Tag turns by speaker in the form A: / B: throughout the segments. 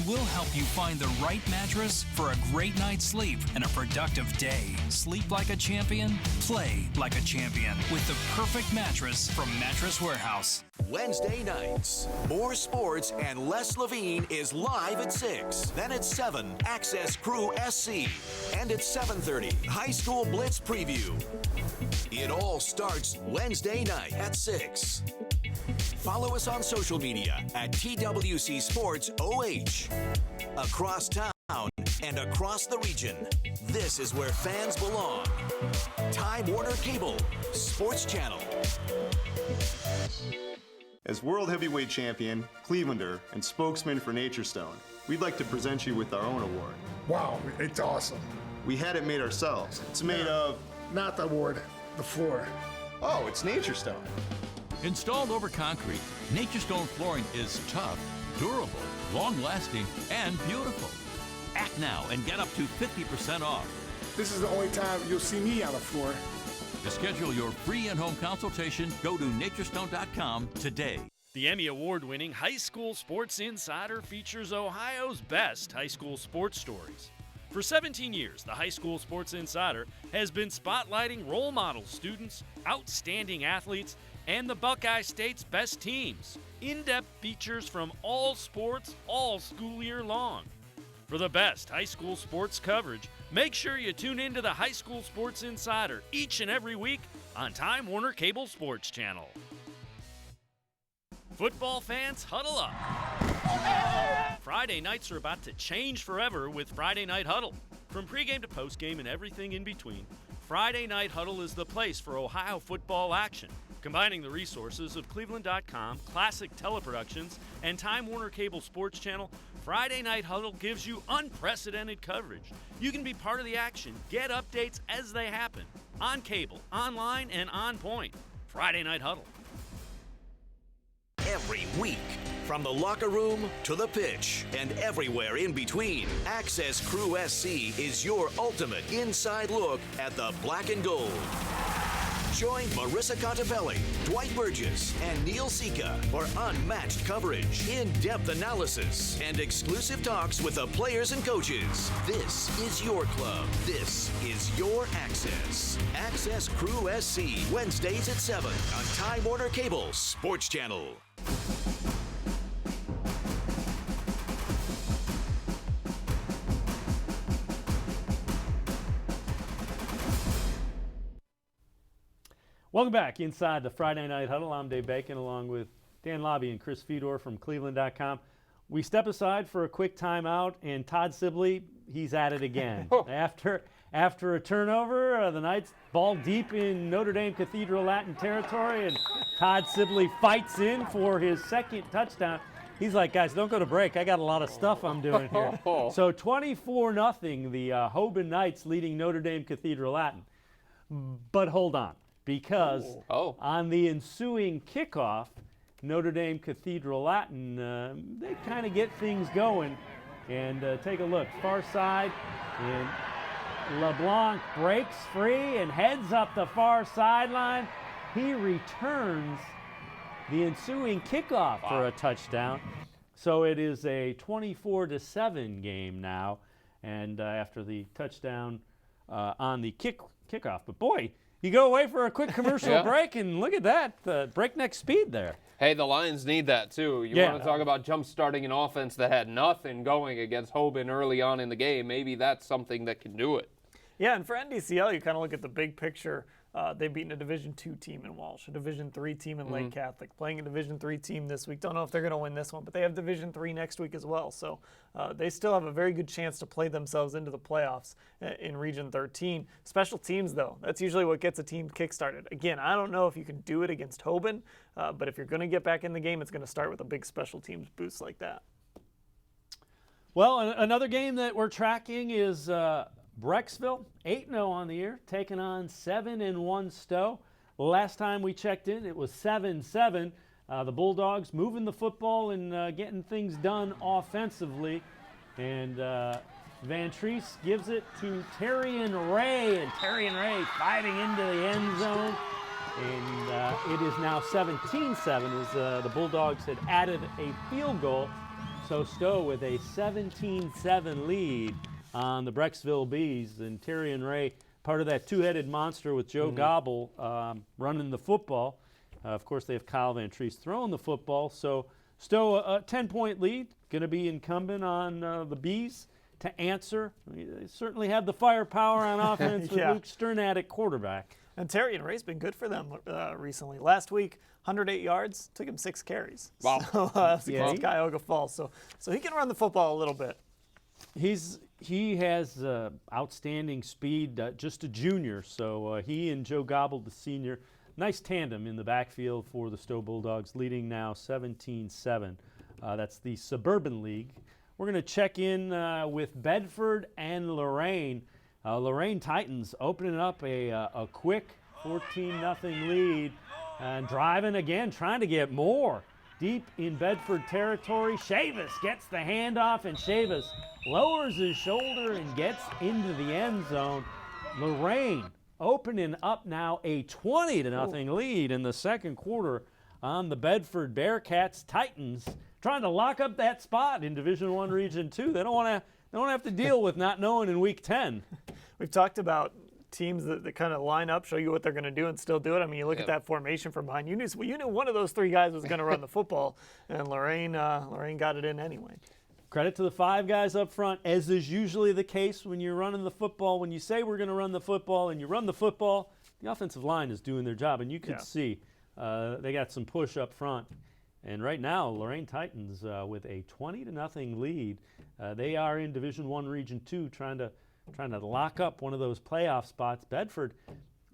A: we'll help you find the right mattress for a great night's sleep and a productive day. Sleep like a champion, play like a champion with the perfect mattress from Mattress Warehouse.
B: Wednesday nights, more sports and Les Levine is live at 6. Then at 7, Access Crew SC. And at 7:30, High School Blitz Preview. It all starts Wednesday night at 6. Follow us on social media at TWC Sports OH. Across town and across the region, this is where fans belong. Time Warner Cable, SportsChannel.
C: As World Heavyweight Champion, Clevelander, and spokesman for Nature Stone, we'd like to present you with our own award.
D: Wow, it's awesome.
C: We had it made ourselves. It's made of...
D: Not the award, the floor.
C: Oh, it's Nature Stone.
E: Installed over concrete, Nature Stone flooring is tough, durable, long-lasting, and beautiful. Act now and get up to 50% off.
D: This is the only time you'll see me on the floor.
E: To schedule your free in-home consultation, go to naturestone.com today.
F: The Emmy Award-winning High School Sports Insider features Ohio's best high school sports stories. For 17 years, the High School Sports Insider has been spotlighting role model students, outstanding athletes, and the Buckeye State's best teams. In-depth features from all sports, all school year long. For the best high school sports coverage, make sure you tune into the High School Sports Insider each and every week on Time Warner Cable Sports Channel. Football fans, huddle up. Friday nights are about to change forever with Friday Night Huddle. From pregame to postgame and everything in between, Friday Night Huddle is the place for Ohio football action. Combining the resources of cleveland.com, Classic Teleproductions, and Time Warner Cable Sports Channel, Friday Night Huddle gives you unprecedented coverage. You can be part of the action. Get updates as they happen. On cable, online, and on point. Friday Night Huddle.
B: Every week, from the locker room to the pitch and everywhere in between, Access Crew SC is your ultimate inside look at the black and gold. Join Marissa Contebelli, Dwight Burgess, and Neil Sika for unmatched coverage, in-depth analysis, and exclusive talks with the players and coaches. This is your club. This is your access. Access Crew SC, Wednesdays at 7 on Time Warner Cable Sports Channel.
G: Welcome back inside the Friday Night Huddle. I'm Dave Bacon along with Dan Labbe and Chris Fedor from cleveland.com. We step aside for a quick timeout, and Todd Sibley, he's at it again. After a turnover, the Knights ball deep in Notre Dame Cathedral Latin territory, and Todd Sibley fights in for his second touchdown. He's like, guys, don't go to break. I got a lot of stuff I'm doing here. So 24-0, the Hoban Knights leading Notre Dame Cathedral Latin. But hold on. Because on the ensuing kickoff, Notre Dame Cathedral Latin, they kind of get things going. And take a look, far side, and LeBlanc breaks free and heads up the far sideline. He returns the ensuing kickoff for a touchdown. So it is a 24-7 game now, and after the touchdown on the kickoff. But boy, you go away for a quick commercial break, and look at that, breakneck speed there.
H: Hey, the Lions need that too. You want to talk about jump-starting an offense that had nothing going against Hoban early on in the game. Maybe that's something that can do it.
I: Yeah, and for NDCL, you kind of look at the big picture. They've beaten a Division II team in Walsh, a Division III team in Lake Catholic, playing a Division III team this week. Don't know if they're going to win this one, but they have Division III next week as well. So they still have a very good chance to play themselves into the playoffs in Region 13. Special teams, though, that's usually what gets a team kickstarted. Again, I don't know if you can do it against Hoban, but if you're going to get back in the game, it's going to start with a big special teams boost like that.
G: Well, another game that we're tracking is Brecksville, 8-0 on the year, taking on 7-1 Stowe. Last time we checked in, it was 7-7. The Bulldogs moving the football and getting things done offensively. And Van Treese gives it to Terrian Ray, and Terrian Ray fighting into the end zone. And it is now 17-7 as the Bulldogs had added a field goal. So Stowe with a 17-7 lead on the Brecksville Bees. And Terry and Ray, part of that two-headed monster with Joe Gobble running the football. Of course, they have Kyle Van Treese throwing the football. So Stowe, a 10-point lead, going to be incumbent on the Bees to answer. They certainly have the firepower on offense with Luke Sternat at quarterback.
I: And Terry and Ray's been good for them recently. Last week, 108 yards, took him 6 carries.
H: Wow.
I: So, against Cuyahoga Falls. So he can run the football a little bit.
G: He has outstanding speed, just a junior. So he and Joe Gobble, the senior, nice tandem in the backfield for the Stowe Bulldogs, leading now 17-7. That's the Suburban League. We're going to check in with Bedford and Lorraine. Lorraine Titans opening up a quick 14-0 lead and driving again, trying to get more. Deep in Bedford territory, Chavis gets the handoff, and Chavis lowers his shoulder and gets into the end zone. Lorraine opening up now a 20-0 lead in the second quarter on the Bedford Bearcats. Titans trying to lock up that spot in Division I Region 2. They don't want to have to deal with not knowing in Week 10.
I: We've talked about teams that kind of line up, show you what they're going to do, and still do it. I mean, you look at that formation from behind. You knew one of those 3 guys was going to run the football, and Lorraine got it in anyway.
G: Credit to the 5 guys up front, as is usually the case when you're running the football. When you say we're going to run the football and you run the football, the offensive line is doing their job, and you can see they got some push up front. And right now, Lorraine Titans with a 20-0 lead. They are in Division I Region 2, trying to lock up one of those playoff spots. Bedford,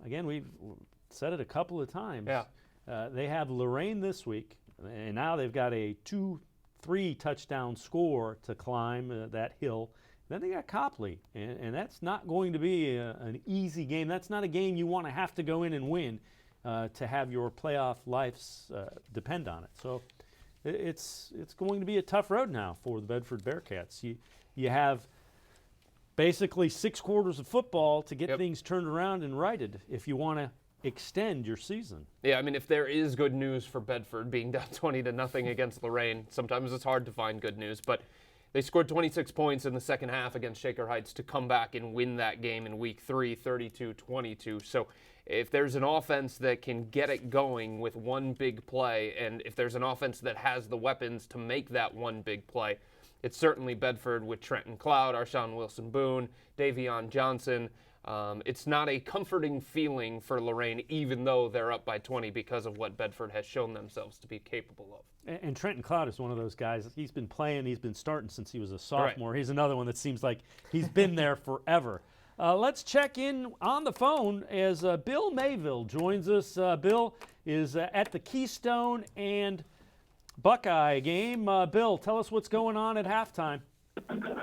G: again, we've said it a couple of times. They have Lorraine this week, and now they've got a 2-3 touchdown score to climb that hill. Then they got Copley, and that's not going to be an easy game. That's not a game you want to have to go in and win to have your playoff lives depend on it. So it's going to be a tough road now for the Bedford Bearcats. You have basically 6 quarters of football to get things turned around and righted if you want to extend your season.
H: Yeah, I mean, if there is good news for Bedford being down 20-0 against Lorraine, sometimes it's hard to find good news, but they scored 26 points in the second half against Shaker Heights to come back and win that game in Week 3, 32-22. So if there's an offense that can get it going with one big play, and if there's an offense that has the weapons to make that one big play, it's certainly Bedford with Trenton Cloud, Arshawn Wilson-Boone, Davion Johnson. It's not a comforting feeling for Lorraine, even though they're up by 20 because of what Bedford has shown themselves to be capable of.
G: And Trenton Cloud is one of those guys. He's been playing, he's been starting since he was a sophomore. Right. He's another one that seems like he's been there forever. Let's check in on the phone as Bill Mayville joins us. Bill is at the Keystone and Buckeye game. Bill, tell us what's going on at halftime.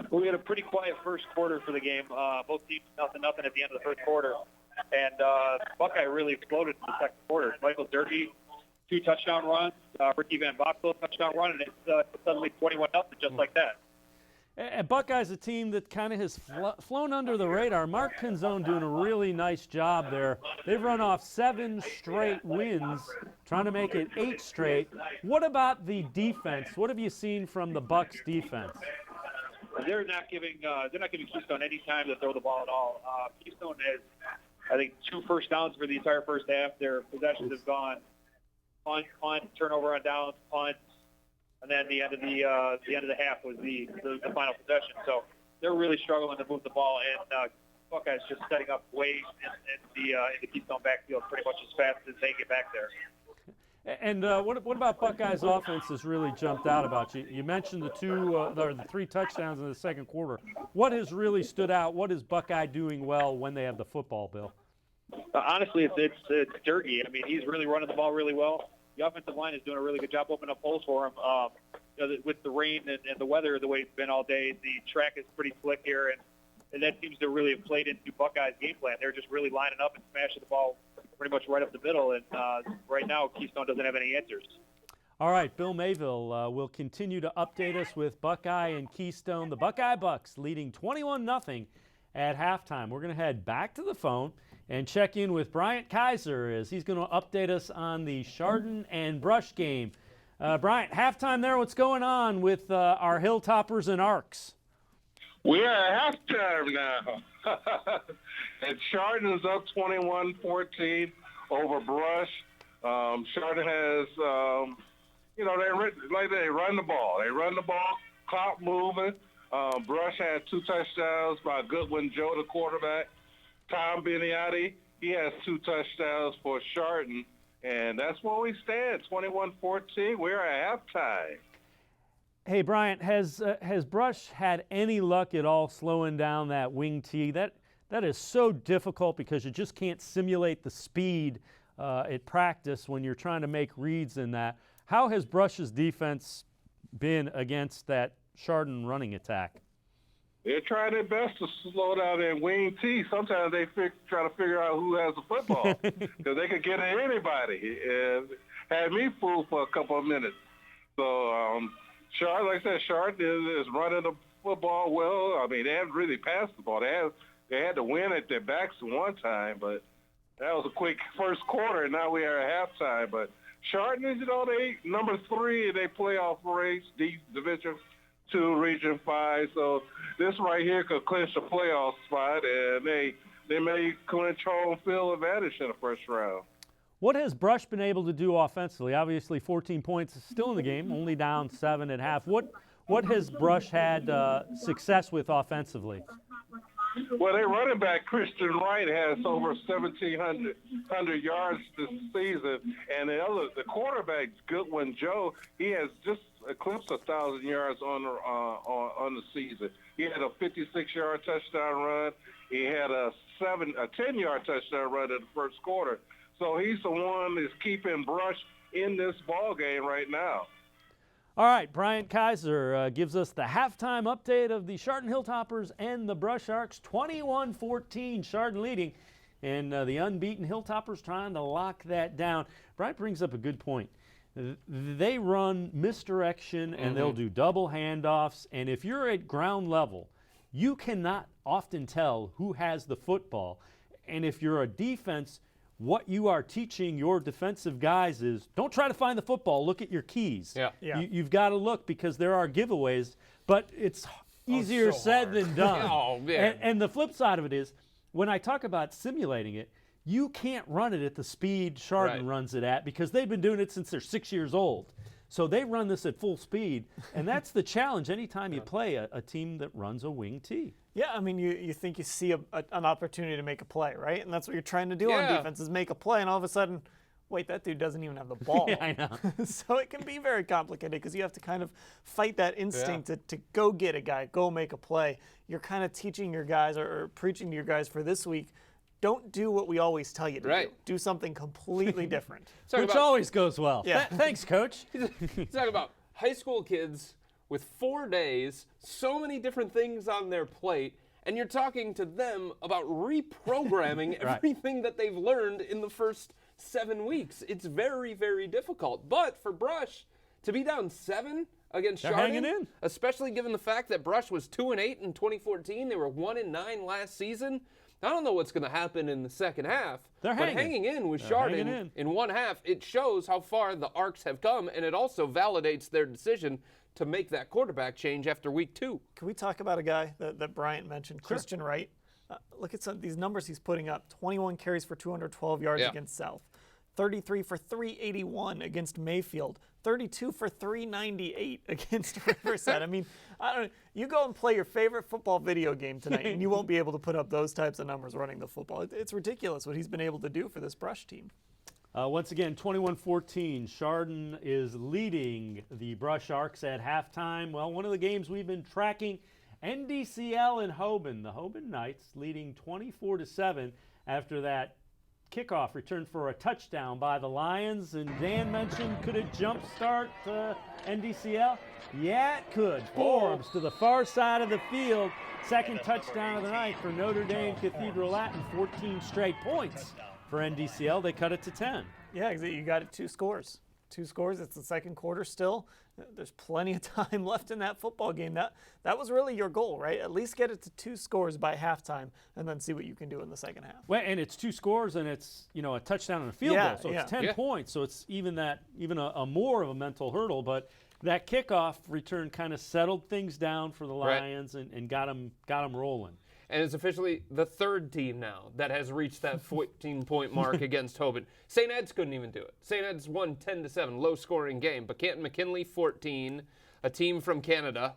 J: We had a pretty quiet first quarter for the game. Both teams nothing at the end of the first quarter. And Buckeye really exploded in the second quarter. Michael Durkee, 2 touchdown runs. Ricky Van Boxel, touchdown run, and it's suddenly 21-0 just like that.
G: And Buckeye's a team that kind of has flown under the radar. Mark Pinzone doing a really nice job there. They've run off 7 straight wins, trying to make it 8 straight. What about the defense? What have you seen from the Bucks defense?
J: They're not giving Keystone any time to throw the ball at all. Keystone has, I think, 2 first downs for the entire first half. Their possessions have gone punt, turnover on downs, punt. And then the end of the half was the final possession. So they're really struggling to move the ball, and Buckeyes just setting up ways in the Keystone backfield pretty much as fast as they get back there.
G: And what about Buckeyes' offense has really jumped out about you? You mentioned the 3 touchdowns in the second quarter. What has really stood out? What is Buckeye doing well when they have the football, Bill?
J: Honestly, it's Durkee. I mean, he's really running the ball really well. The offensive line is doing a really good job opening up holes for him. With the rain and the weather the way it's been all day, the track is pretty slick here, and that seems to really have played into Buckeyes' game plan. They're just really lining up and smashing the ball pretty much right up the middle, and right now Keystone doesn't have any answers.
G: All right, Bill Mayville will continue to update us with Buckeye and Keystone. The Buckeye Bucks leading 21-0 at halftime. We're going to head back to the phone and check in with Bryant Kaiser as he's going to update us on the Chardon and Brush game. Bryant, halftime there. What's going on with our Hilltoppers and Arcs?
K: We are at halftime now. And Chardon's up 21-14 over Brush. Chardon has, they run the ball. They run the ball, clock moving. Brush had 2 touchdowns by Goodwin Joe, the quarterback. Tom Beniotti, he has 2 touchdowns for Chardon. And that's where we stand, 21-14. We're at halftime.
G: Hey, Bryant, has Brush had any luck at all slowing down that wing tee? That is so difficult because you just can't simulate the speed at practice when you're trying to make reads in that. How has Brush's defense been against that Chardon running attack?
K: They're trying their best to slow down their wing tee. Sometimes they try to figure out who has the football because they could get at anybody. And had me fooled for a couple of minutes. So, Chardon, like I said, Chardon is running the football well. I mean, they haven't really passed the ball. They had to win at their backs one time, but that was a quick first quarter, and now we are at halftime. But Chardon is, they number 3 in their playoff race, Division 2, Region 5. So this right here could clinch a playoff spot, and they may clinch home field advantage in the first round.
G: What has Brush been able to do offensively? Obviously, 14 points is still in the game, only down 7 at half. What has Brush had success with offensively?
K: Well, their running back, Christian Wright, has over 1,700 yards this season. And the quarterback, Goodwin Joe, he has just eclipsed 1,000 yards on the season. He had a 56-yard touchdown run. He had a 10-yard touchdown run in the first quarter. So he's the one that's keeping Brush in this ball game right now.
G: All right, Bryant Kaiser gives us the halftime update of the Chardon Hilltoppers and the Brush Arcs. 21-14, Chardon leading, and the unbeaten Hilltoppers trying to lock that down. Bryant brings up a good point. They run misdirection, and they'll do double handoffs, and if you're at ground level, you cannot often tell who has the football. And if you're a defense, what you are teaching your defensive guys is don't try to find the football, look at your keys. You've got to look because there are giveaways, but it's easier said than done. And the flip side of it is when I talk about simulating it, you can't run it at the speed Chardon runs it at because they've been doing it since they're 6 years old. So they run this at full speed, and that's the challenge anytime you play a team that runs a wing tee.
I: Yeah, I mean, you think you see an opportunity to make a play, right? And that's what you're trying to do on defense is make a play, and all of a sudden, wait, that dude doesn't even have the ball.
G: I know.
I: So it can be very complicated because you have to kind of fight that instinct to go get a guy, go make a play. You're kind of teaching your guys or preaching to your guys for this week, don't do what we always tell you to do. Do something completely different.
G: Which always goes well.
I: Yeah.
G: Thanks, Coach.
H: He's talking about high school kids with 4 days, so many different things on their plate, and you're talking to them about reprogramming everything that they've learned in the first 7 weeks. It's very, very difficult. But for Brush, to be down 7 against Chardon, especially given the fact that Brush was 2-8 in 2014, they were 1-9 last season. I don't know what's going to happen in the second half, but hanging in with Chardon in one half, it shows how far the Arcs have come, and it also validates their decision to make that quarterback change after week 2.
I: Can we talk about a guy that Bryant mentioned, Christian Wright? Look at these numbers he's putting up. 21 carries for 212 yards against South. 33 for 381 against Mayfield. 32 for 398 against Riverside. I mean, you go and play your favorite football video game tonight, and you won't be able to put up those types of numbers running the football. It's ridiculous what he's been able to do for this Brush team.
G: Once again, 21-14. Chardon is leading the Brush Arcs at halftime. Well, one of the games we've been tracking, NDCL and Hoban. The Hoban Knights leading 24-7 after that kickoff return for a touchdown by the Lions. And Dan mentioned, could it jumpstart NDCL? Yeah, it could. Forbes to the far side of the field. Second touchdown of the night for Notre Dame Cathedral Latin. 14 straight points for NDCL. They cut it to 10.
I: Yeah, you got it 2 scores. 2 scores. It's the second quarter still. There's plenty of time left in that football game. That was really your goal, right? At least get it to 2 scores by halftime and then see what you can do in the second half.
G: Well, and it's 2 scores and it's, a touchdown and a field goal. So it's 10 points. So it's even a more of a mental hurdle. But that kickoff return kind of settled things down for the Lions and got them rolling.
H: And it's officially the 3rd team now that has reached that 14-point mark against Hoban. St. Ed's couldn't even do it. St. Ed's won 10-7, low-scoring game. But Canton McKinley, 14. A team from Canada,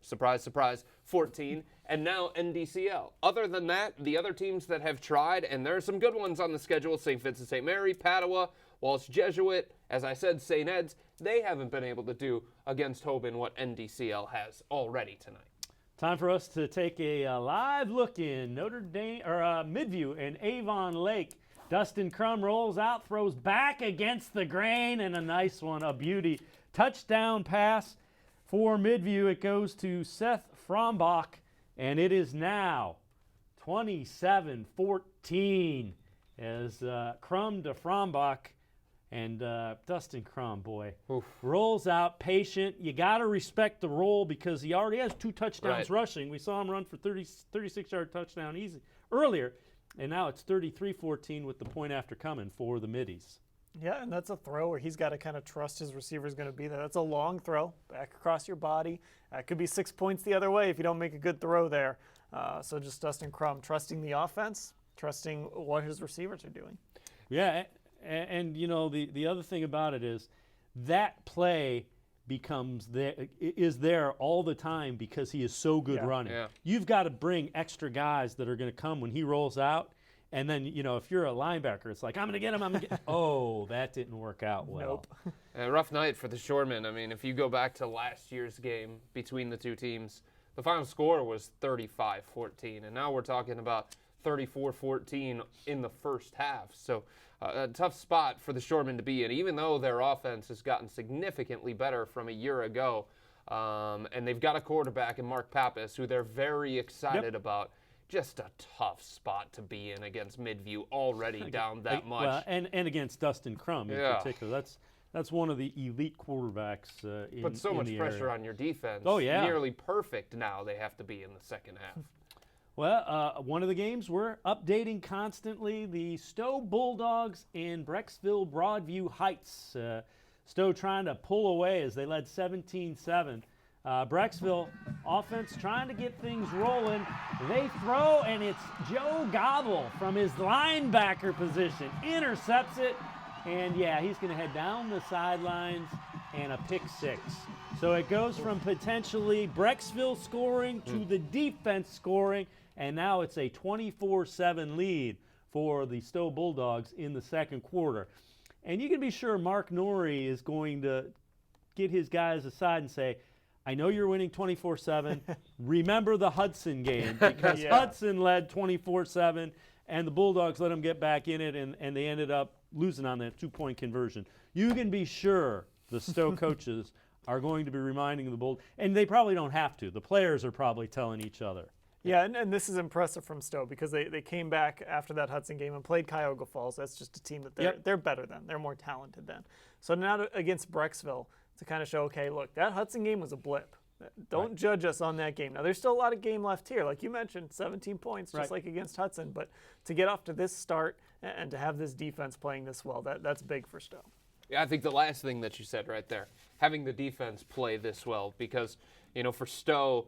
H: surprise, surprise, 14. And now NDCL. Other than that, the other teams that have tried, and there are some good ones on the schedule, St. Vincent St. Mary, Padua, Walsh Jesuit, as I said, St. Ed's, they haven't been able to do against Hoban what NDCL has already tonight.
G: Time for us to take a live look in Notre Dame or Midview and Avon Lake. Dustin Crum rolls out, throws back against the grain, and a nice one, a beauty. Touchdown pass for Midview. It goes to Seth Frombach, and it is now 27-14 as Crum to Frombach. And Dustin Crum, boy, rolls out, patient. You got to respect the roll because he already has 2 touchdowns rushing. We saw him run for 36-yard touchdown earlier, and now it's 33-14 with the point after coming for the Middies.
I: Yeah, and that's a throw where he's got to kind of trust his receiver's going to be there. That's a long throw back across your body. That could be 6 points the other way if you don't make a good throw there. So just Dustin Crum trusting the offense, trusting what his receivers are doing.
G: Yeah. And the other thing about it is that play is there all the time because he is so good running. Yeah. You've got to bring extra guys that are going to come when he rolls out. And then, if you're a linebacker, it's like, I'm going to get him, I'm going to get him. Oh, that didn't work out well.
I: Nope.
H: A rough night for the Shoremen. I mean, if you go back to last year's game between the 2 teams, the final score was 35-14. And now we're talking about 34-14 in the first half. So a tough spot for the Shoremen to be in, even though their offense has gotten significantly better from a year ago. And they've got a quarterback in Mark Pappas, who they're very excited about. Just a tough spot to be in against Midview, already down that much.
G: Well, and against Dustin Crum in particular. That's one of the elite quarterbacks in
H: But so much
G: the
H: pressure
G: area.
H: on your defense.
G: Oh, yeah.
H: Nearly perfect now they have to be in the second half.
G: Well, one of the games we're updating constantly, the Stowe Bulldogs and Brecksville Broadview Heights. Stowe trying to pull away as they led 17-7. Brecksville offense trying to get things rolling. They throw, and it's Joe Gobble from his linebacker position. Intercepts it, and he's going to head down the sidelines and a pick 6. So it goes from potentially Brecksville scoring to the defense scoring, and now it's a 24-7 lead for the Stowe Bulldogs in the second quarter. And you can be sure Mark Norrie is going to get his guys aside and say, I know you're winning 24-7. Remember the Hudson game, because Hudson led 24-7, and the Bulldogs let them get back in it, and they ended up losing on that 2-point conversion. You can be sure the Stowe coaches are going to be reminding the Bulldogs, and they probably don't have to. The players are probably telling each other.
I: Yeah, and this is impressive from Stowe because they came back after that Hudson game and played Cuyahoga Falls. That's just a team that they're better than. They're more talented than. So now against Brecksville to kind of show, okay, look, that Hudson game was a blip. Don't judge us on that game. Now, there's still a lot of game left here. Like you mentioned, 17 points, just like against Hudson. But to get off to this start and to have this defense playing this well, that's big for Stowe.
H: Yeah, I think the last thing that you said right there, having the defense play this well, because, for Stowe,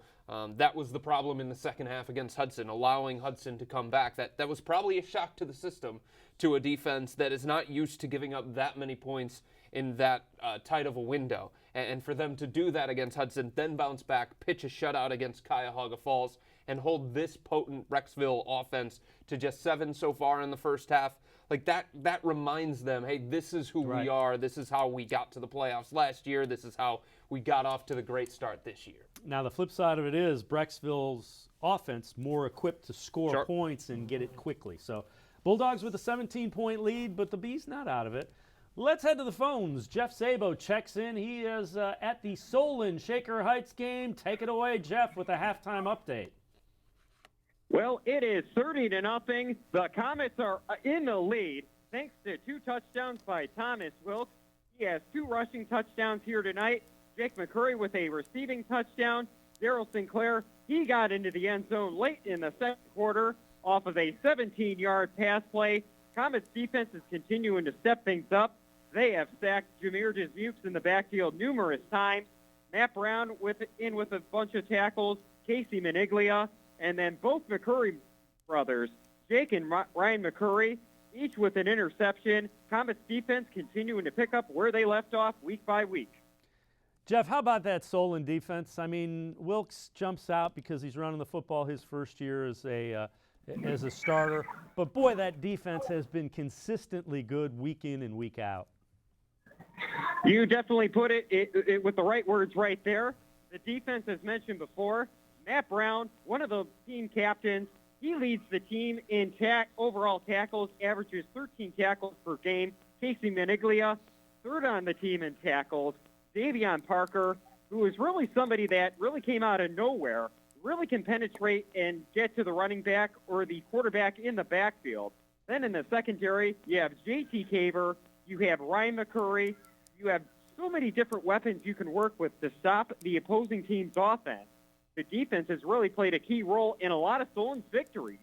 H: that was the problem in the second half against Hudson, allowing Hudson to come back. That was probably a shock to the system, to a defense that is not used to giving up that many points in that tight of a window. And for them to do that against Hudson, then bounce back, pitch a shutout against Cuyahoga Falls, and hold this potent Brecksville offense to just 7 so far in the first half, like that reminds them, hey, this is who we are. This is how we got to the playoffs last year. This is how we got off to the great start this year.
G: Now, the flip side of it is Brecksville's offense more equipped to score points and get it quickly. So Bulldogs with a 17-point lead, but the Bees not out of it. Let's head to the phones. Jeff Sabo checks in. He is at the Solon Shaker Heights game. Take it away, Jeff, with a halftime update.
L: Well, it is 30-0. The Comets are in the lead thanks to 2 touchdowns by Thomas Wilkes. He has 2 rushing touchdowns here tonight. Jake McCurry with a receiving touchdown. Daryl Sinclair, he got into the end zone late in the second quarter off of a 17-yard pass play. Comets defense is continuing to step things up. They have sacked Jameer Dismukes in the backfield numerous times. Matt Brown with a bunch of tackles. Casey Maniglia, and then both McCurry brothers, Jake and Ryan McCurry, each with an interception. Comets defense continuing to pick up where they left off week by week.
G: Jeff, how about that Solon defense? I mean, Wilkes jumps out because he's running the football his first year as a starter. But, boy, that defense has been consistently good week in and week out.
L: You definitely put it with the right words right there. The defense, as mentioned before, Matt Brown, one of the team captains, he leads the team in overall tackles, averages 13 tackles per game. Casey Maniglia, third on the team in tackles. Davion Parker, who is really somebody that really came out of nowhere, really can penetrate and get to the running back or the quarterback in the backfield. Then in the secondary, you have J.T. Caver, you have Ryan McCurry, you have so many different weapons you can work with to stop the opposing team's offense. The defense has really played a key role in a lot of Solon's victories.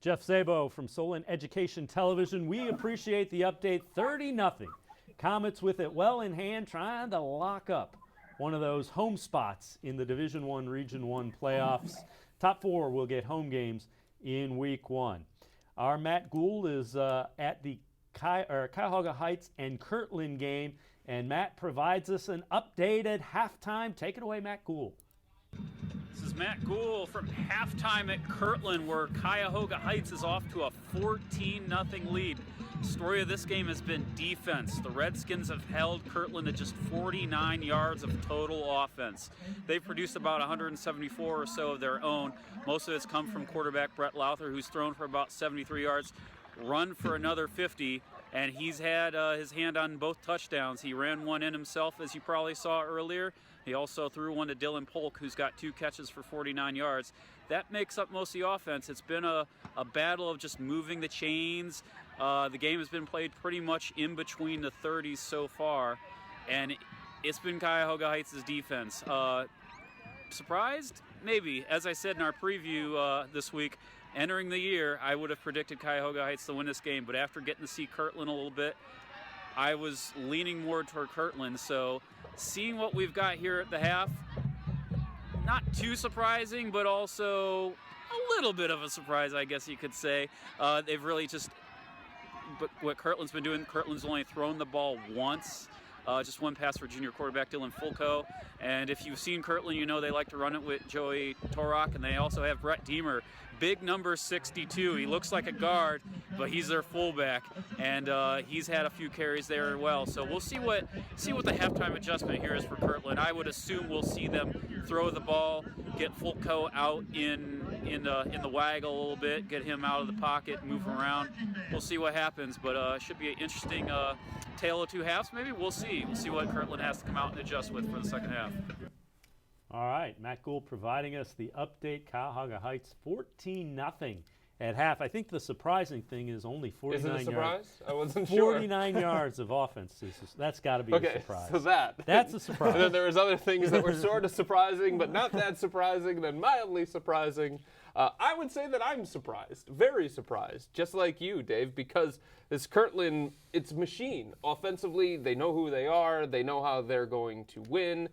G: Jeff Sabo from Solon Education Television. We appreciate the update. 30-0. Comets with it well in hand, trying to lock up one of those home spots in the Division I Region I playoffs. Top 4 will get home games in Week 1. Our Matt Gould is at the Cuyahoga Heights and Kirtland game, and Matt provides us an update at halftime. Take it away, Matt Gould.
M: This is Matt Gould from halftime at Kirtland, where Cuyahoga Heights is off to a 14-0 lead. The story of this game has been defense. The Redskins have held Kirtland to just 49 yards of total offense. They've produced about 174 or so of their own. Most of it's come from quarterback Brett Lowther, who's thrown for about 73 yards, run for another 50, and he's had his hand on both touchdowns. He ran one in himself, as you probably saw earlier. He also threw one to Dylan Polk, who's got 2 catches for 49 yards. That makes up most of the offense. It's been a battle of just moving the chains. The game has been played pretty much in between the 30s so far, and it's been Cuyahoga Heights' defense. Surprised? Maybe. As I said in our preview this week, entering the year, I would have predicted Cuyahoga Heights to win this game, but after getting to see Kirtland a little bit, I was leaning more toward Kirtland. So seeing what we've got here at the half, not too surprising, but also a little bit of a surprise, I guess you could say. They've really just, but what Kirtland's been doing, Kirtland's only thrown the ball once. Just one pass for junior quarterback Dylan Fulco. And if you've seen Kirtland, you know they like to run it with Joey Torok, and they also have Brett Deemer, big number 62. He looks like a guard, but he's their fullback, and he's had a few carries there as well. So we'll see what the halftime adjustment here is for Kirtland. I would assume we'll see them throw the ball, get Fulco out in the waggle a little bit, get him out of the pocket, move him around. We'll see what happens, but it should be an interesting tale of two halves. Maybe we'll see. We'll see what Kirtland has to come out and adjust with for the second half.
G: All right, Matt Gould providing us the update. Cuyahoga Heights 14-0 at half. I think the surprising thing is only 49 yards.
H: Is it a surprise? I wasn't
G: 49 yards of offense. That's got to be a surprise.
H: So
G: that's a surprise.
H: And then there was other things that were sort of surprising, but not that surprising, then mildly surprising. I would say that I'm surprised, very surprised, just like you, Dave, because this Kirtland, it's machine. Offensively, they know who they are. They know how they're going to win.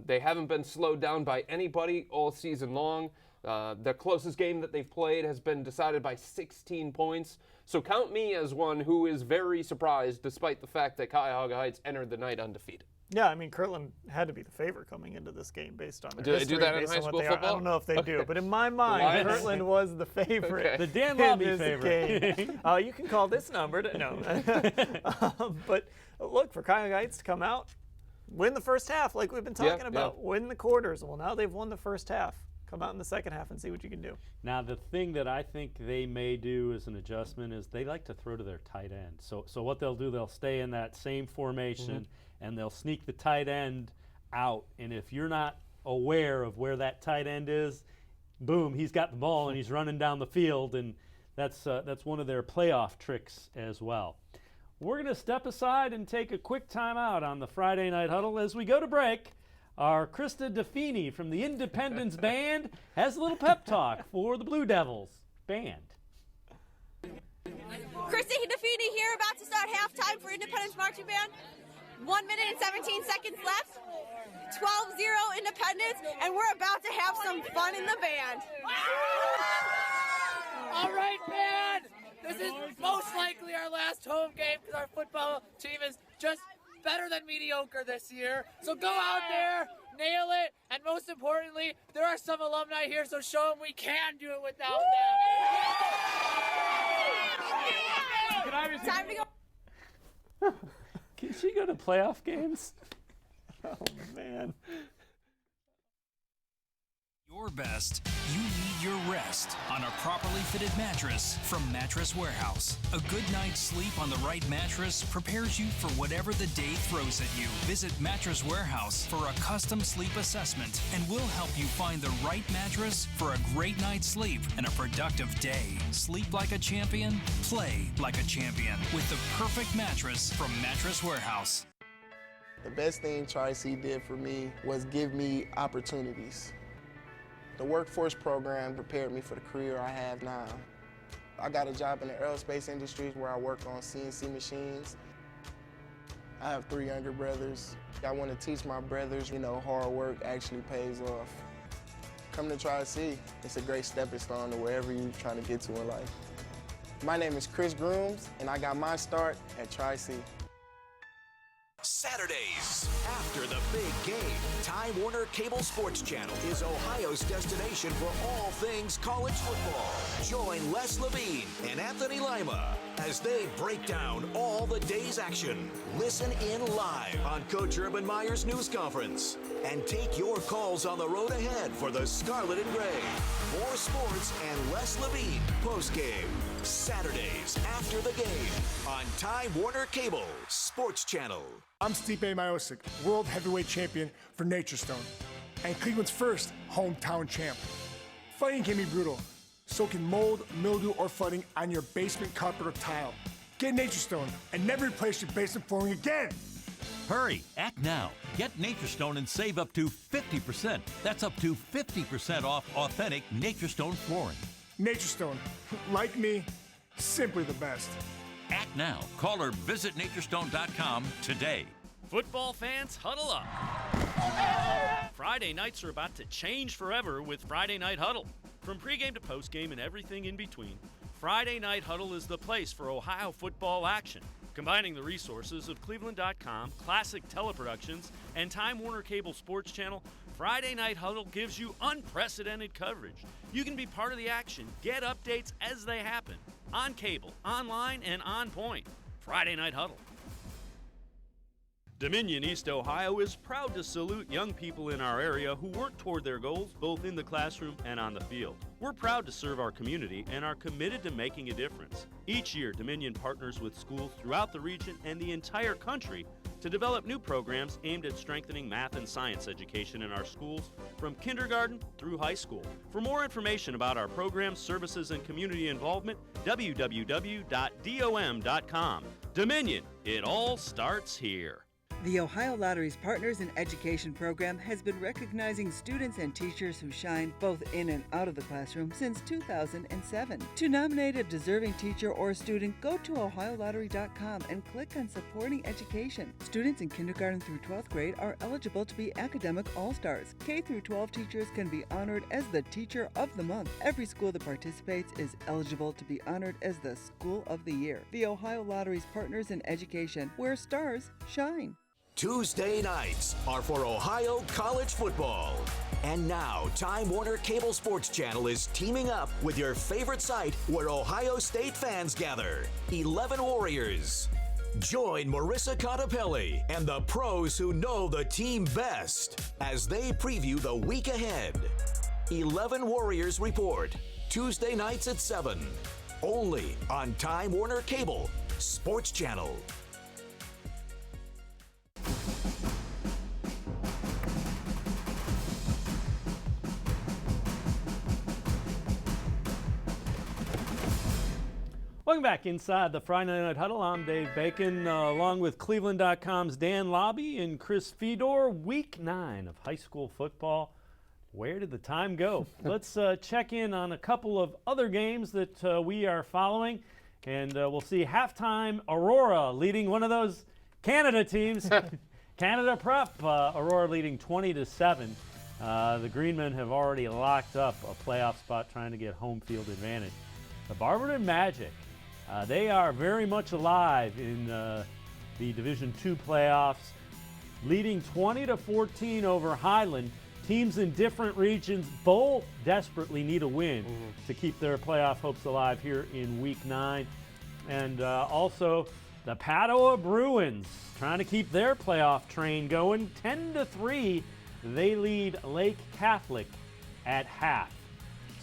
H: They haven't been slowed down by anybody all season long. The closest game that they've played has been decided by 16 points. So count me as one who is very surprised, despite the fact that Cuyahoga Heights entered the night undefeated.
I: Yeah, I mean, Kirtland had to be the favorite coming into this game based on their
H: Do they
I: history,
H: do that in
I: based
H: high
I: on what
H: school
I: they are.
H: football?
I: I don't know if they do, but in my mind,
H: Lions?
I: Kirtland was the favorite.
H: Okay.
G: The Dan
I: in
G: Labbe
I: this
G: favorite.
I: game. You can call this number. No. But look, for Cuyahoga Heights to come out, win the first half like we've been talking about, win the quarters. Well, now they've won the first half. Come out in the second half and see what you can do.
G: Now, the thing that I think they may do as an adjustment is they like to throw to their tight end. So what they'll do, they'll stay in that same formation, and they'll sneak the tight end out. And if you're not aware of where that tight end is, boom, he's got the ball and he's running down the field, and that's one of their playoff tricks as well. We're going to step aside and take a quick timeout on the Friday Night Huddle. As we go to break, our Krista Defini from the Independence Band has a little pep talk for the Blue Devils Band.
N: Krista Defini here, about to start halftime for Independence Marching Band. 1 minute and 17 seconds left. 12-0 Independence, and we're about to have some fun in the band.
O: All right, band. This is most likely our last home game because our football team is just better than mediocre this year. So go out there, nail it, and most importantly, there are some alumni here, so show them we can do it without them.
N: Time to go.
G: Can she go to playoff games? Oh, man.
A: Your best, you need your rest on a properly fitted mattress from Mattress Warehouse. A good night's sleep on the right mattress prepares you for whatever the day throws at you. Visit Mattress Warehouse for a custom sleep assessment, and we'll help you find the right mattress for a great night's sleep and a productive day. Sleep like a champion, play like a champion with the perfect mattress from Mattress Warehouse.
P: The best thing Tri-C did for me was give me opportunities. The workforce program prepared me for the career I have now. I got a job in the aerospace industry where I work on CNC machines. I have 3 younger brothers. I want to teach my brothers, hard work actually pays off. Come to Tri-C. It's a great stepping stone to wherever you're trying to get to in life. My name is Chris Grooms, and I got my start at Tri-C.
B: Saturdays, after the big game, Time Warner Cable Sports Channel is Ohio's destination for all things college football. Join Les Levine and Anthony Lima as they break down all the day's action. Listen in live on Coach Urban Meyer's news conference and take your calls on the road ahead for the Scarlet and Gray. More sports and Les Levine postgame. Saturdays after the game on Time Warner Cable Sports Channel.
D: I'm Stipe Miocic, world heavyweight champion for Nature Stone, and Cleveland's first hometown champ. Fighting can be brutal. So can mold, mildew, or flooding on your basement carpet or tile. Get Nature Stone and never replace your basement flooring again.
E: Hurry, act now. Get Nature Stone and save up to 50%. That's up to 50% off authentic Nature Stone flooring.
D: Nature Stone, like me, simply the best.
E: Act now. Call or visit naturestone.com today.
F: Football fans, huddle up. Friday nights are about to change forever with Friday Night Huddle. From pregame to postgame and everything in between, Friday Night Huddle is the place for Ohio football action. Combining the resources of cleveland.com, classic teleproductions, and Time Warner Cable Sports Channel, Friday Night Huddle gives you unprecedented coverage. You can be part of the action, get updates as they happen, on cable, online, and on point. Friday Night Huddle. Dominion East Ohio is proud to salute young people in our area who work toward their goals both in the classroom and on the field. We're proud to serve our community and are committed to making a difference. Each year, Dominion partners with schools throughout the region and the entire country to develop new programs aimed at strengthening math and science education in our schools from kindergarten through high school. For more information about our programs, services, and community involvement, www.dom.com. Dominion, it all starts here.
Q: The Ohio Lottery's Partners in Education program has been recognizing students and teachers who shine both in and out of the classroom since 2007. To nominate a deserving teacher or student, go to ohiolottery.com and click on Supporting Education. Students in kindergarten through 12th grade are eligible to be academic all-stars. K through 12 teachers can be honored as the Teacher of the Month. Every school that participates is eligible to be honored as the School of the Year. The Ohio Lottery's Partners in Education, where stars shine.
B: Tuesday nights are for Ohio college football. And now, Time Warner Cable Sports Channel is teaming up with your favorite site where Ohio State fans gather, 11 Warriors. Join Marissa Contapelli and the pros who know the team best as they preview the week ahead. 11 Warriors Report, Tuesday nights at 7, only on Time Warner Cable Sports Channel.
G: Welcome back inside the Friday Night Huddle. I'm Dave Bacon, along with cleveland.com's Dan Labbe and Chris Fedor. Week 9 of high school football. Where did the time go? Let's check in on a couple of other games that we are following, and we'll see halftime Aurora leading one of those Canada teams. Canada Prep, Aurora leading 20-7. The Greenmen have already locked up a playoff spot trying to get home field advantage. The Barberton Magic, they are very much alive in the Division II playoffs, leading 20-14 over Highland. Teams in different regions both desperately need a win to keep their playoff hopes alive here in Week 9. And also the Padua Bruins trying to keep their playoff train going. 10-3, they lead Lake Catholic at half.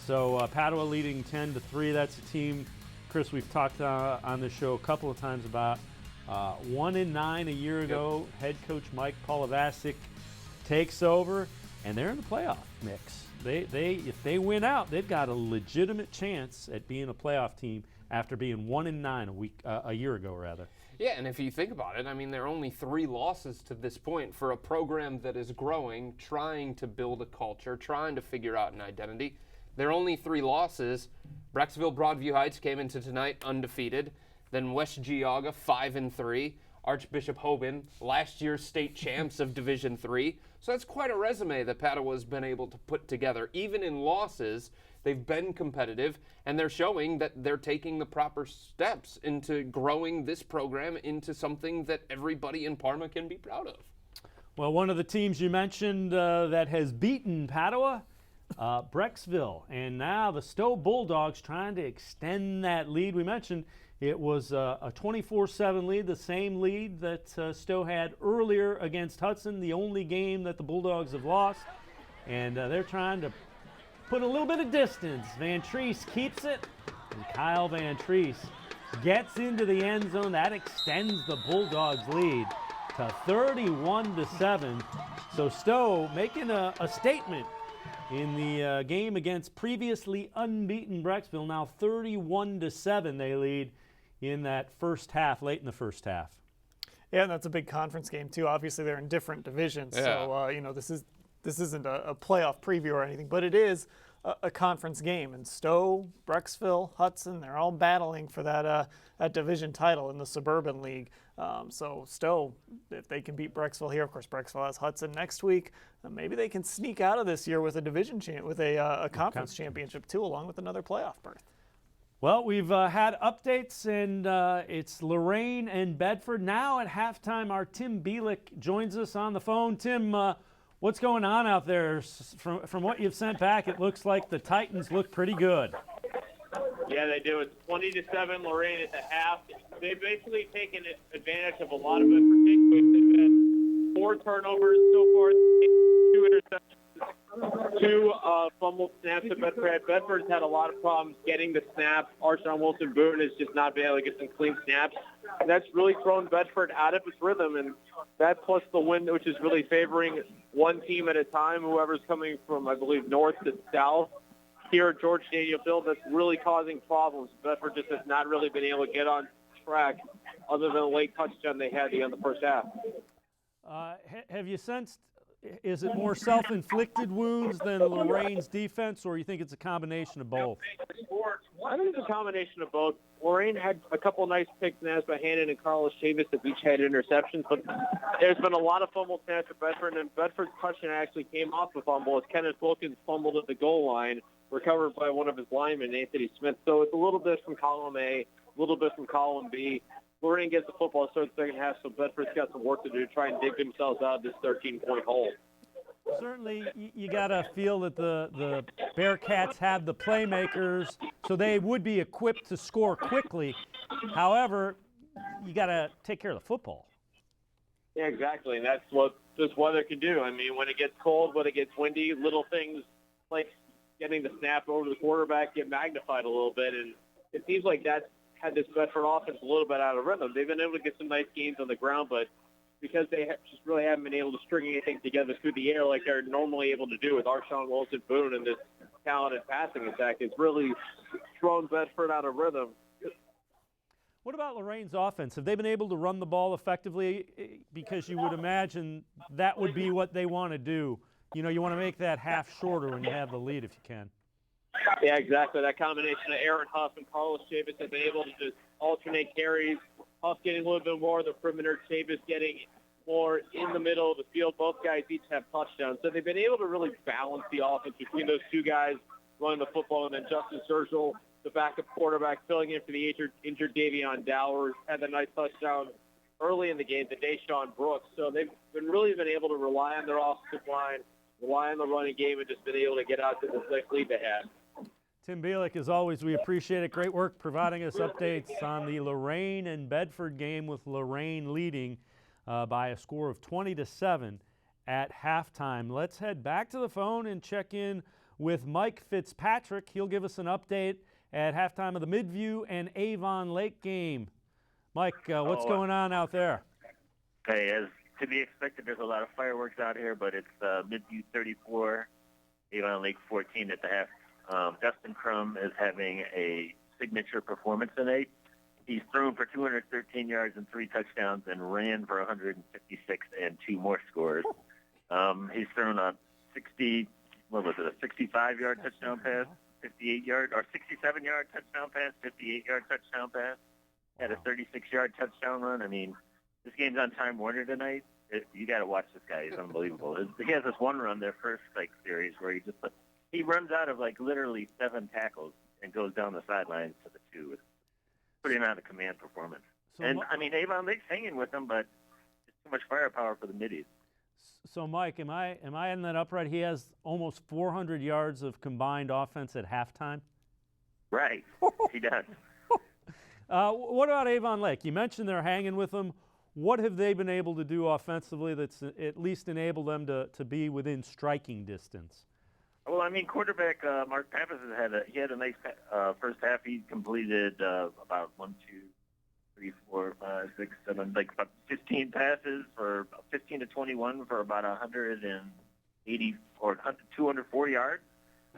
G: So Padua leading 10-3. That's a team, Chris, we've talked on this show a couple of times about. 1-9 a year ago. Head coach Mike Polovasic takes over, and they're in the playoff mix. If they win out, they've got a legitimate chance at being a playoff team after being 1-9 a year ago, rather.
H: Yeah, and if you think about it, I mean, there are only 3 losses to this point for a program that is growing, trying to build a culture, trying to figure out an identity. There are only 3 losses. Brecksville Broadview Heights came into tonight undefeated. Then West Geauga 5-3. Archbishop Hoban, last year's state champs of Division III. So that's quite a resume that Padawa's been able to put together. Even in losses, they've been competitive, and they're showing that they're taking the proper steps into growing this program into something that everybody in Parma can be proud of.
G: Well, one of the teams you mentioned that has beaten Padua, Brecksville, and now the Stowe Bulldogs trying to extend that lead. We mentioned it was a 24-7 lead, the same lead that Stowe had earlier against Hudson, the only game that the Bulldogs have lost. And they're trying to put a little bit of distance. Van Treese keeps it, and Kyle Van Treese gets into the end zone. That extends the Bulldogs' lead to 31-7. So Stowe making a statement in the game against previously unbeaten Brecksville. Now 31-7 they lead in that first half, late in the first half.
I: Yeah, and that's a big conference game too. Obviously, they're in different divisions, so this isn't a playoff preview or anything, but it is a conference game. And Stowe, Brecksville, Hudson, they're all battling for that division title in the Suburban League. So Stowe, if they can beat Brecksville here, of course Brecksville has Hudson next week. Maybe they can sneak out of this year with a a conference championship too, along with another playoff berth.
G: Well, we've had updates, and it's Lorraine and Bedford. Now at halftime, our Tim Bielik joins us on the phone. Tim, what's going on out there? From what you've sent back, it looks like the Titans look pretty good.
J: Yeah, they do. It's 20-7 Lorraine at the half. They've basically taken advantage of a lot of it. They've had 4 turnovers so far, 2 interceptions, 2 fumble snaps at Bedford. Bedford's had a lot of problems getting the snap. Archon Wilson Boone has just not been able to get some clean snaps. And that's really thrown Bedford out of its rhythm, and that plus the wind, which is really favoring one team at a time, whoever's coming from, I believe, north to south. Here at George Stadium Field, that's really causing problems. Bedford just has not really been able to get on track other than a late touchdown they had in the first half.
G: Have you sensed, is it more self-inflicted wounds than Lorraine's defense, or you think it's a combination of both?
J: I think it's a combination of both. Lorraine had a couple nice picks snaps by Hannon and Carlos Chavis that each had interceptions, but there's been a lot of fumble snaps at Bedford, and Bedford's touchdown actually came off the fumble as Kenneth Wilkins fumbled at the goal line, recovered by one of his linemen, Anthony Smith. So it's a little bit from column A, a little bit from column B. Lorraine gets the football, starts the second half, so Bedford's got some work to do to try and dig themselves out of this 13-point hole.
G: Certainly, you got to feel that the Bearcats have the playmakers, so they would be equipped to score quickly. However, you got to take care of the football.
J: Yeah, exactly, and that's what this weather can do. I mean, when it gets cold, when it gets windy, little things like getting the snap over the quarterback get magnified a little bit, and it seems like that's had this Bedford offense a little bit out of rhythm. They've been able to get some nice gains on the ground, but because they just really haven't been able to string anything together through the air like they're normally able to do with Archon Wilson Boone and this talented passing attack, it's really thrown Bedford out of rhythm.
G: What about Lorraine's offense? Have they been able to run the ball effectively? Because you would imagine that would be what they want to do. You know, you want to make that half shorter when you have the lead if you can.
R: Yeah, exactly. That combination of Aaron Huff and Carlos Chavis have been able to just alternate carries. Huff getting a little bit more of the perimeter, Chavis getting more in the middle of the field. Both guys each have touchdowns. So they've been able to really balance the offense between those two guys running the football, and then Justin Sergel, the backup quarterback, filling in for the injured Davion Dowers, had the nice touchdown early in the game to Deshaun Brooks. So they've really been able to rely on their offensive line, rely on the running game, and just been able to get out to the 6 lead they had.
G: Tim Bielik, as always, we appreciate it. Great work providing us updates on the Lorain and Bedford game, with Lorain leading by a score of 20-7 at halftime. Let's head back to the phone and check in with Mike Fitzpatrick. He'll give us an update at halftime of the Midview and Avon Lake game. Mike, what's going on out there?
S: Hey, as to be expected, there's a lot of fireworks out here, but it's Midview 34, Avon Lake 14 at the half. Dustin Crum is having a signature performance tonight. He's thrown for 213 yards and 3 touchdowns and ran for 156 and 2 more scores. He's thrown a 65-yard touchdown pass, 58-yard, or 67-yard touchdown pass, 58-yard touchdown pass. Had a 36-yard touchdown run. I mean, this game's on Time Warner tonight. You got to watch this guy. He's unbelievable. He has this one run, their first series, where he runs out of literally 7 tackles and goes down the sidelines to the 2. It's putting on a command performance. So I mean, Avon Lake's hanging with them, but it's too much firepower for the middies.
G: So, Mike, am I in that up right? He has almost 400 yards of combined offense at halftime?
S: Right, he does.
G: What about Avon Lake? You mentioned they're hanging with them. What have they been able to do offensively that's at least enabled them to be within striking distance?
S: Well, I mean, quarterback Mark Pappas he had a nice first half. He completed about about 15 passes for 15 to 21 for about 180 or 204 yards.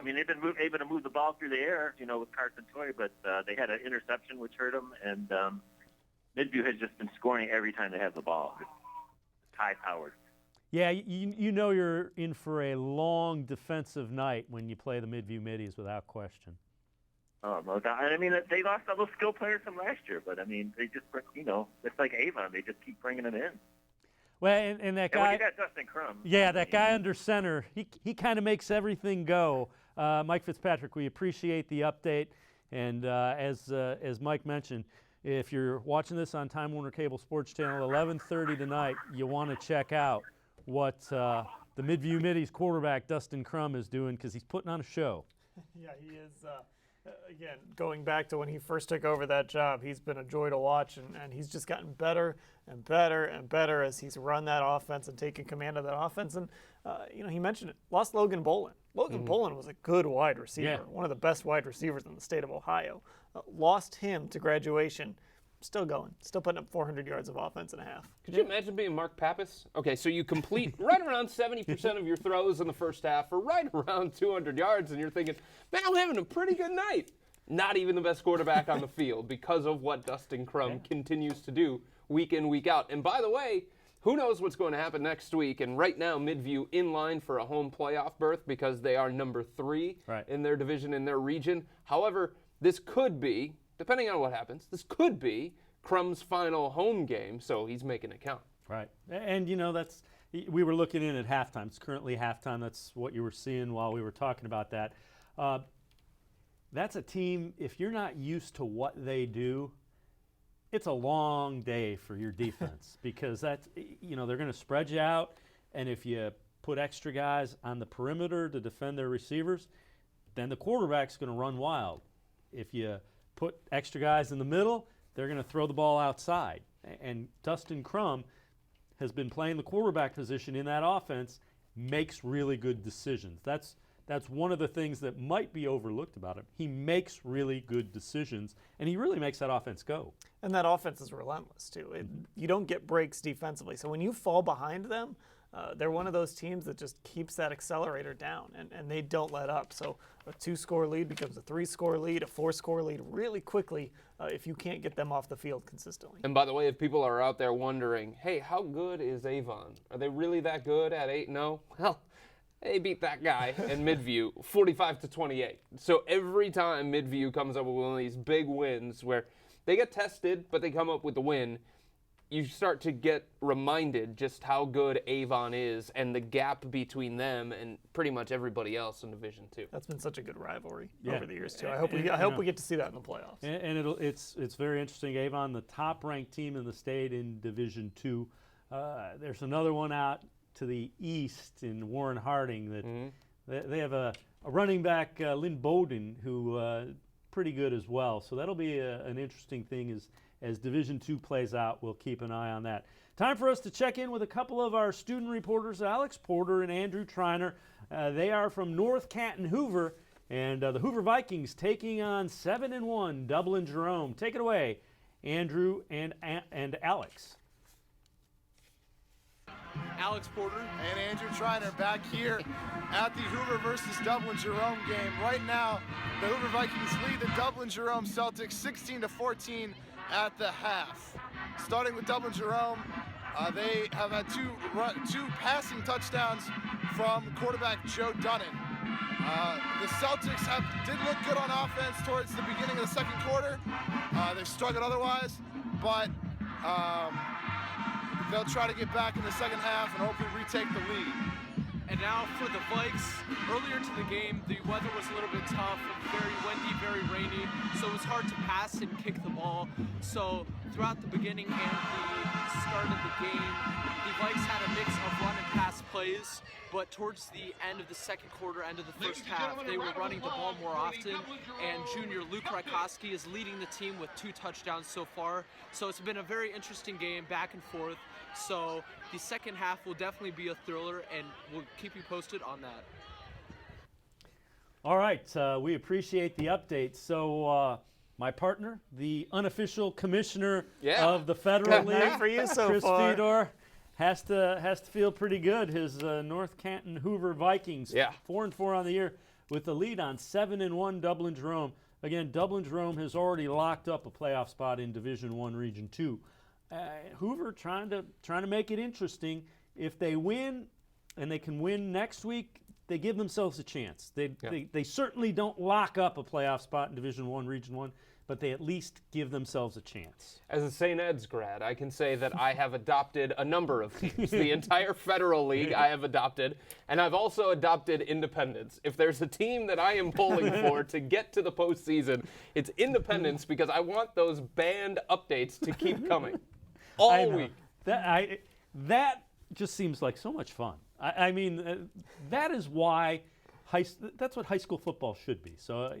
S: I mean, they've been able to move the ball through the air, with Carson Toy, but they had an interception which hurt them, and Midview has just been scoring every time they have the ball. It's high-powered.
G: Yeah, you know you're in for a long defensive night when you play the Midview Middies, without question.
S: Oh, no doubt. I mean, they lost all those skill players from last year, but, I mean, they just, it's like Avon. They just keep bringing them in.
G: Well, and that guy.
S: When you got Dustin Crum.
G: Yeah, that guy under center, he kind of makes everything go. Mike Fitzpatrick, we appreciate the update. And as Mike mentioned, if you're watching this on Time Warner Cable Sports Channel, 11:30 tonight, you want to check out what the Midview Middies quarterback Dustin Crum is doing, because he's putting on a show.
I: Yeah, he is. Again, going back to when he first took over that job, he's been a joy to watch, and he's just gotten better and better and better as he's run that offense and taken command of that offense. And, he mentioned it, lost Logan Bolin. Logan Bolin was a good wide receiver, one of the best wide receivers in the state of Ohio. Lost him to graduation. Still going, still putting up 400 yards of offense and a half.
H: Could you imagine being Mark Pappas? Okay, so you complete right around 70% of your throws in the first half for right around 200 yards, and you're thinking, man, I'm having a pretty good night. Not even the best quarterback on the field because of what Dustin Crum continues to do week in, week out. And by the way, who knows what's going to happen next week? And right now, Midview in line for a home playoff berth because they are number 3 in their division, in their region. However, this could be, depending on what happens, this could be Crum's final home game, so he's making it count.
G: Right. And, we were looking in at halftime. It's currently halftime. That's what you were seeing while we were talking about that. That's a team, if you're not used to what they do, it's a long day for your defense because that's, they're going to spread you out, and if you put extra guys on the perimeter to defend their receivers, then the quarterback's going to run wild. If you put extra guys in the middle, they're going to throw the ball outside. And Dustin Crum has been playing the quarterback position in that offense, makes really good decisions. That's one of the things that might be overlooked about him. He makes really good decisions, and he really makes that offense go.
I: And that offense is relentless, too. You don't get breaks defensively. So when you fall behind them, they're one of those teams that just keeps that accelerator down, and they don't let up. So a 2-score lead becomes a 3-score lead, a 4-score lead really quickly if you can't get them off the field consistently.
H: And by the way, if people are out there wondering, hey, how good is Avon? Are they really that good at 8-0? Well, they beat that guy in Midview 45-28. So every time Midview comes up with one of these big wins where they get tested, but they come up with the win, you start to get reminded just how good Avon is and the gap between them and pretty much everybody else in Division II.
I: That's been such a good rivalry over the years too. I hope we get to see that in the playoffs.
G: And it's very interesting. Avon, the top-ranked team in the state in Division II. There's another one out to the east in Warren Harding that they have a running back, Lynn Bowden, who pretty good as well. So that'll be an interesting thing as Division II plays out. We'll keep an eye on that. Time for us to check in with a couple of our student reporters, Alex Porter and Andrew Triner. They are from North Canton Hoover, and the Hoover Vikings taking on 7-1 Dublin Jerome. Take it away, Andrew and Alex.
T: Alex Porter and Andrew Triner back here at the Hoover versus Dublin Jerome game. Right now, the Hoover Vikings lead the Dublin Jerome Celtics 16-14 at the half. Starting with Dublin Jerome, they have had two passing touchdowns from quarterback Joe Dunnan. The Celtics did look good on offense towards the beginning of the second quarter. They struggled otherwise, but they'll try to get back in the second half and hopefully retake the lead.
U: And now for the Vikes, earlier to the game, the weather was a little bit tough, very windy, very rainy, so it was hard to pass and kick the ball. So throughout the beginning and the start of the game, the Vikes had a mix of run and pass plays, but towards the end of the second quarter, end of the first half, they were running the ball more often, and junior Luke Rakowski is leading the team with 2 touchdowns so far. So it's been a very interesting game, back and forth. So the second half will definitely be a thriller, and we'll keep you posted on that.
G: All right, we appreciate the update. So my partner, the unofficial commissioner of the Federal League,
I: for you so
G: Chris
I: far.
G: Fedor, has to feel pretty good. His North Canton Hoover Vikings, 4-4 on the year, with the lead on 7-1 Dublin Jerome. Again, Dublin Jerome has already locked up a playoff spot in Division I, Region 2. Hoover trying to make it interesting. If they win, and they can win next week, they give themselves a chance. They certainly don't lock up a playoff spot in Division I, Region 1, but they at least give themselves a chance.
H: As a St. Ed's grad, I can say that I have adopted a number of teams. The entire Federal League I have adopted, and I've also adopted Independence. If there's a team that I am pulling for to get to the postseason, it's Independence, because I want those band updates to keep coming all week.
G: That just seems like so much fun. I mean, that is why that's what high school football should be. So,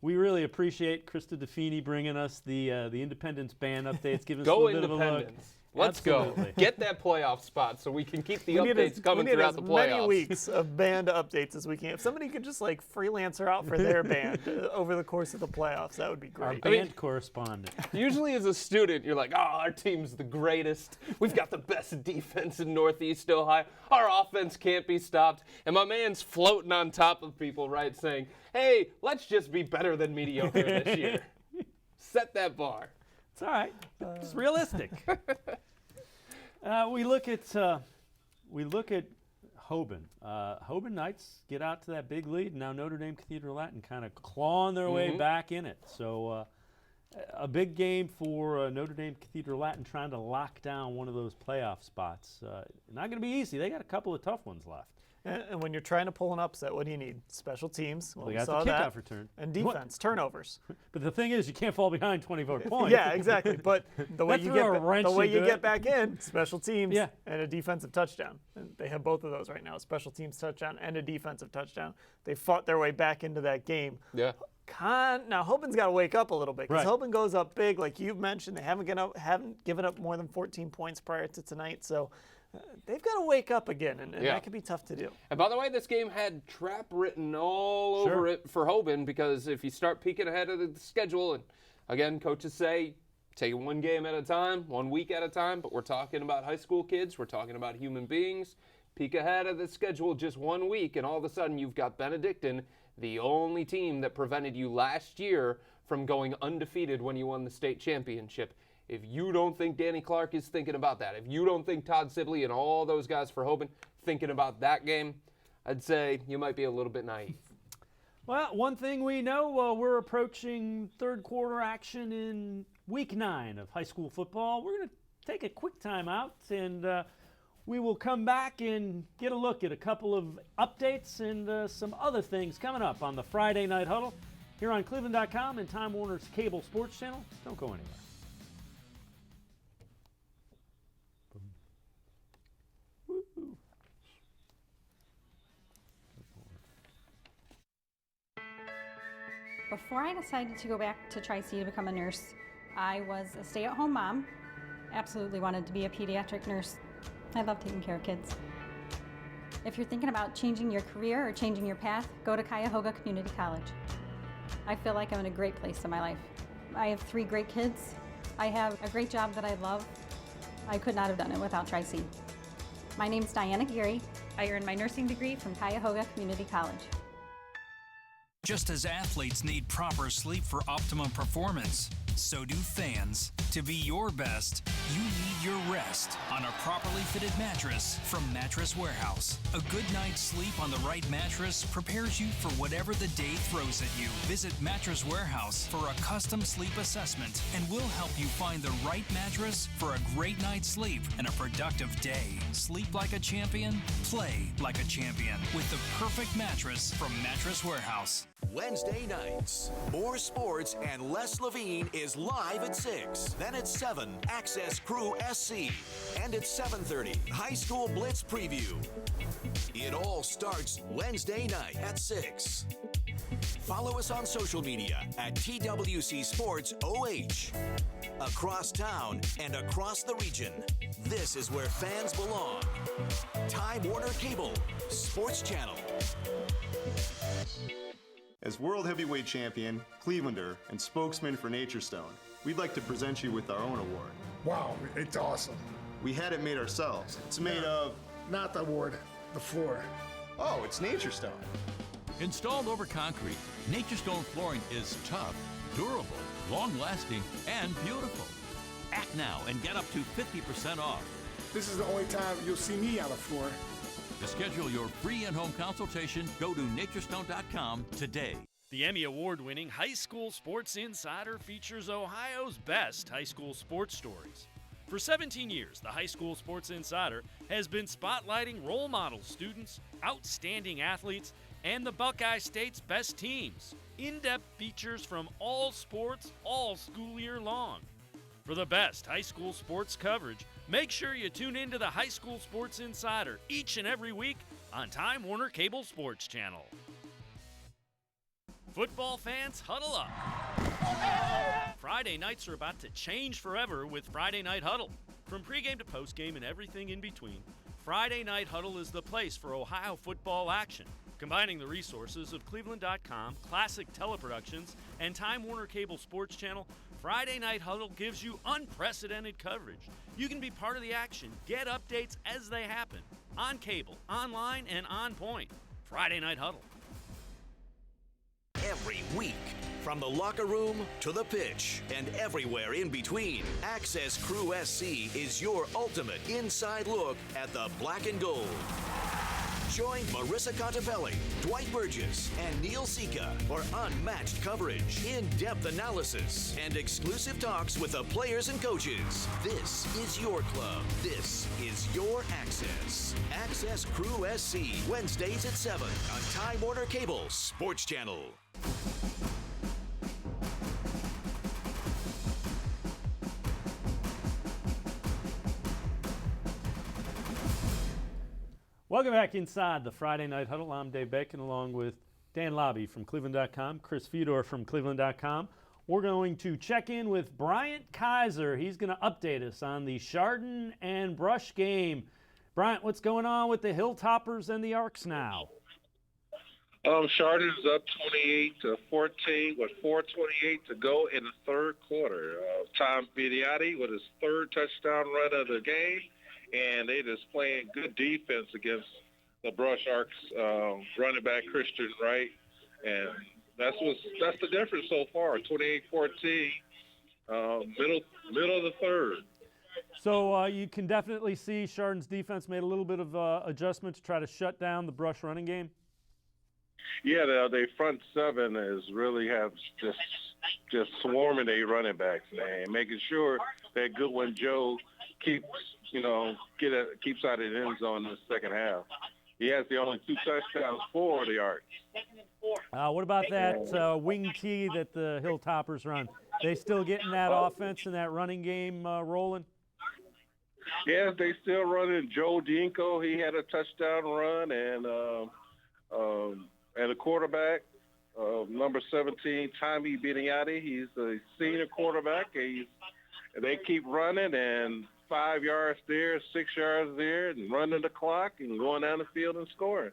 G: we really appreciate Krista DeFini bringing us the Independence band updates, giving us a little bit of a look.
H: Let's
G: Absolutely.
H: go. Get that playoff spot so we can keep the updates coming throughout the playoffs.
I: We need as many weeks of band updates as we can. If somebody could just freelance her out for their band over the course of the playoffs, that would be great.
G: Our band correspondent.
H: Usually as a student, you're like, our team's the greatest. We've got the best defense in Northeast Ohio. Our offense can't be stopped. And my man's floating on top of people, right, saying, hey, let's just be better than mediocre this year. Set that bar.
G: It's all right. It's realistic. We look at Hoban. Hoban Knights get out to that big lead, and now Notre Dame Cathedral Latin kind of clawing their way back in it. So a big game for Notre Dame Cathedral Latin, trying to lock down one of those playoff spots. Not going to be easy. They got a couple of tough ones left.
I: And when you're trying to pull an upset, what do you need? Special teams.
G: Well, we got the kickoff return.
I: And defense, turnovers.
G: But the thing is, you can't fall behind 24 points.
I: Yeah, exactly. But the way you get back in, special teams and a defensive touchdown. And they have both of those right now, a special teams touchdown and a defensive touchdown. They fought their way back into that game.
H: Yeah.
I: Now, Hoban's got to wake up a little bit, because Hoban goes up big, like you've mentioned. They haven't given up more than 14 points prior to tonight, so they've got to wake up again, and that could be tough to do.
H: And by the way, this game had trap written all over it for Hoban, because if you start peeking ahead of the schedule, and again, coaches say, Take it one game at a time, 1 week at a time, but we're talking about high school kids. We're talking about human beings. Peek ahead at the schedule just 1 week, and all of a sudden you've got Benedictine, the only team that prevented you last year from going undefeated when you won the state championship. If you don't think Danny Clark is thinking about that, if you don't think Todd Sibley and all those guys for Hoban thinking about that game, I'd say you might be a little bit naive.
G: Well, one thing we know, we're approaching third quarter action in week 9 of high school football. We're going to take a quick time out, and we will come back and get a look at a couple of updates and some other things coming up on the Friday Night Huddle here on cleveland.com and Time Warner's cable sports channel. Don't go anywhere.
C: Before I decided to go back to Tri-C to become a nurse, I was a stay-at-home mom. Absolutely wanted to be a pediatric nurse. I love taking care of kids. If you're thinking about changing your career or changing your path, go to Cuyahoga Community College. I feel like I'm in a great place in my life. I have 3 great kids. I have a great job that I love. I could not have done it without Tri-C. My name's Diana Geary. I earned my nursing degree from Cuyahoga Community College.
A: Just as athletes need proper sleep for optimum performance, so do fans. To be your best, you need your rest on a properly fitted mattress from Mattress Warehouse. A good night's sleep on the right mattress prepares you for whatever the day throws at you. Visit Mattress Warehouse for a custom sleep assessment, and we'll help you find the right mattress for a great night's sleep and a productive day. Sleep like a champion, play like a champion with the perfect mattress from Mattress Warehouse.
B: Wednesday nights, more sports and Les Levine is live at 6. Then at 7, Access Crew SC. And at 7:30, High School Blitz Preview. It all starts Wednesday night at 6. Follow us on social media at TWC Sports OH. Across town and across the region, this is where fans belong. Time Warner Cable, Sports Channel.
V: As World Heavyweight Champion, Clevelander, and spokesman for Nature Stone, we'd like to present you with our own award.
D: Wow, it's awesome.
V: We had it made ourselves. It's made of...
D: Not the award, the floor.
V: Oh, it's Nature Stone.
E: Installed over concrete, Nature Stone flooring is tough, durable, long-lasting, and beautiful. Act now and get up to 50% off.
D: This is the only time you'll see me on the floor.
E: To schedule your free in-home consultation, go to naturestone.com today.
F: The Emmy Award-winning High School Sports Insider features Ohio's best high school sports stories. For 17 years, the High School Sports Insider has been spotlighting role model students, outstanding athletes, and the Buckeye State's best teams. In-depth features from all sports, all school year long. For the best high school sports coverage, make sure you tune into the High School Sports Insider each and every week on Time Warner Cable Sports Channel. Football fans, huddle up. Friday nights are about to change forever with Friday Night Huddle. From pregame to postgame and everything in between, Friday Night Huddle is the place for Ohio football action. Combining the resources of cleveland.com, Classic Teleproductions, and Time Warner Cable Sports Channel, Friday Night Huddle gives you unprecedented coverage. You can be part of the action. Get updates as they happen. On cable, online, and on point. Friday Night Huddle.
B: Every week, from the locker room to the pitch and everywhere in between, Access Crew SC is your ultimate inside look at the black and gold. Join Marissa Contepelli, Dwight Burgess, and Neil Sika for unmatched coverage, in-depth analysis, and exclusive talks with the players and coaches. This is your club. This is your Access. Access Crew SC, Wednesdays at 7 on Time Warner Cable Sports Channel.
G: Welcome back inside the Friday Night Huddle. I'm Dave Bacon along with Dan Labbe from cleveland.com, Chris Fedor from cleveland.com. We're going to check in with Bryant Kaiser. He's going to update us on the Chardon and Brush game. Bryant, what's going on with the Hilltoppers and the Arcs now?
K: Chardon's up 28-14 with 4:28 to go in the third quarter. Tom Vidiotti with his third touchdown run of the game, and they just playing good defense against the Brush Arcs running back Christian Wright, and that's the difference so far. 28-14, middle of the third.
G: So you can definitely see Chardon's defense made a little bit of adjustment to try to shut down the Brush running game.
K: Yeah, their front seven is really have just swarming their running backs, man, making sure that Goodwin Joe keeps out of the end zone in the second half. He has the only 2 touchdowns for the Arcs.
G: What about that wing tee that the Hilltoppers run? They still getting that offense and that running game rolling?
K: Yeah, they still running. Joe Dinko, he had a touchdown run, and a quarterback, number 17, Tommy Vidiotti. He's a senior quarterback. They keep running, and 5 yards there, 6 yards there, and running the clock and going down the field and scoring.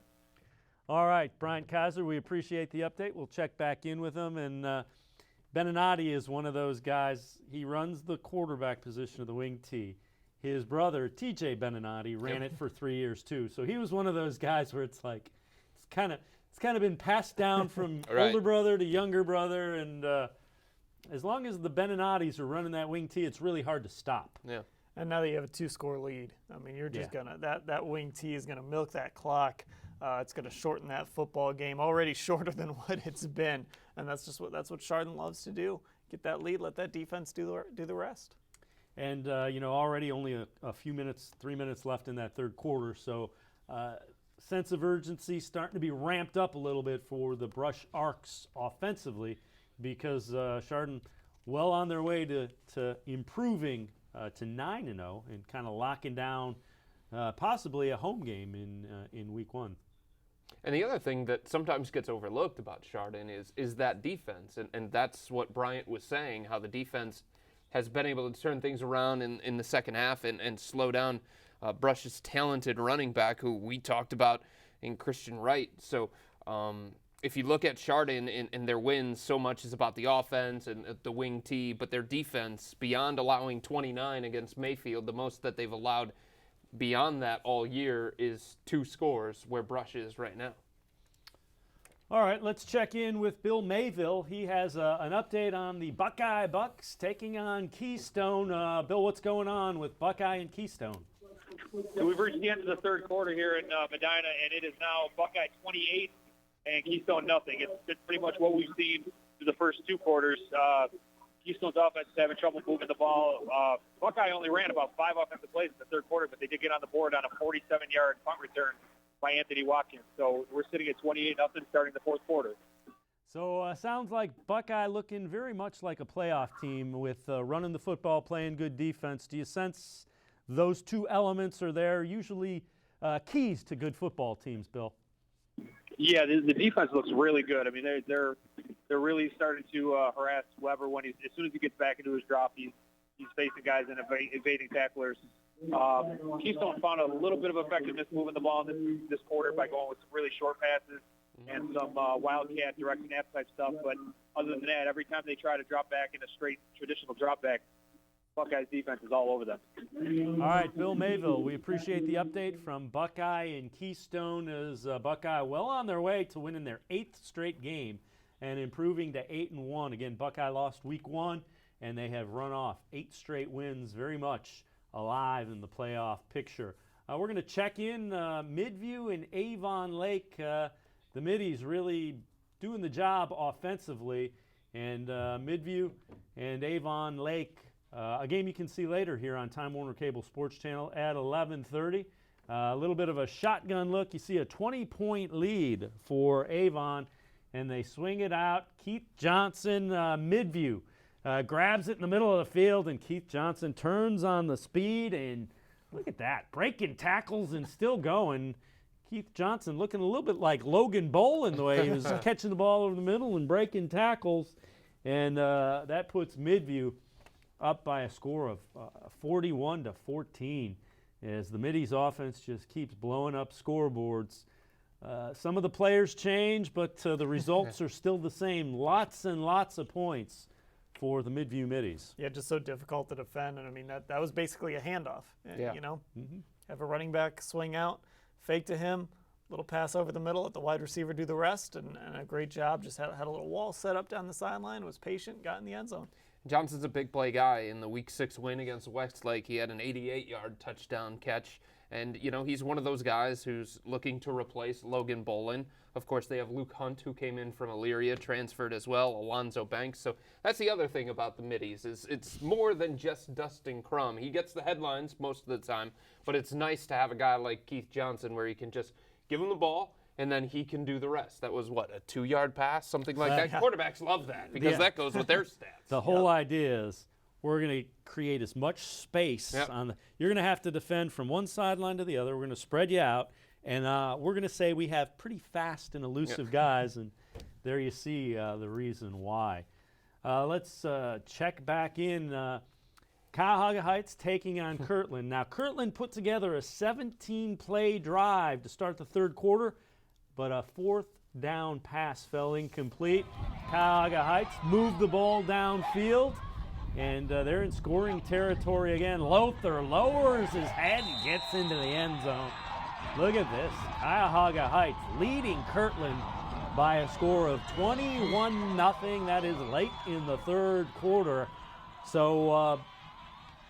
G: All right, Brian Kaiser, we appreciate the update. We'll check back in with him. And Beninati is one of those guys. He runs the quarterback position of the wing tee. His brother, TJ Beninati, ran it for 3 years too. So he was one of those guys where it's like, it's kind of been passed down from older brother to younger brother, and as long as the Beninatis are running that wing tee, it's really hard to stop.
H: Yeah.
I: And now that you have a 2-score lead, I mean, you're just gonna that wing tee is gonna milk that clock. It's gonna shorten that football game, already shorter than what it's been, and that's what Chardon loves to do. Get that lead, let that defense do the rest.
G: And already only a few minutes, 3 minutes left in that third quarter, so sense of urgency starting to be ramped up a little bit for the Brush Arcs offensively, because Chardon well on their way to improving to 9-0 and kind of locking down possibly a home game in week 1.
H: And the other thing that sometimes gets overlooked about Chardon is that defense, and that's what Bryant was saying, how the defense has been able to turn things around in the second half and slow down Brush's talented running back, who we talked about in Christian Wright. So if you look at Chardon and their wins, so much is about the offense and the wing tee, but their defense, beyond allowing 29 against Mayfield, the most that they've allowed beyond that all year is 2 scores, where Brush is right now.
G: All right, let's check in with Bill Mayville. He has an update on the Buckeye Bucks taking on Keystone. Bill, what's going on with Buckeye and Keystone?
J: So we've reached the end of the third quarter here in Medina, and it is now Buckeye 28 and Keystone nothing. It's been pretty much what we've seen through the first 2 quarters. Keystone's offense is having trouble moving the ball. Buckeye only ran about 5 offensive plays in the third quarter, but they did get on the board on a 47-yard punt return by Anthony Watkins. So we're sitting at 28-0 starting the fourth quarter.
G: So sounds like Buckeye looking very much like a playoff team with running the football, playing good defense. Do you sense those 2 elements are there usually keys to good football teams, Bill?
J: Yeah, the defense looks really good. I mean, they're really starting to harass Weber when as soon as he gets back into his drop, he's facing guys and evading tacklers. Keystone found a little bit of effectiveness moving the ball this quarter by going with some really short passes and some wildcat direct snap type stuff. But other than that, every time they try to drop back in a straight traditional drop back, Buckeyes defense is all over them.
G: All right, Bill Mayville, we appreciate the update from Buckeye and Keystone, as Buckeye well on their way to winning their 8th straight game and improving to 8-1. Again, Buckeye lost week 1, and they have run off 8 straight wins, very much alive in the playoff picture. We're going to check in Midview and Avon Lake. The Middies really doing the job offensively, and Midview and Avon Lake, a game you can see later here on Time Warner Cable Sports Channel at 11:30. A little bit of a shotgun look. You see a 20-point lead for Avon, and they swing it out. Keith Johnson, Midview, grabs it in the middle of the field, and Keith Johnson turns on the speed, and look at that, breaking tackles and still going. Keith Johnson looking a little bit like Logan Bolin the way he was catching the ball over the middle and breaking tackles, and that puts Midview up by a score of 41-14 as the Middies offense just keeps blowing up scoreboards. Some of the players change, but the results are still the same. Lots and lots of points for the Midview Middies.
I: Yeah, just so difficult to defend. And I mean, that was basically a handoff.
H: Yeah.
I: You know, have a running back swing out, fake to him, little pass over the middle, let the wide receiver do the rest, and a great job. Just had a little wall set up down the sideline, was patient, got in the end zone.
H: Johnson's a big play guy. In the Week 6 win against Westlake, he had an 88-yard touchdown catch. And, you know, he's one of those guys who's looking to replace Logan Bolin. Of course, they have Luke Hunt, who came in from Elyria, transferred as well, Alonzo Banks. So that's the other thing about the Middies, is it's more than just Dustin Crum. He gets the headlines most of the time, but it's nice to have a guy like Keith Johnson where you can just give him the ball, and then he can do the rest. That was, what, a 2-yard pass? Something like that?
G: Yeah.
H: Quarterbacks love that because that goes with their stats.
G: The whole idea is we're going to create as much space on the. You're going to have to defend from one sideline to the other. We're going to spread you out, and we're going to say we have pretty fast and elusive guys, and there you see the reason why. Let's check back in. Cuyahoga Heights taking on Kirtland. Now, Kirtland put together a 17-play drive to start the third quarter, but a fourth down pass fell incomplete. Cuyahoga Heights moved the ball downfield, and they're in scoring territory again. Lothar lowers his head and gets into the end zone. Look at this. Cuyahoga Heights leading Kirtland by a score of 21-0. That is late in the third quarter. So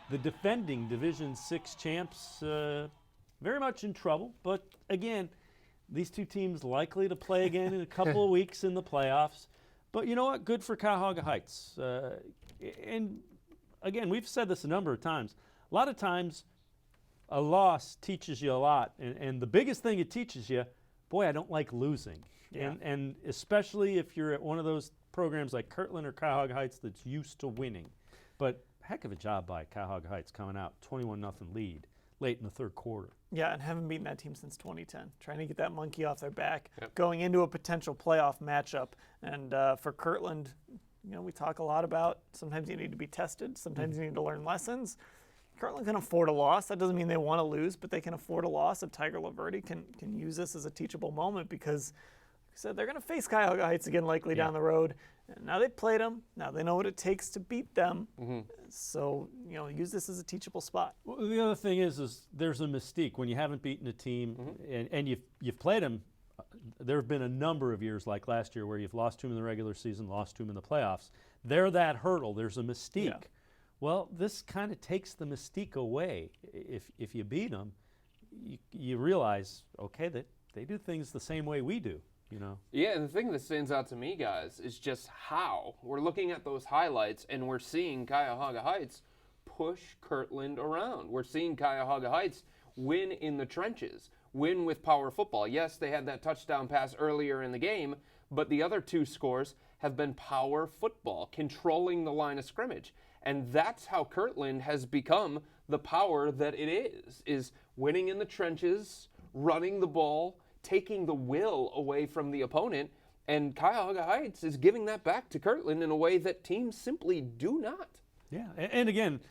G: the defending Division VI champs very much in trouble. But again, these two teams likely to play again in a couple of weeks in the playoffs. But you know what? Good for Cuyahoga Heights. And again, we've said this a number of times. A lot of times, a loss teaches you a lot. And the biggest thing it teaches you, boy, I don't like losing.
I: Yeah.
G: And especially if you're at one of those programs like Kirtland or Cuyahoga Heights that's used to winning. But heck of a job by Cuyahoga Heights coming out 21-0 lead late in the third quarter.
I: Yeah, and haven't beaten that team since 2010. Trying to get that monkey off their back, going into a potential playoff matchup. And for Kirtland, you know, we talk a lot about sometimes you need to be tested, sometimes you need to learn lessons. Kirtland can afford a loss. That doesn't mean they want to lose, but they can afford a loss if Tiger Laverty can use this as a teachable moment because, like I said, they're going to face Cuyahoga Heights again likely down the road. And now they've played them. Now they know what it takes to beat them. So, you know, use this as a teachable spot.
G: Well, the other thing is there's a mystique when you haven't beaten a team and you've played them. There have been a number of years like last year where you've lost to them in the regular season, lost to them in the playoffs. They're that hurdle. There's a mystique.
I: Yeah.
G: Well, this kind of takes the mystique away. If you beat them, you realize, okay, that they do things the same way we do. You know?
H: Yeah, and the thing that stands out to me, guys, is just how we're looking at those highlights and we're seeing Cuyahoga Heights push Kirtland around. We're seeing Cuyahoga Heights win in the trenches, win with power football. Yes, they had that touchdown pass earlier in the game, but the other two scores have been power football, controlling the line of scrimmage. And that's how Kirtland has become the power that it is winning in the trenches, running the ball, taking the will away from the opponent, and Cuyahoga Heights is giving that back to Kirtland in a way that teams simply do not.
G: Yeah, and again,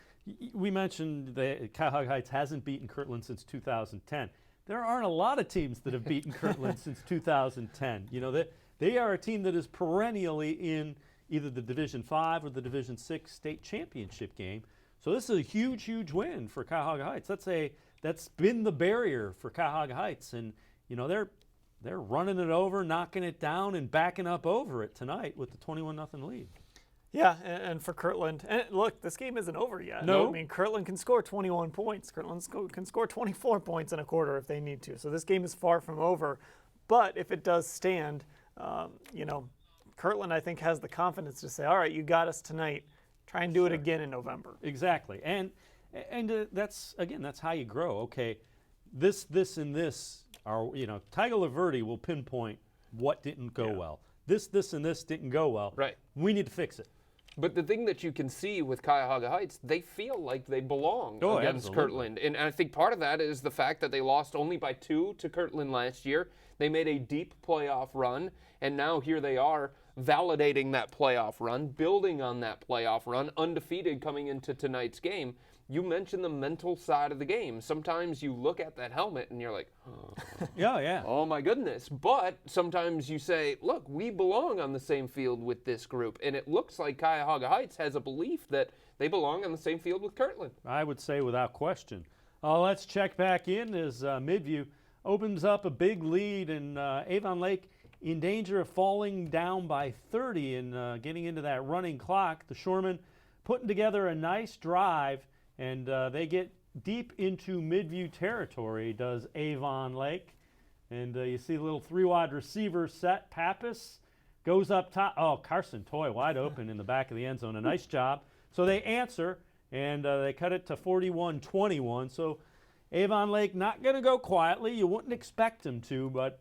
G: we mentioned that Cuyahoga Heights hasn't beaten Kirtland since 2010. There aren't a lot of teams that have beaten Kirtland since 2010. You know, they are a team that is perennially in either the Division V or the Division VI state championship game. So this is a huge, huge win for Cuyahoga Heights. That's been the barrier for Cuyahoga Heights, and you know, they're running it over, knocking it down, and backing up over it tonight with the 21-0 lead.
I: Yeah, and for Kirtland, and look, this game isn't over yet.
G: No.
I: I mean, Kirtland can score 21 points. Kirtland can score 24 points in a quarter if they need to. So this game is far from over. But if it does stand, you know, Kirtland, I think, has the confidence to say, all right, you got us tonight. Try and do it again in November.
G: Exactly. And that's how you grow. Okay, this, and this are, you know, Tiger Laverty will pinpoint what didn't go well. This, and this didn't go well.
H: Right.
G: We need to fix it.
H: But the thing that you can see with Cuyahoga Heights, they feel like they belong against
G: absolutely.
H: Kirtland. And I think part of that is the fact that they lost only by 2 to Kirtland last year. They made a deep playoff run, and now here they are validating that playoff run, building on that playoff run, undefeated coming into tonight's game. You mentioned the mental side of the game. Sometimes you look at that helmet and you're like,
G: yeah.
H: Oh my goodness. But sometimes you say, look, we belong on the same field with this group. And it looks like Cuyahoga Heights has a belief that they belong on the same field with Kirtland.
G: I would say without question. Let's check back in as Midview opens up a big lead, and Avon Lake in danger of falling down by 30 and getting into that running clock. The Shoremen putting together a nice drive, and they get deep into Midview territory, does Avon Lake. And you see a little 3-wide receiver set. Pappas goes up top. Oh, Carson Toy wide open in the back of the end zone. A nice job. So they answer, and they cut it to 41-21. So Avon Lake not going to go quietly. You wouldn't expect them to, but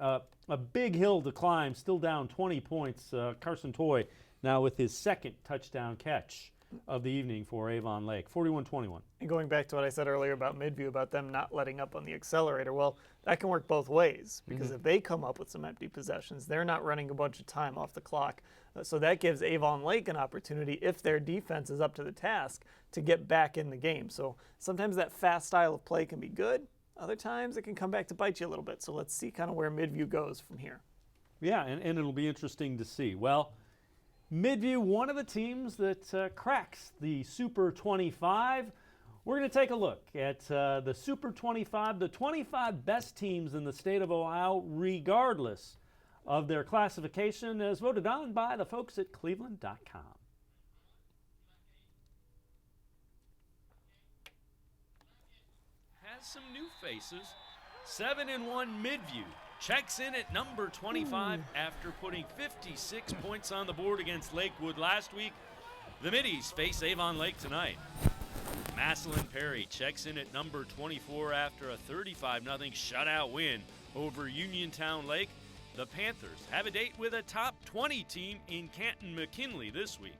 G: a big hill to climb, still down 20 points. Carson Toy now with his second touchdown catch of the evening for Avon Lake, 41-21.
I: And going back to what I said earlier about Midview, about them not letting up on the accelerator, well, that can work both ways, because if they come up with some empty possessions, they're not running a bunch of time off the clock. So that gives Avon Lake an opportunity, if their defense is up to the task, to get back in the game. So sometimes that fast style of play can be good. Other times it can come back to bite you a little bit. So let's see kind of where Midview goes from here.
G: Yeah, and it'll be interesting to see. Well, Midview, one of the teams that cracks the Super 25. We're going to take a look at the Super 25, the 25 best teams in the state of Ohio, regardless of their classification, as voted on by the folks at cleveland.com.
F: Has some new faces. 7-1 Midview checks in at number 25 after putting 56 points on the board against Lakewood last week. The Middies face Avon Lake tonight. Massillon Perry checks in at number 24 after a 35-0 shutout win over Uniontown Lake. The Panthers have a date with a top 20 team in Canton McKinley this week.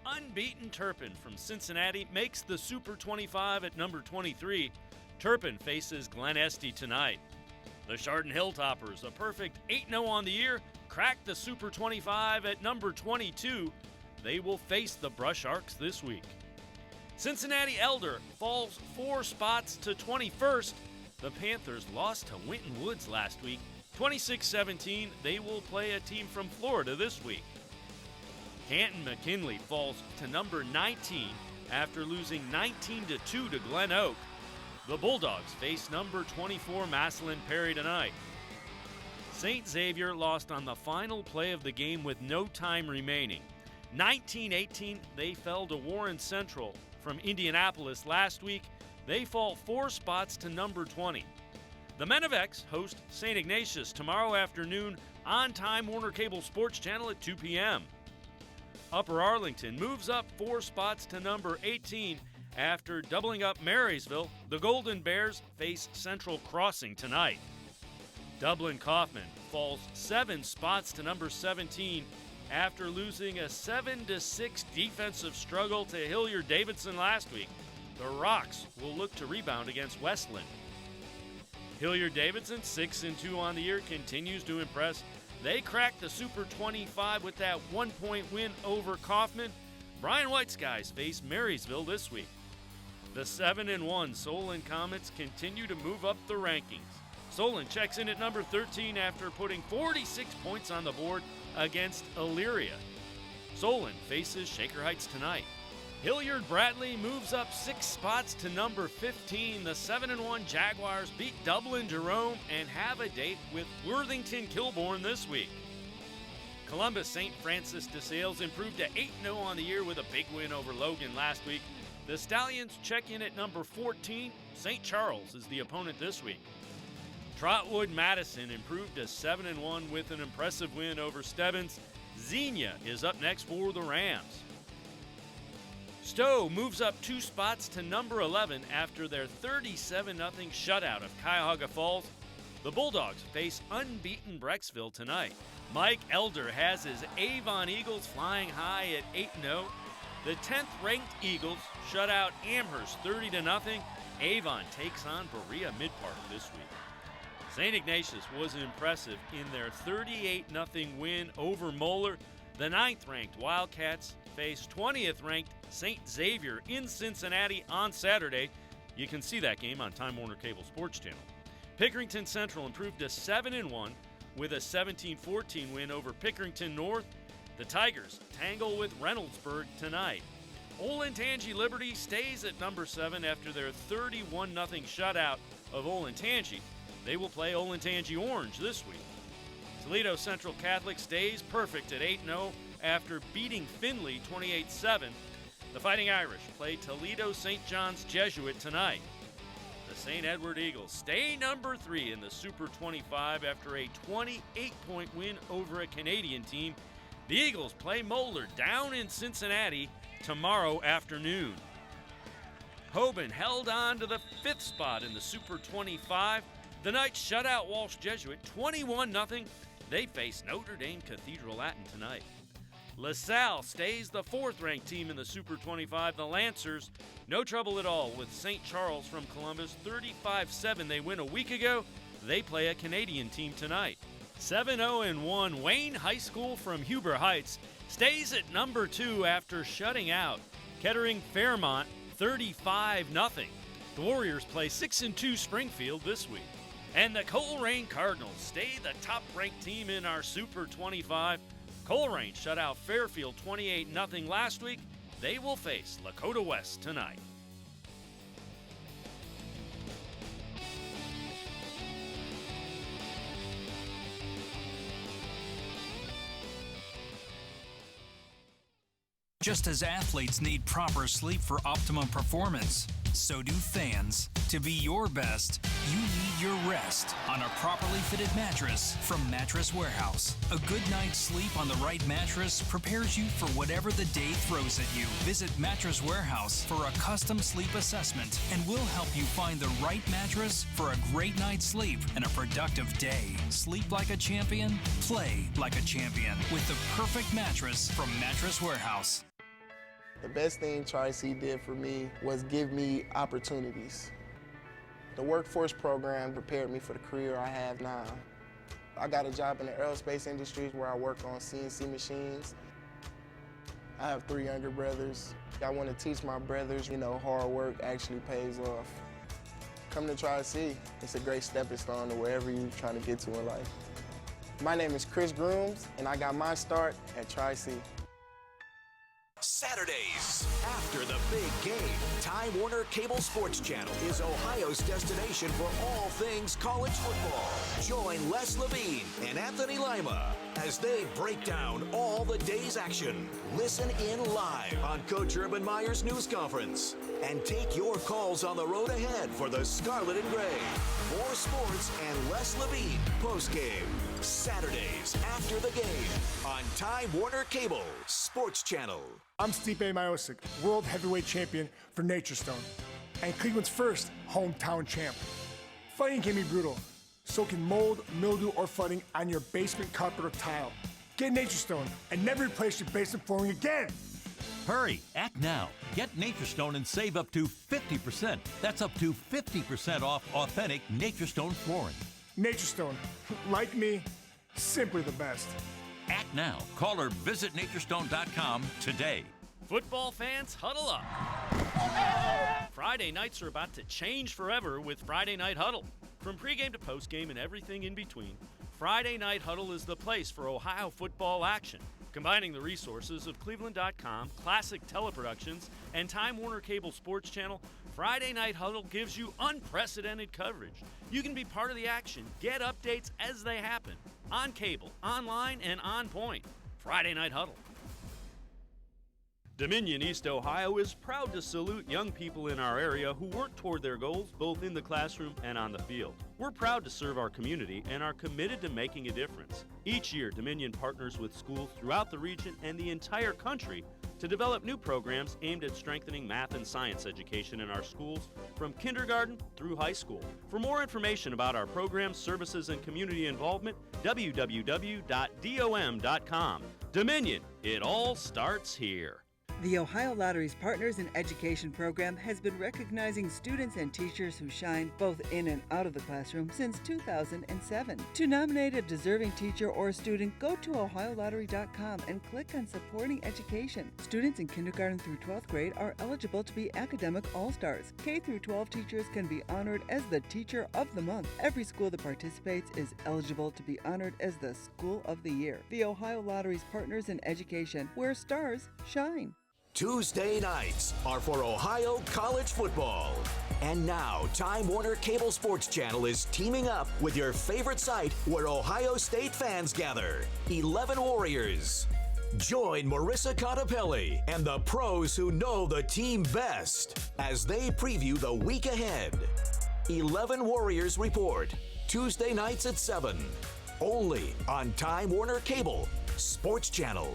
F: Unbeaten Turpin from Cincinnati makes the Super 25 at number 23. Turpin faces Glen Estey tonight. The Chardon Hilltoppers, a perfect 8-0 on the year, crack the Super 25 at number 22. They will face the Brush Arcs this week. Cincinnati Elder falls 4 spots to 21st. The Panthers lost to Winton Woods last week, 26-17. They will play a team from Florida this week. Canton McKinley falls to number 19 after losing 19-2 to Glen Oak. The Bulldogs face number 24 Massillon Perry tonight. St. Xavier lost on the final play of the game with no time remaining. 19-18, they fell to Warren Central from Indianapolis last week. They fall 4 spots to number 20. The Men of X host St. Ignatius tomorrow afternoon on Time Warner Cable Sports Channel at 2 p.m. Upper Arlington moves up 4 spots to number 18 after doubling up Marysville. The Golden Bears face Central Crossing tonight. Dublin Kaufman falls 7 spots to number 17 after losing a 7-6 defensive struggle to Hilliard Davidson last week. The Rocks will look to rebound against Westland. Hilliard Davidson, 6-2 on the year, continues to impress. They cracked the Super 25 with that 1-point win over Kaufman. Brian White's guys face Marysville this week. The 7-1 Solon Comets continue to move up the rankings. Solon checks in at number 13 after putting 46 points on the board against Elyria. Solon faces Shaker Heights tonight. Hilliard Bradley moves up 6 spots to number 15. The 7-1 Jaguars beat Dublin Jerome and have a date with Worthington Kilbourne this week. Columbus St. Francis de Sales improved to 8-0 on the year with a big win over Logan last week. The Stallions check in at number 14. St. Charles is the opponent this week. Trotwood Madison improved to 7-1 with an impressive win over Stebbins. Xenia is up next for the Rams. Stowe moves up 2 spots to number 11 after their 37-0 shutout of Cuyahoga Falls. The Bulldogs face unbeaten Brecksville tonight. Mike Elder has his Avon Eagles flying high at 8-0. The 10th-ranked Eagles shut out Amherst 30-0. Avon takes on Berea Mid-Park this week. St. Ignatius was impressive in their 38-0 win over Moeller. The 9th-ranked Wildcats face 20th-ranked St. Xavier in Cincinnati on Saturday. You can see that game on Time Warner Cable Sports Channel. Pickerington Central improved to 7-1 with a 17-14 win over Pickerington North. The Tigers tangle with Reynoldsburg tonight. Olentangy Liberty stays at number 7 after their 31-0 shutout of Olentangy. They will play Olentangy Orange this week. Toledo Central Catholic stays perfect at 8-0 after beating Findlay 28-7. The Fighting Irish play Toledo St. John's Jesuit tonight. The St. Edward Eagles stay number 3 in the Super 25 after a 28-point win over a Canadian team. The Eagles play Moeller down in Cincinnati tomorrow afternoon. Hoban held on to the 5th spot in the Super 25. The Knights shut out Walsh Jesuit 21-0. They face Notre Dame Cathedral Latin tonight. LaSalle stays the 4th-ranked team in the Super 25. The Lancers, no trouble at all with St. Charles from Columbus. 35-7 they win a week ago. They play a Canadian team tonight. 7-0-1 Wayne High School from Huber Heights stays at number 2 after shutting out Kettering Fairmont 35-0. The Warriors play 6-2 Springfield this week. And the Coleraine Cardinals stay the top-ranked team in our Super 25. Coleraine shut out Fairfield 28-0 last week. They will face Lakota West tonight.
A: Just as athletes need proper sleep for optimum performance, so do fans. To be your best, you need your rest on a properly fitted mattress from Mattress Warehouse. A good night's sleep on the right mattress prepares you for whatever the day throws at you. Visit Mattress Warehouse for a custom sleep assessment, and we'll help you find the right mattress for a great night's sleep and a productive day. Sleep like a champion, play like a champion with the perfect mattress from Mattress Warehouse.
P: The best thing Tri-C did for me was give me opportunities. The workforce program prepared me for the career I have now. I got a job in the aerospace industry where I work on CNC machines. I have 3 younger brothers. I want to teach my brothers, hard work actually pays off. Come to Tri-C. It's a great stepping stone to wherever you're trying to get to in life. My name is Chris Grooms, and I got my start at Tri-C.
B: Saturdays, after the big game, Time Warner Cable Sports Channel is Ohio's destination for all things college football. Join Les Levine and Anthony Lima as they break down all the day's action. Listen in live on Coach Urban Meyer's news conference and take your calls on the road ahead for the Scarlet and Gray. More sports and Les Levine postgame. Saturdays after the game on Time Warner Cable Sports Channel.
D: I'm Stipe Miocic, world heavyweight champion for Nature Stone, and Cleveland's first hometown champ. Fighting can be brutal, so can mold, mildew, or flooding on your basement carpet or tile. Get Nature Stone and never replace your basement flooring again.
E: Hurry, act now. Get Nature Stone and save up to 50%. That's up to 50% off authentic Nature Stone flooring.
D: Nature Stone, like me, simply the best.
E: Act now. Call or visit naturestone.com today.
F: Football fans, huddle up. Friday nights are about to change forever with Friday Night Huddle. From pregame to postgame and everything in between, Friday Night Huddle is the place for Ohio football action. Combining the resources of cleveland.com, Classic Teleproductions, and Time Warner Cable Sports Channel, Friday Night Huddle gives you unprecedented coverage. You can be part of the action. Get updates as they happen. On cable, online, and on point. Friday Night Huddle. Dominion East Ohio is proud to salute young people in our area who work toward their goals both in the classroom and on the field. We're proud to serve our community and are committed to making a difference. Each year, Dominion partners with schools throughout the region and the entire country to develop new programs aimed at strengthening math and science education in our schools from kindergarten through high school. For more information about our programs, services, and community involvement, www.dom.com. Dominion, it all starts here.
Q: The Ohio Lottery's Partners in Education program has been recognizing students and teachers who shine both in and out of the classroom since 2007. To nominate a deserving teacher or student, go to OhioLottery.com and click on Supporting Education. Students in kindergarten through 12th grade are eligible to be academic all-stars. K through 12 teachers can be honored as the Teacher of the Month. Every school that participates is eligible to be honored as the School of the Year. The Ohio Lottery's Partners in Education, where stars shine.
B: Tuesday nights are for Ohio college football. And now, Time Warner Cable Sports Channel is teaming up with your favorite site where Ohio State fans gather, 11 Warriors. Join Marissa Cottapelli and the pros who know the team best as they preview the week ahead. 11 Warriors Report, Tuesday nights at 7, only on Time Warner Cable Sports Channel.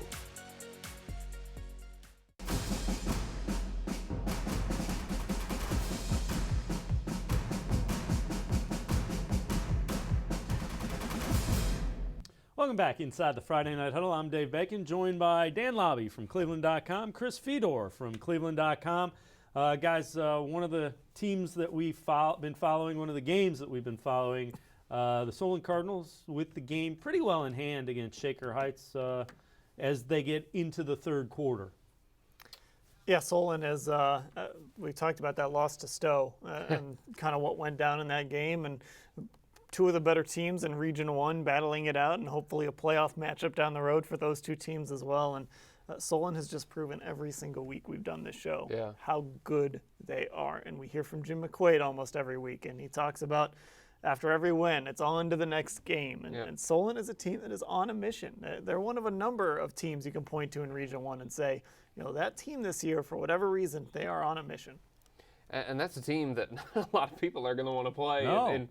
G: Welcome back inside the Friday Night Huddle. I'm Dave Bacon, joined by Dan Labbe from cleveland.com, Chris Fedor from cleveland.com. Guys, one of the teams that we've been following, one of the games that we've been following, the Solon Cardinals with the game pretty well in hand against Shaker Heights as they get into the third quarter.
I: Yeah, Solon, as we talked about that loss to Stowe and kind of what went down in that game, and two of the better teams in Region 1 battling it out, and hopefully a playoff matchup down the road for those two teams as well. And Solon has just proven every single week we've done this show how good they are. And we hear from Jim McQuaid almost every week, and he talks about after every win, it's on to the next game. And Solon is a team that is on a mission. They're one of a number of teams you can point to in Region 1 and say, you know, that team this year, for whatever reason, they are on a mission.
H: And that's a team that a lot of people are going to want to play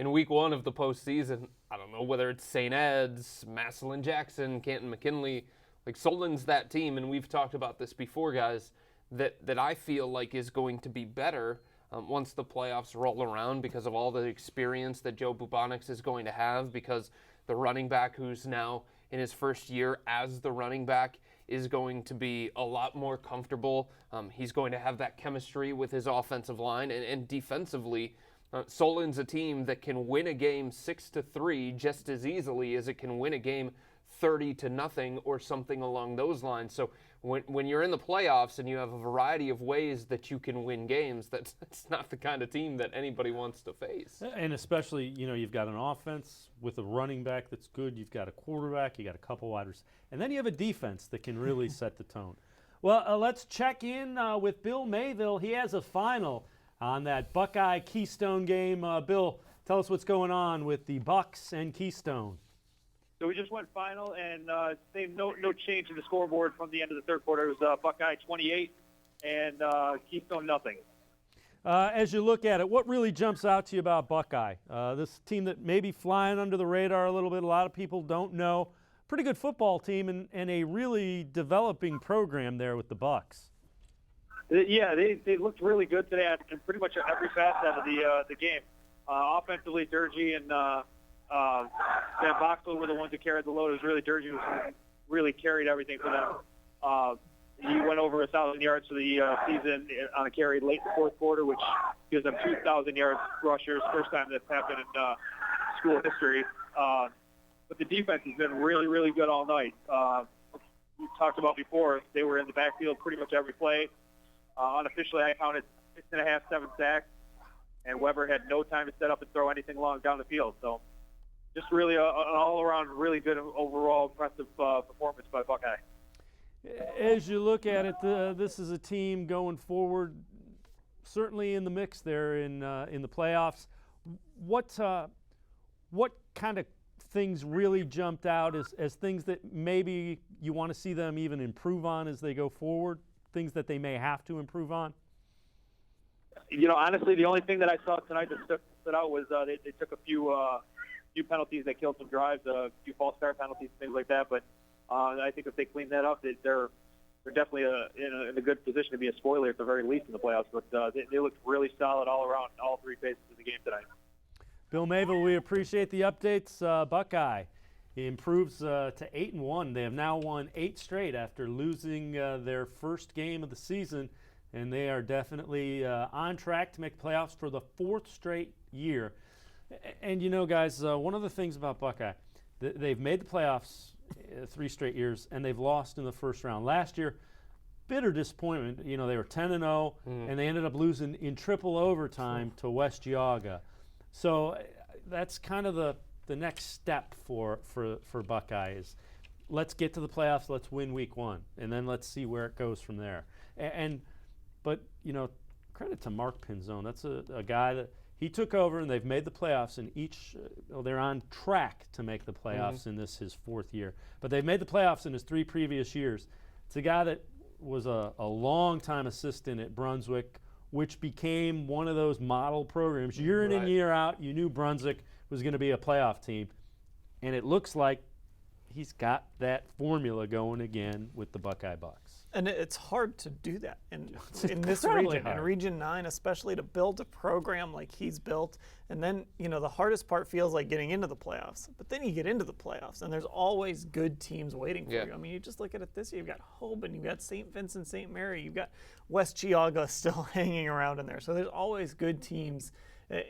H: in week 1 of the postseason. I don't know whether it's St. Ed's, Massillon Jackson, Canton McKinley. Like, Solon's that team, and we've talked about this before, guys, that I feel like is going to be better once the playoffs roll around because of all the experience that Joe Bubonics is going to have, because the running back who's now in his first year as the running back is going to be a lot more comfortable. He's going to have that chemistry with his offensive line, and defensively, Solon's a team that can win a game 6-3 just as easily as it can win a game 30-0 or something along those lines. So when you're in the playoffs and you have a variety of ways that you can win games, that's not the kind of team that anybody wants to face.
G: And especially, you know, you've got an offense with a running back that's good. You've got a quarterback. You got a couple wide receivers. And then you have a defense that can really set the tone. Well, let's check in with Bill Mayville. He has a final on that Buckeye Keystone game. Bill, tell us what's going on with the Bucks and Keystone.
J: So we just went final, and same no change in the scoreboard from the end of the third quarter. It was Buckeye 28 and Keystone nothing.
G: As you look at it, what really jumps out to you about Buckeye? This team that may be flying under the radar a little bit, a lot of people don't know. Pretty good football team and a really developing program there with the Bucks.
J: Yeah, they looked really good today in pretty much every facet of the game. Offensively, Durgee and Sam Boxell were the ones who carried the load. It was really Durgee who really carried everything for them. He went over 1,000 yards for the season on a carry late in the fourth quarter, which gives them 2,000 yards rushers. First time that's happened in school history. But the defense has been really, really good all night. We talked about before, they were in the backfield pretty much every play. Unofficially, I counted 6.5, 7 sacks, and Weber had no time to set up and throw anything long down the field. So just really an all-around really good overall impressive performance by Buckeye.
G: As you look at it, this is a team going forward, certainly in the mix there in the playoffs. What kind of things really jumped out as things that maybe you want to see them even improve on as they go forward, things that they may have to improve on?
J: You know, honestly, the only thing that I saw tonight that stood out was they took a few penalties that killed some drives, a few false start penalties, things like that. But I think if they clean that up, they're definitely in a good position to be a spoiler at the very least in the playoffs. But they looked really solid all around, all three phases of the game tonight.
G: Bill Mayville, we appreciate the updates. Buckeye He improves to 8-1. They have now won 8 straight after losing their first game of the season, and they are definitely on track to make playoffs for the 4th straight year. And you know, guys, one of the things about Buckeye, they've made the playoffs 3 straight years, and they've lost in the first round. Last year, bitter disappointment. You know, they were 10-0, and they ended up losing in triple overtime to West Geauga. So that's kind of the next step for Buckeye is let's get to the playoffs, let's win week 1, and then let's see where it goes from there. But you know, credit to Mark Pinzone. That's a guy that he took over, and they've made the playoffs in each. They're on track to make the playoffs in this his 4th year, but they've made the playoffs in his 3 previous years. It's a guy that was a long-time assistant at Brunswick, which became one of those model programs. Year in and year out, you knew Brunswick was going to be a playoff team, and it looks like he's got that formula going again with the Buckeye Bucks.
I: And it's hard to do that in this
G: incredibly
I: region,
G: hard.
I: in Region 9 especially, to build a program like he's built. And then, you know, the hardest part feels like getting into the playoffs. But then you get into the playoffs, and there's always good teams waiting for you. I mean, you just look at it this year. You've got Hoban, you've got St. Vincent, St. Mary, you've got West Geauga still hanging around in there. So there's always good teams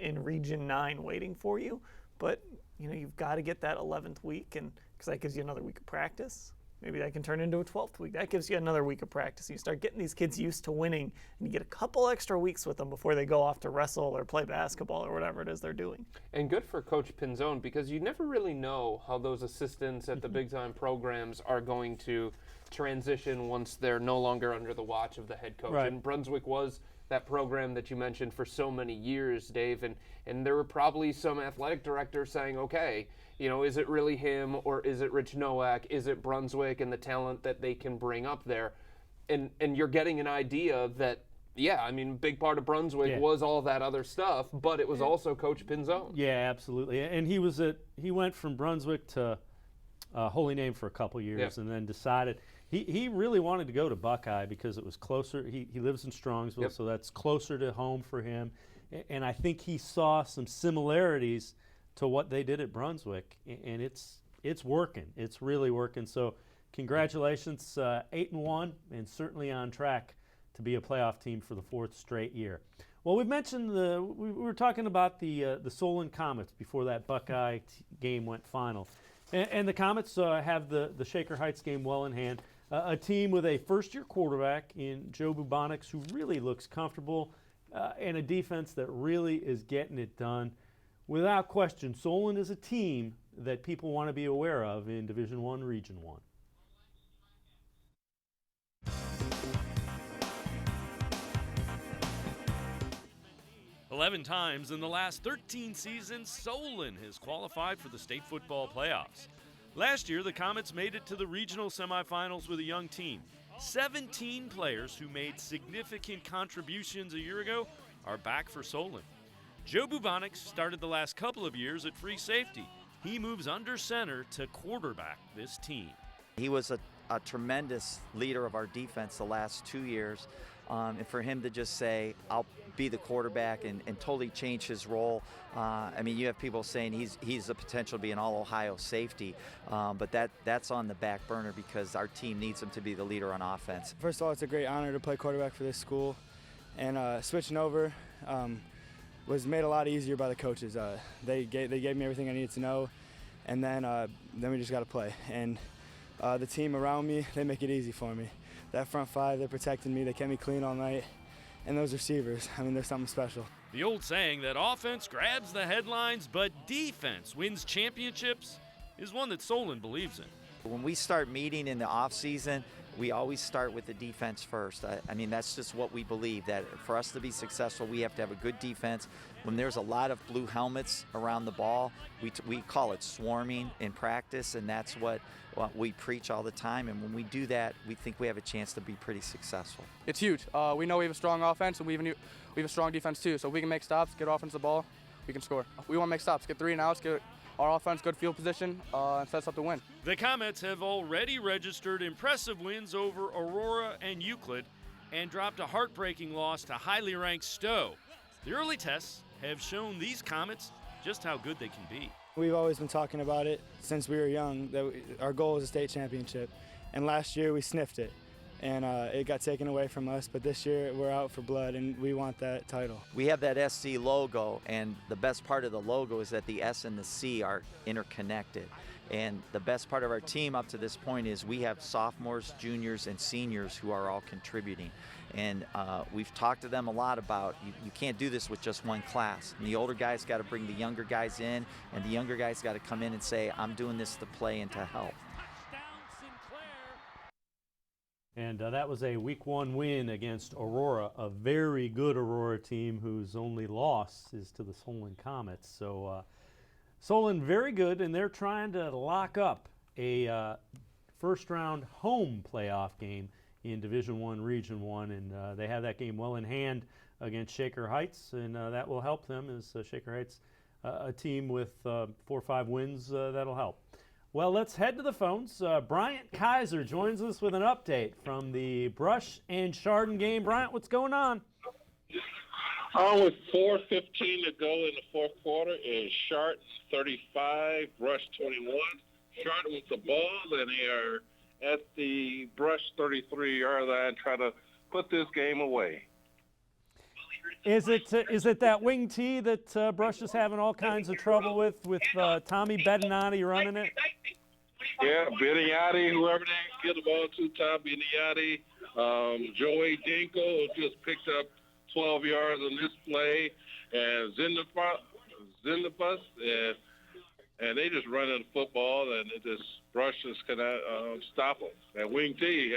I: in Region 9 waiting for you. But, you know, you've got to get that 11th week, and because that gives you another week of practice. Maybe that can turn into a 12th week. That gives you another week of practice. You start getting these kids used to winning, and you get a couple extra weeks with them before they go off to wrestle or play basketball or whatever it is they're doing.
H: And good for Coach Pinzone, because you never really know how those assistants at the big-time programs are going to transition once they're no longer under the watch of the head coach.
G: Right.
H: And Brunswick was that program that you mentioned for so many years, Dave, and there were probably some athletic directors saying, okay, you know, is it really him, or is it Rich Nowak? Is it Brunswick and the talent that they can bring up there? And you're getting an idea that, yeah, I mean, a big part of Brunswick was all that other stuff, but it was also Coach Pinzone.
G: Yeah, absolutely. And he went from Brunswick to Holy Name for a couple years, and then decided he really wanted to go to Buckeye because it was closer. He lives in Strongsville, so that's closer to home for him. And I think he saw some similarities to what they did at Brunswick, and it's working. It's really working. So congratulations, 8-1, and certainly on track to be a playoff team for the 4th straight year. Well, we've mentioned we were talking about the Solon Comets before that Buckeye game went final, and the Comets have the Shaker Heights game well in hand. A team with a first-year quarterback in Joe Bubonics who really looks comfortable, and a defense that really is getting it done. Without question, Solon is a team that people want to be aware of in Division I, Region 1.
F: 11 times in the last 13 seasons, Solon has qualified for the state football playoffs. Last year, the Comets made it to the regional semifinals with a young team. 17 players who made significant contributions a year ago are back for Solon. Joe Bubonics started the last couple of years at free safety. He moves under center to quarterback this team.
L: He was a tremendous leader of our defense the last 2 years. And for him to just say, I'll be the quarterback and totally change his role. I mean, you have people saying he's the potential to be an all-Ohio safety, but that's on the back burner because our team needs him to be the leader on offense.
M: First of all, it's a great honor to play quarterback for this school. And switching over was made a lot easier by the coaches. They gave me everything I needed to know, and then we just got to play. And the team around me, they make it easy for me. That front five, they're protecting me. They kept me clean all night. And those receivers, I mean, they're something special.
F: The old saying that offense grabs the headlines, but defense wins championships is one that Solon believes in.
L: When we start meeting in the off-season, we always start with the defense first. I mean, that's just what we believe, that for us to be successful, we have to have a good defense. When there's a lot of blue helmets around the ball, we call it swarming in practice, and that's what we preach all the time. And when we do that, we think we have a chance to be pretty successful.
W: It's huge. We know we have a strong offense, and we have a strong defense too. So if we can make stops, get offense the ball, we can score. We want to make stops, get 3 and outs, get our offense good field position, and set us up to win.
F: The Comets have already registered impressive wins over Aurora and Euclid and dropped a heartbreaking loss to highly ranked Stowe. The early tests have shown these Comets just how good they can be.
M: We've always been talking about it since we were young, that our goal is a state championship. And last year we sniffed it, and it got taken away from us. But this year we're out for blood, and we want that title.
L: We have that SC logo, and the best part of the logo is that the S and the C are interconnected. And the best part of our team up to this point is we have sophomores, juniors, and seniors who are all contributing. And we've talked to them a lot about you can't do this with just one class. And the older guys got to bring the younger guys in, and the younger guys got to come in and say, I'm doing this to play and to help.
G: And that was a week 1 win against Aurora, a very good Aurora team whose only loss is to the Solon Comets. So Solon very good, and they're trying to lock up a first-round home playoff game in Division I, Region 1, and they have that game well in hand against Shaker Heights, and that will help them as Shaker Heights, a team with 4 or 5 wins, that'll help. Well, let's head to the phones. Bryant Kaiser joins us with an update from the Brush and Chardon game. Bryant, what's going on?
K: With 4:15 to go in the fourth quarter, is Chardon 35, Brush 21. Chardon with the ball, and they are at the Brush 33-yard line trying to put this game away.
G: Is it that wing tee that Brush is having all kinds of trouble with Tommy Bedinati running it?
K: Yeah, Bedinati, whoever they get the ball to, Tom Bedinati, Joey Dinko just picked up 12 yards on this play, and Zindabus, and they just running the football, and it just Brush just cannot stop them. That wing tee,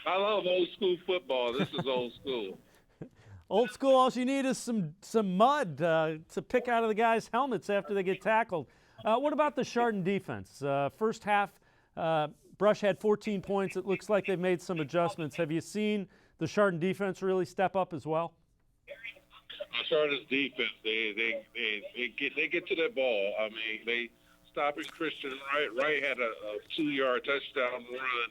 K: I love old school football. This is old school.
G: Old school, all you need is some mud to pick out of the guys' helmets after they get tackled. What about the Chardon defense? First half, Brush had 14 points. It looks like they've made some adjustments. Have you seen the Chardon defense really step up as well?
K: Chardon's defense, they get to that ball. I mean, they stopping Christian Wright had a 2-yard touchdown run,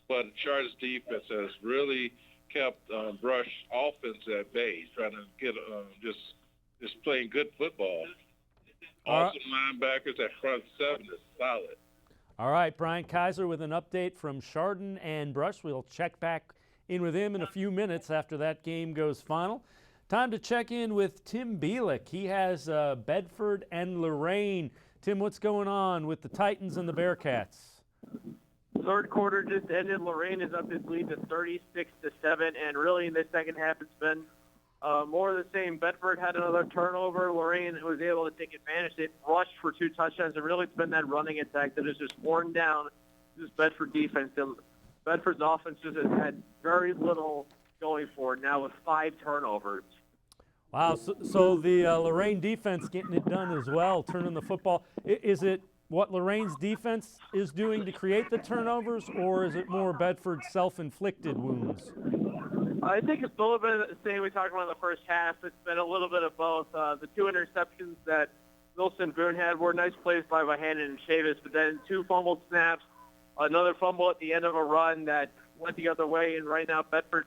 K: but Chardon's defense has really kept Brush offense at bay, trying to get just playing good football. Awesome linebackers at front 7 is solid.
G: All right, Brian Kaiser with an update from Chardon and Brush. We'll check back in with him in a few minutes after that game goes final. Time to check in with Tim Bielik. He has Bedford and Lorraine. Tim, what's going on with the Titans and the Bearcats?
N: Third quarter just ended. Lorraine is up its lead to 36-7, and really in the second half it's been more of the same. Bedford had another turnover. Lorraine was able to take advantage. They rushed for 2 touchdowns, and really it's been that running attack that has just worn down this Bedford defense. Bedford's offense just has had very little going for it now with 5 turnovers.
G: Wow, so the Lorraine defense getting it done as well, turning the football. Is it what Lorraine's defense is doing to create the turnovers, or is it more Bedford's self-inflicted wounds?
N: I think it's a little bit of the same we talked about in the first half. It's been a little bit of both. The 2 interceptions that Wilson Boone had were nice plays by Bohannon and Chavis, but then 2 fumbled snaps, another fumble at the end of a run that went the other way, and right now Bedford,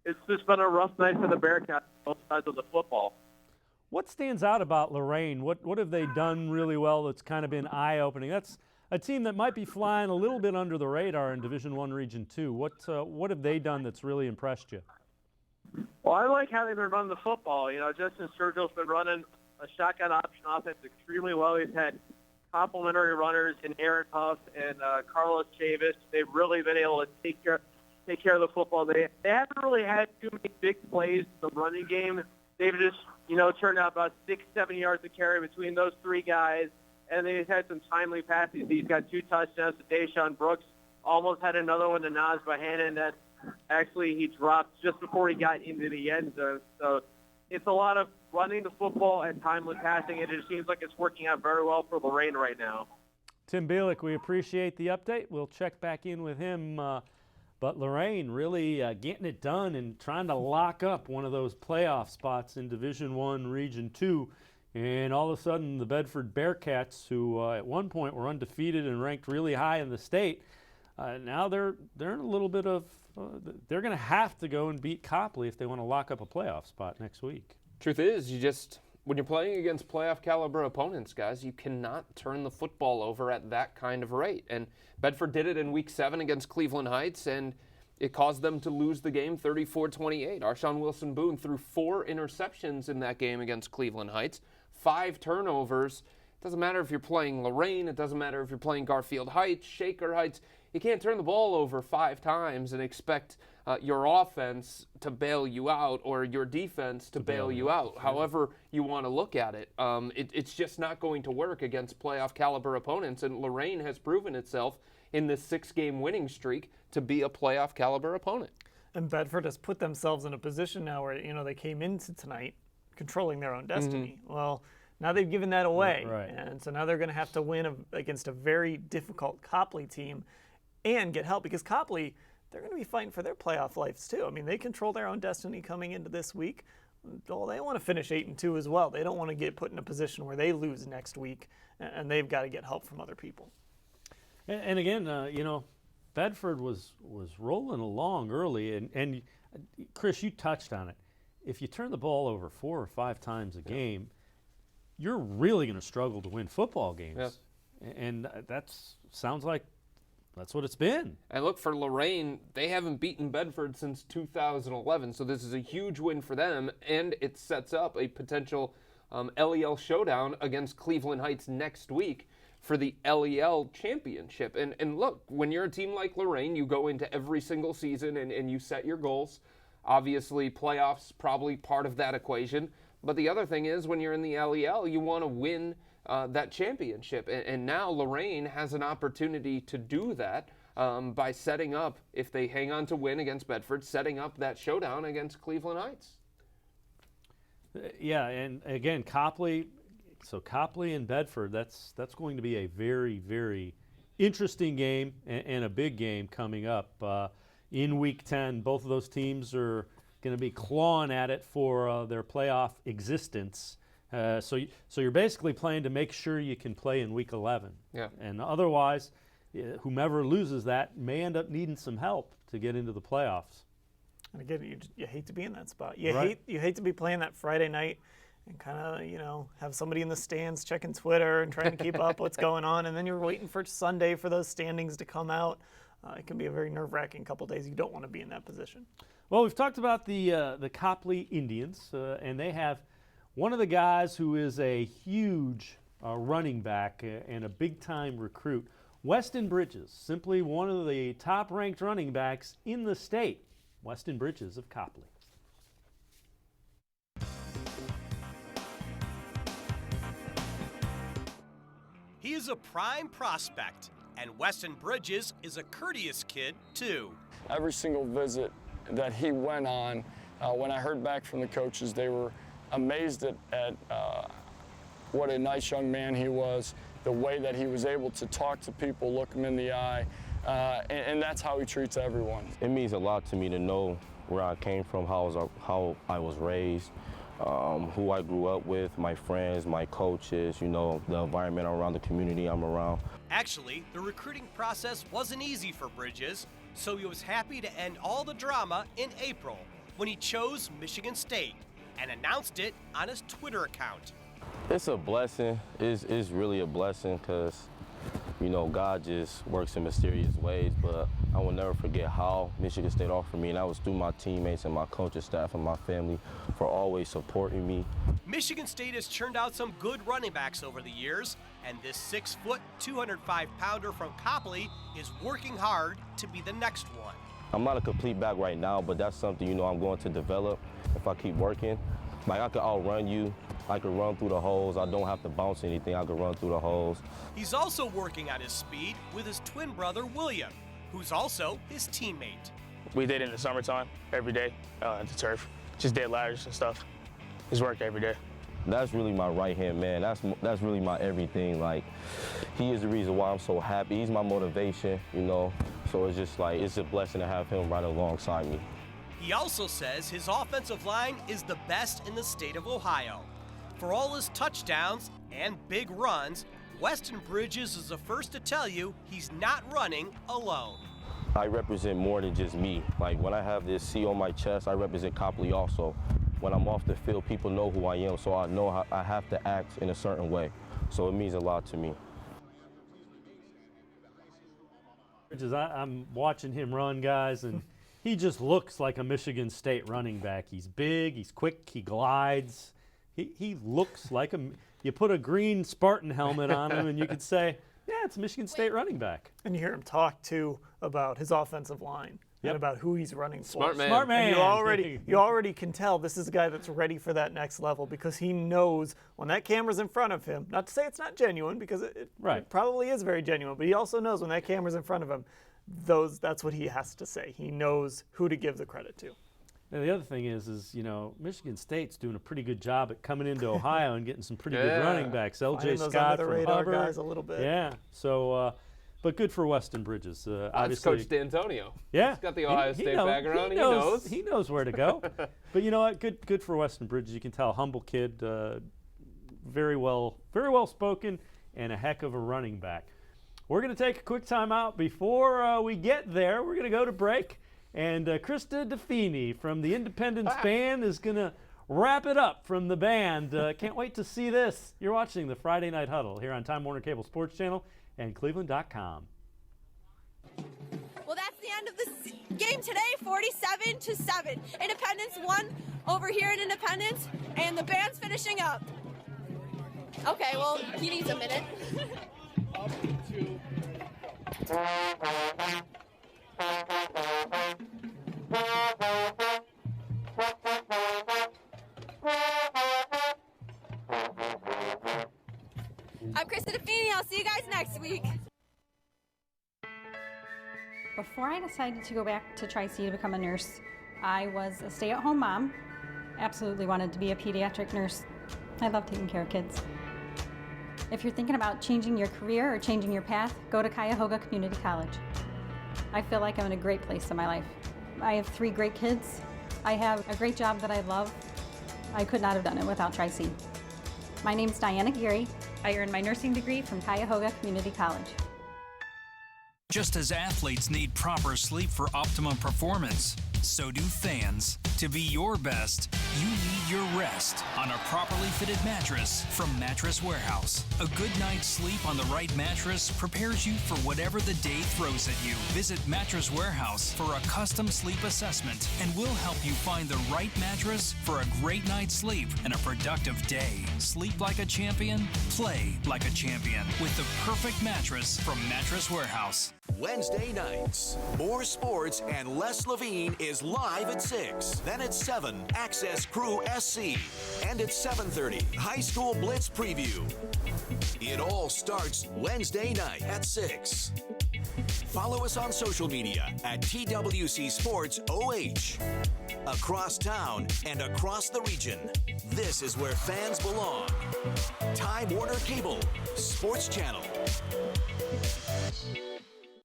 N: it's just been a rough night for the Bearcats on both sides of the football.
G: What stands out about Lorraine? What have they done really well that's kind of been eye-opening? That's a team that might be flying a little bit under the radar in Division I, Region 2. What have they done that's really impressed you?
N: Well, I like how they've been running the football. You know, Justin Sturgill's been running a shotgun option offense extremely well. He's had complementary runners in Aaron Huff and Carlos Chavis. They've really been able to take care of the football. They haven't really had too many big plays in the running game. They've just, turned out about 6-7 yards to carry between those 3 guys, and they've had some timely passes. He's got 2 touchdowns to Deshaun Brooks. Almost had another one to Naz Bohannon that actually he dropped just before he got into the end zone. So it's a lot of running the football and timely passing, and it seems like it's working out very well for Lorraine right now.
G: Tim Bielik, we appreciate the update. We'll check back in with him. But Lorraine really getting it done and trying to lock up one of those playoff spots in Division I, Region 2. And all of a sudden, the Bedford Bearcats, who at one point were undefeated and ranked really high in the state, now they're in a little bit of they're going to have to go and beat Copley if they want to lock up a playoff spot next week.
H: Truth is, when you're playing against playoff caliber opponents, guys, you cannot turn the football over at that kind of rate. And Bedford did it in Week 7 against Cleveland Heights, and it caused them to lose the game 34-28. Arshawn Wilson-Boone threw 4 interceptions in that game against Cleveland Heights, 5 turnovers. It doesn't matter if you're playing Lorraine. It doesn't matter if you're playing Garfield Heights, Shaker Heights. You can't turn the ball over 5 times and expect your offense to bail you out or your defense to bail you out, however you want to look at it. It's just not going to work against playoff caliber opponents, and Lorraine has proven itself in this 6-game winning streak to be a playoff caliber opponent.
I: And Bedford has put themselves in a position now where, they came into tonight controlling their own destiny. Well, now they've given that away.
G: Right.
I: And so now they're going to have to win against a very difficult Copley team and get help, because Copley, they're going to be fighting for their playoff lives too. I mean, they control their own destiny coming into this week. Well, they want to finish 8-2 as well. They don't want to get put in a position where they lose next week, and they've got to get help from other people.
G: And again, Bedford was rolling along early, and Chris, you touched on it. If you turn the ball over 4 or 5 times a game, you're really going to struggle to win football games. And that sounds like that's what it's been.
H: And look, for Lorraine, they haven't beaten Bedford since 2011, so this is a huge win for them, and it sets up a potential LEL showdown against Cleveland Heights next week for the LEL championship. And look, when you're a team like Lorraine, you go into every single season and you set your goals. Obviously, playoffs probably part of that equation. But the other thing is, when you're in the LEL, you want to win that championship. And now Lorraine has an opportunity to do that by setting up, if they hang on to win against Bedford, setting up that showdown against Cleveland Heights.
G: Yeah, and again, Copley and Bedford, that's going to be a very, very interesting game and a big game coming up in Week 10. Both of those teams are going to be clawing at it for their playoff existence. So you're basically playing to make sure you can play in Week 11.
H: Yeah.
G: And otherwise, whomever loses that may end up needing some help to get into the playoffs.
I: And again, you hate to be in that spot. You
G: Right.
I: hate to be playing that Friday night and kind of, have somebody in the stands checking Twitter and trying to keep up what's going on, and then you're waiting for Sunday for those standings to come out. It can be a very nerve-wracking couple days. You don't want to be in that position.
G: Well, we've talked about the Copley Indians, and they have one of the guys who is a huge running back and a big-time recruit, Weston Bridges, simply one of the top-ranked running backs in the state. Weston Bridges of Copley.
O: He is a prime prospect, and Weston Bridges is a courteous kid, too.
R: Every single visit that he went on, when I heard back from the coaches, they were amazed at what a nice young man he was, the way that he was able to talk to people, look them in the eye, and that's how he treats everyone.
S: It means a lot to me to know where I came from, how I was raised, who I grew up with, my friends, my coaches, the environment around, the community I'm around.
O: Actually, the recruiting process wasn't easy for Bridges, so he was happy to end all the drama in April when he chose Michigan State and announced it on his Twitter account.
S: It's a blessing. It's really a blessing because, God just works in mysterious ways, but I will never forget how Michigan State offered me, and that was through my teammates and my coaching staff and my family for always supporting me.
O: Michigan State has churned out some good running backs over the years, and this 6-foot, 205-pounder from Copley is working hard to be the next one.
S: I'm not a complete back right now, but that's something, I'm going to develop if I keep working. Like, I could outrun you. I could run through the holes. I don't have to bounce anything. I could run through the holes.
O: He's also working on his speed with his twin brother, William, who's also his teammate.
X: We did it in the summertime, every day, at the turf. Just did ladders and stuff. His work every day.
S: That's really my right-hand man. That's really my everything. Like, he is the reason why I'm so happy. He's my motivation, So it's just like, it's a blessing to have him right alongside me.
O: He also says his offensive line is the best in the state of Ohio. For all his touchdowns and big runs, Weston Bridges is the first to tell you he's not running alone.
S: I represent more than just me. Like, when I have this C on my chest, I represent Copley also. when I'm off the field, people know who I am, so I know how I have to act in a certain way. So it means a lot to me.
G: I'm watching him run, guys, and he just looks like a Michigan State running back. He's big, he's quick, he glides. He looks like you put a green Spartan helmet on him, and you could say, yeah, it's a Michigan State running back.
I: And you hear him talk, too, about his offensive line.
G: Yep.
I: And about who he's running for.
H: Smart man.
G: Smart man.
I: And you already can tell this is a guy that's ready for that next level because he knows when that camera's in front of him, not to say it's not genuine because it probably is very genuine, but he also knows when that camera's in front of him, that's what he has to say. He knows who to give the credit to.
G: And the other thing is Michigan State's doing a pretty good job at coming into Ohio and getting some pretty good running backs. L.J. Scott from Hubbard.
I: Guys a little bit.
G: Yeah. So, but good for Weston Bridges. Obviously,
H: Coach D'Antonio.
G: Yeah.
H: He's got the Ohio State background.
G: He knows. He knows where to go. But you know what? Good for Weston Bridges. You can tell, humble kid, very well spoken, and a heck of a running back. We're going to take a quick time out. Before we get there, we're going to go to break. And Krista DeFini from the Independence Band is going to wrap it up from the band. Can't wait to see this. You're watching the Friday Night Huddle here on Time Warner Cable Sports Channel and cleveland.com.
C: Well, that's the end of this game today, 47-7. Independence won over here in Independence, and the band's finishing up. Okay, well, he needs a minute. I'm Krista DeFini. I'll see you guys next week.
T: Before I decided to go back to Tri-C to become a nurse, I was a stay-at-home mom. Absolutely wanted to be a pediatric nurse. I love taking care of kids. If you're thinking about changing your career or changing your path, go to Cuyahoga Community College. I feel like I'm in a great place in my life. I have 3 great kids. I have a great job that I love. I could not have done it without Tri-C. My name's Diana Geary. I earned my nursing degree from Cuyahoga Community College.
A: Just as athletes need proper sleep for optimum performance, so do fans. To be your best, you need your rest on a properly fitted mattress from Mattress Warehouse. A good night's sleep on the right mattress prepares you for whatever the day throws at you. Visit Mattress Warehouse for a custom sleep assessment, and we'll help you find the right mattress for a great night's sleep and a productive day. Sleep like a champion, play like a champion with the perfect mattress from Mattress Warehouse.
B: Wednesday nights, more sports and Les Levine is live at 6. Then at 7, Access Crew SC. And at 7:30, High School Blitz Preview. It all starts Wednesday night at 6. Follow us on social media at TWC Sports OH. Across town and across the region, this is where fans belong. Time Warner Cable, Sports Channel.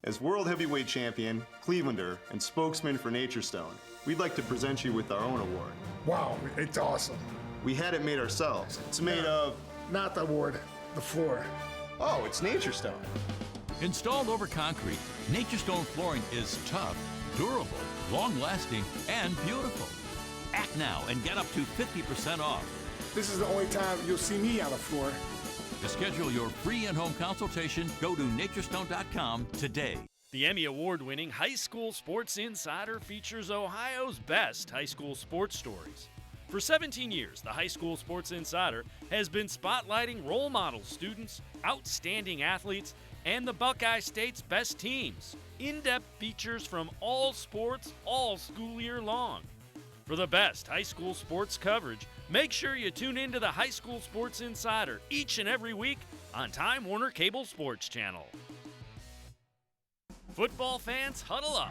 U: As World Heavyweight Champion, Clevelander, and spokesman for Nature Stone, we'd like to present you with our own award.
D: Wow, it's awesome.
U: We had it made ourselves. It's made of...
D: Not the award, the floor.
U: Oh, it's Nature Stone.
E: Installed over concrete, Nature Stone flooring is tough, durable, long-lasting, and beautiful. Act now and get up to 50% off.
D: This is the only time you'll see me on the floor.
E: To schedule your free in-home consultation, go to naturestone.com today.
F: The Emmy Award-winning High School Sports Insider features Ohio's best high school sports stories. For 17 years, the High School Sports Insider has been spotlighting role model students, outstanding athletes, and the Buckeye State's best teams. In-depth features from all sports, all school year long. For the best high school sports coverage, make sure you tune into the High School Sports Insider each and every week on Time Warner Cable Sports Channel. Football fans, huddle up.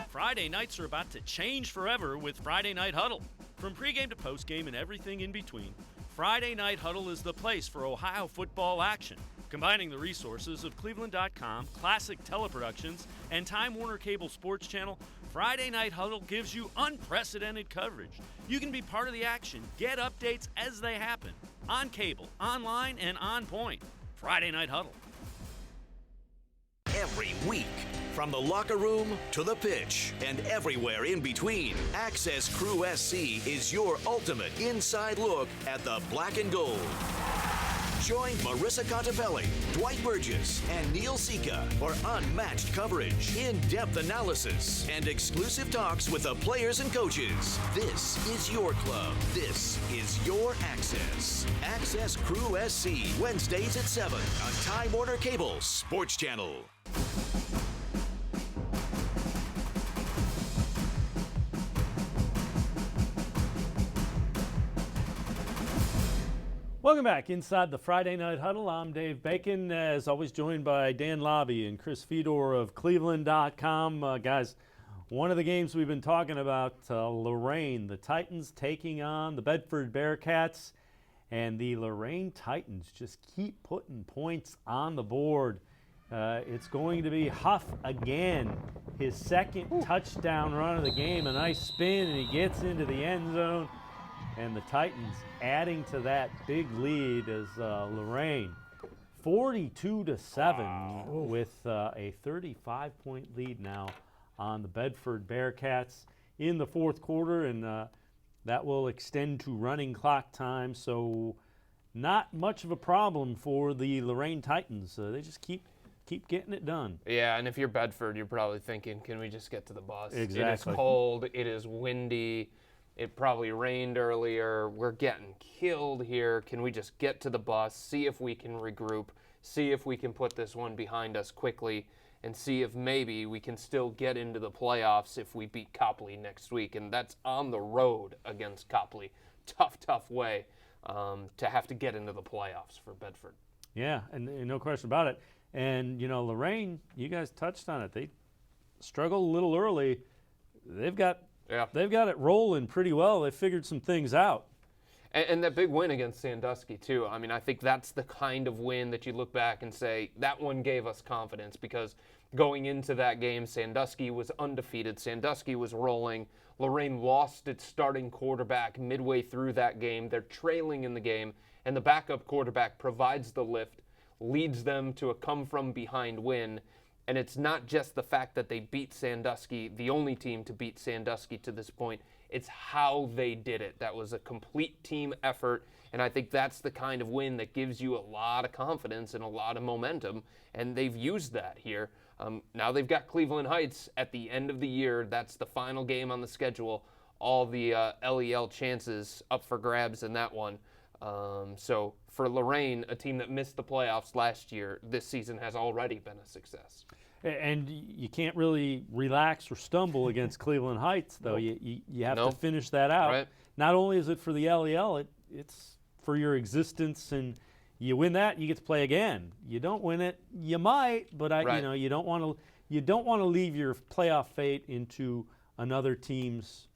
F: Friday nights are about to change forever with Friday Night Huddle. From pregame to postgame and everything in between, Friday Night Huddle is the place for Ohio football action. Combining the resources of cleveland.com, Classic Teleproductions, and Time Warner Cable Sports Channel, Friday Night Huddle gives you unprecedented coverage. You can be part of the action, get updates as they happen, on cable, online, and on point. Friday Night Huddle.
B: Every week, From the locker room to the pitch and everywhere in between, Access Crew SC is your ultimate inside look at the black and gold. Join Marissa Contebelli, Dwight Burgess, and Neil Sika for unmatched coverage, in-depth analysis, and exclusive talks with the players and coaches. This is your club. This is your Access. Access Crew SC, Wednesdays at 7 on Time Warner Cable Sports Channel.
G: Welcome back inside the Friday Night Huddle. I'm Dave Bacon, as always joined by Dan Labbe and Chris Fedor of cleveland.com. Guys, one of the games we've been talking about, Lorraine, the Titans taking on the Bedford Bearcats, and the Lorraine Titans just keep putting points on the board. It's going to be Huff again, his second touchdown run of the game, a nice spin, and he gets into the end zone. And the Titans adding to that big lead as Lorraine 42-7 with a 35-point lead now on the Bedford Bearcats in the fourth quarter, and that will extend to running clock time. So not much of a problem for the Lorraine Titans. They just keep getting it done.
H: Yeah, and if you're Bedford, you're probably thinking, can we just get to the bus?
G: Exactly.
H: It is cold. It is windy. It probably rained earlier. We're getting killed here. Can we just get to the bus, see if we can regroup, see if we can put this one behind us quickly, and see if maybe we can still get into the playoffs if we beat Copley next week. And that's on the road against Copley. Tough way to have to get into the playoffs for Bedford.
G: Yeah, and no question about it. And, Lorraine, you guys touched on it. They struggled a little early. They've got it rolling pretty well. They figured some things out.
H: And that big win against Sandusky, too. I mean, I think that's the kind of win that you look back and say, that one gave us confidence, because going into that game, Sandusky was undefeated. Sandusky was rolling. Lorraine lost its starting quarterback midway through that game. They're trailing in the game, and the backup quarterback provides the lift, leads them to a come-from-behind win. And it's not just the fact that they beat Sandusky, the only team to beat Sandusky to this point. It's how they did it. That was a complete team effort, and I think that's the kind of win that gives you a lot of confidence and a lot of momentum, and they've used that here. Now they've got Cleveland Heights at the end of the year. That's the final game on the schedule. All the LEL chances up for grabs in that one. So for Lorraine, a team that missed the playoffs last year, this season has already been a success.
G: And you can't really relax or stumble against Cleveland Heights, though. You have to finish that out.
H: Right.
G: Not only is it for the LEL, it's for your existence, and you win that, you get to play again. You don't win it, you might, but you don't want to leave your playoff fate into another team's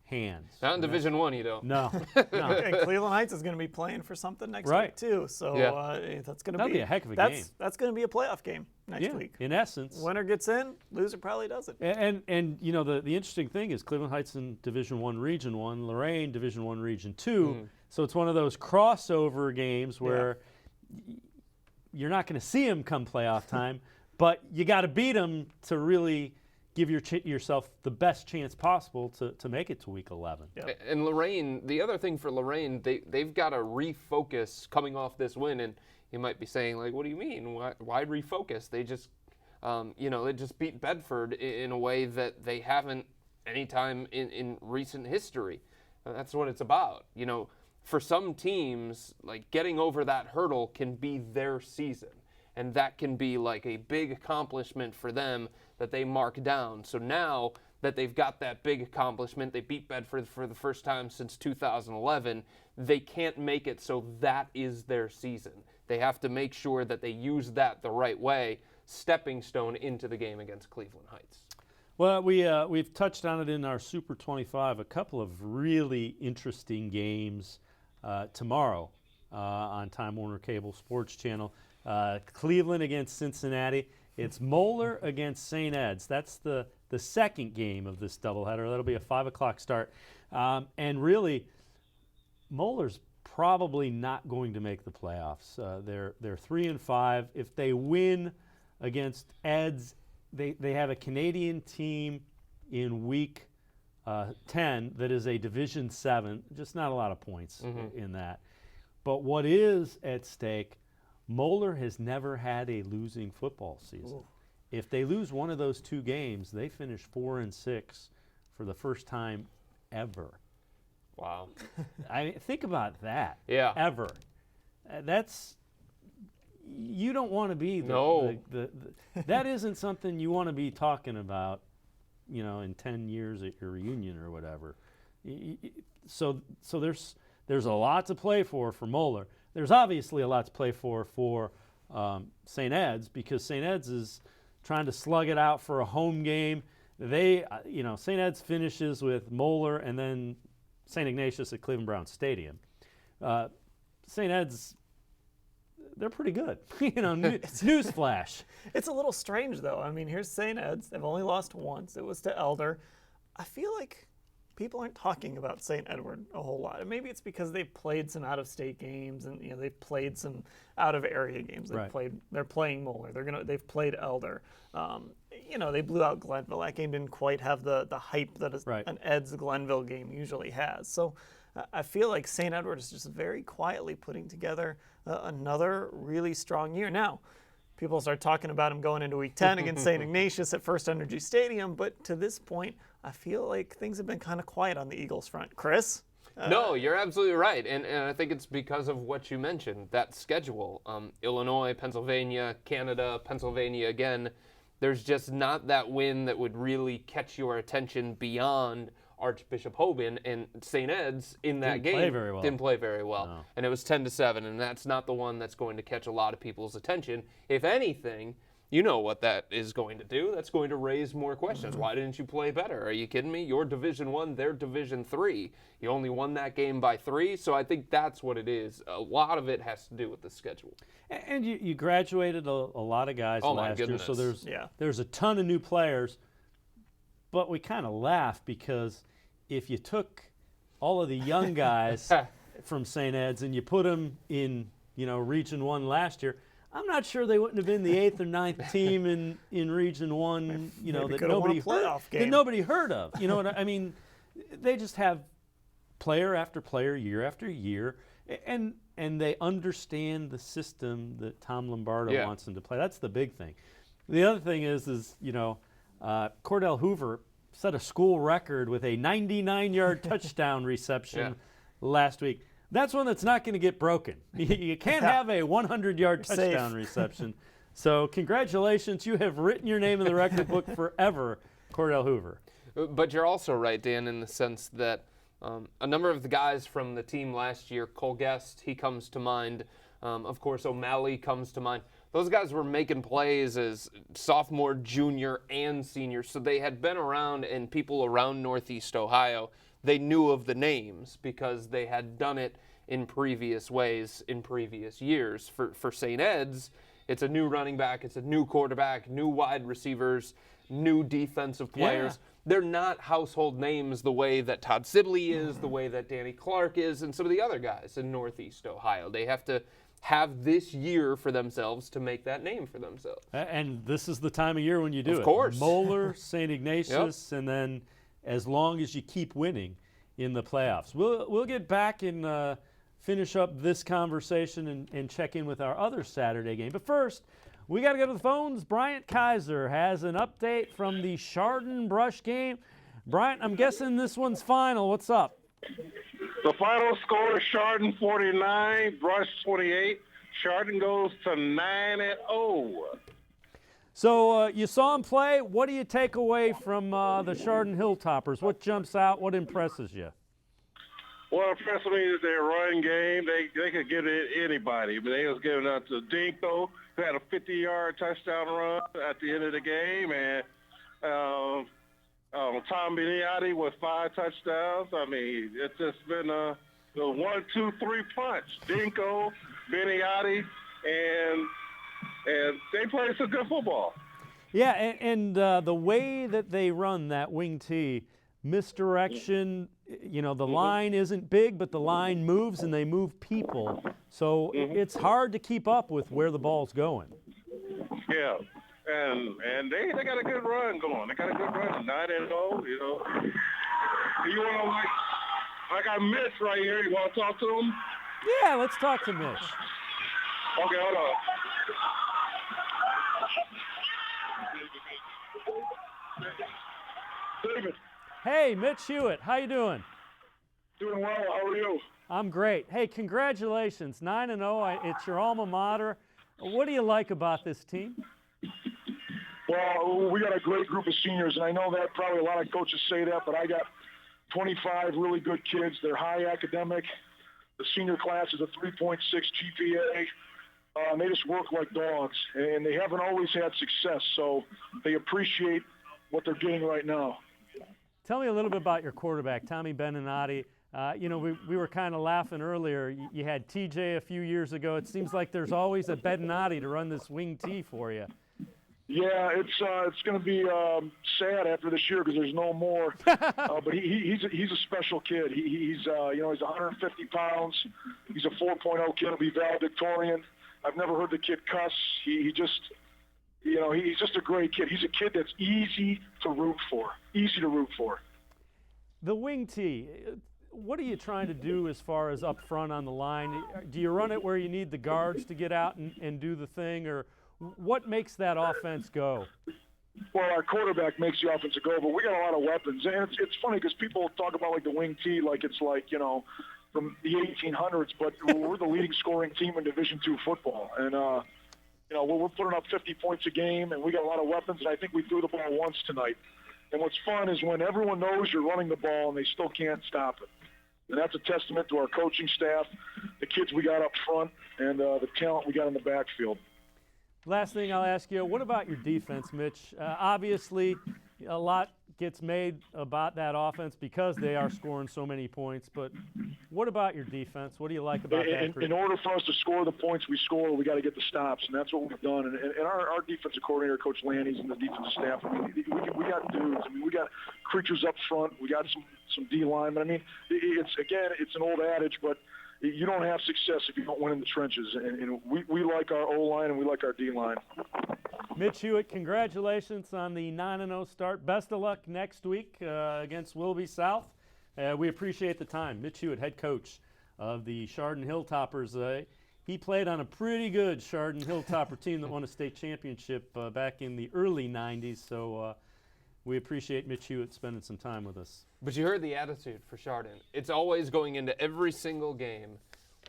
G: hands.
H: Not in Division I, you don't.
G: No.
I: And Cleveland Heights is going to be playing for something next week too. So that'll
G: be a heck of a game.
I: That's going to be a playoff game next week.
G: In essence,
I: winner gets in, loser probably doesn't.
G: And the interesting thing is Cleveland Heights in Division I, Region 1, Lorraine Division I, Region 2. So it's one of those crossover games where you're not going to see them come playoff time, but you got to beat them to really give yourself the best chance possible to make it to Week 11.
H: Yep. And Lorraine, the other thing for Lorraine, they've got to refocus coming off this win. And you might be saying, like, what do you mean? Why refocus? They just, they just beat Bedford in a way that they haven't any time in recent history. That's what it's about. For some teams, like, getting over that hurdle can be their season. And that can be like a big accomplishment for them that they mark down. So now that they've got that big accomplishment, they beat Bedford for the first time since 2011, they can't make it so that is their season. They have to make sure that they use that the right way, stepping stone into the game against Cleveland Heights.
G: Well, we've touched on it in our Super 25, a couple of really interesting games tomorrow on Time Warner Cable Sports Channel. Cleveland against Cincinnati. It's Moeller against St. Ed's. That's the second game of this doubleheader. That'll be a 5 o'clock start. And really, Moeller's probably not going to make the playoffs. They're 3-5. If they win against Ed's, they have a Canadian team in week 10 that is a Division 7, just not a lot of points in that. But what is at stake, Moeller has never had a losing football season. Ooh. If they lose one of those 2 games, they finish 4-6 for the first time ever.
H: Wow.
G: I mean, think about that.
H: Yeah.
G: Ever. That's, you don't want to be that isn't something you want to be talking about, in 10 years at your reunion or whatever. So there's a lot to play for Moeller. There's obviously a lot to play for St. Ed's, because St. Ed's is trying to slug it out for a home game. They, St. Ed's finishes with Moeller and then St. Ignatius at Cleveland Brown Stadium. St. Ed's, they're pretty good. Newsflash.
I: It's a little strange, though. I mean, here's St. Ed's. They've only lost once. It was to Elder. I feel like people aren't talking about St. Edward a whole lot. And maybe it's because they've played some out-of-state games, and they've played some out-of-area games. They're playing Moeller. They've played Elder. They blew out Glenville. That game didn't quite have the hype that an Ed's Glenville game usually has. So I feel like St. Edward is just very quietly putting together another really strong year. Now, people start talking about him going into Week 10 against St. Ignatius at First Energy Stadium, but to this point, I feel like things have been kind of quiet on the Eagles front. Chris?
H: No, you're absolutely right, and I think it's because of what you mentioned, that schedule. Illinois, Pennsylvania, Canada, Pennsylvania again. There's just not that win that would really catch your attention beyond Archbishop Hoban, and St. Ed's in that game didn't play very well. No. And it was 10-7, and that's not the one that's going to catch a lot of people's attention. If anything, you know what that is going to do. That's going to raise more questions. Why didn't you play better? Are you kidding me? You're Division 1, they're Division 3. You only won that game by 3, so I think that's what it is. A lot of it has to do with the schedule.
G: And you graduated a lot of guys last year, so there's a ton of new players. But we kind of laugh because if you took all of the young guys from St. Ed's and you put them in, Region 1 last year, I'm not sure they wouldn't have been the 8th or 9th team in Region 1, that nobody heard of. You know what I mean? They just have player after player, year after year, and they understand the system that Tom Lombardo wants them to play. That's the big thing. The other thing is Cordell Hoover set a school record with a 99-yard touchdown reception last week. That's one that's not going to get broken. You can't have a 100-yard touchdown reception. So congratulations. You have written your name in the record book forever, Cordell Hoover.
H: But you're also right, Dan, in the sense that a number of the guys from the team last year, Cole Guest, he comes to mind. Of course, O'Malley comes to mind. Those guys were making plays as sophomore, junior, and senior, so they had been around, and people around Northeast Ohio, they knew of the names because they had done it in previous ways in previous years. For St. Ed's, it's a new running back, it's a new quarterback, new wide receivers, new defensive players. Yeah. They're not household names the way that Todd Sibley is, the way that Danny Clark is, and some of the other guys in Northeast Ohio. They have to have this year for themselves to make that name for themselves.
G: And this is the time of year when you do it.
H: Of course.
G: Moeller, St. Ignatius, and then as long as you keep winning in the playoffs. We'll get back and finish up this conversation and check in with our other Saturday game. But first, we got to go to the phones. Bryant Kaiser has an update from the Chardon Brush game. Bryant, I'm guessing this one's final. What's up?
K: The final score is Chardon 49, Brush 28. Chardon goes to 9-0.
G: So you saw him play. What do you take away from the Chardon Hilltoppers? What jumps out? What impresses you?
K: What impressed me is their run game. They could get it anybody, but they was giving out to Dinko, who had a 50-yard touchdown run at the end of the game, and Tom Beniotti with 5 touchdowns. I mean, it's just been a 1-2-3 punch. Dinko, Beniotti, and they play some good football.
G: Yeah, and the way that they run that wing tee, misdirection, the line isn't big, but the line moves and they move people. So it's hard to keep up with where the ball's going.
K: Yeah. and they got a good run going. They got a good run, 9-0. You know, you want to I got Mitch right here. You want to talk to him?
G: Yeah, let's talk to Mitch.
K: Okay, hold on. David.
G: Hey, Mitch Hewitt, how you doing?
K: Doing well. How are you?
G: I'm great. Hey, congratulations, 9-0. It's your alma mater. What do you like about this team?
J: Well, we got a great group of seniors, and I know that probably a lot of coaches say that, but I got 25 really good kids. They're high academic. The senior class is a 3.6 GPA. They just work like dogs, and they haven't always had success, so they appreciate what they're getting right now.
G: Tell me a little bit about your quarterback, Tommy Beninati. You know, we were kind of laughing earlier. You had TJ a few years ago. It seems like there's always a Beninati to run this wing T for you.
J: Yeah, it's going to be sad after this year because there's no more. But he's a special kid. He's 150 pounds. He's a 4.0 kid. He'll be valedictorian. I've never heard the kid cuss. He's just a great kid. He's a kid that's easy to root for. Easy to root for.
G: The wing T, what are you trying to do as far as up front on the line? Do you run it where you need the guards to get out and do the thing, or what makes that offense go?
J: Well, our quarterback makes the offense go, but we got a lot of weapons. And it's funny because people talk about like the wing T like it's like, from the 1800s, but we're the leading scoring team in Division II football. And, we're putting up 50 points a game, and we got a lot of weapons, and I think we threw the ball once tonight. And what's fun is when everyone knows you're running the ball and they still can't stop it. And that's a testament to our coaching staff, the kids we got up front, and the talent we got in the backfield.
G: Last thing I'll ask you, what about your defense, Mitch? Obviously, a lot gets made about that offense because they are scoring so many points, but what about your defense? What do you like about that group?
J: In order for us to score the points we score, we got to get the stops, and that's what we've done. And our defensive coordinator, Coach Lanny's, and the defensive staff, I mean, we got dudes. I mean, we got creatures up front. We got some D-linemen. I mean, it's an old adage, but you don't have success if you don't win in the trenches. And we like our O-line and we like our D-line.
G: Mitch Hewitt, congratulations on the 9-0 start. Best of luck next week against Willoughby South. We appreciate the time. Mitch Hewitt, head coach of the Chardon Hilltoppers. He played on a pretty good Chardon Hilltopper team that won a state championship back in the early 90s. So we appreciate Mitch Hewitt spending some time with us.
H: But you heard the attitude for Chardon. It's always going into every single game.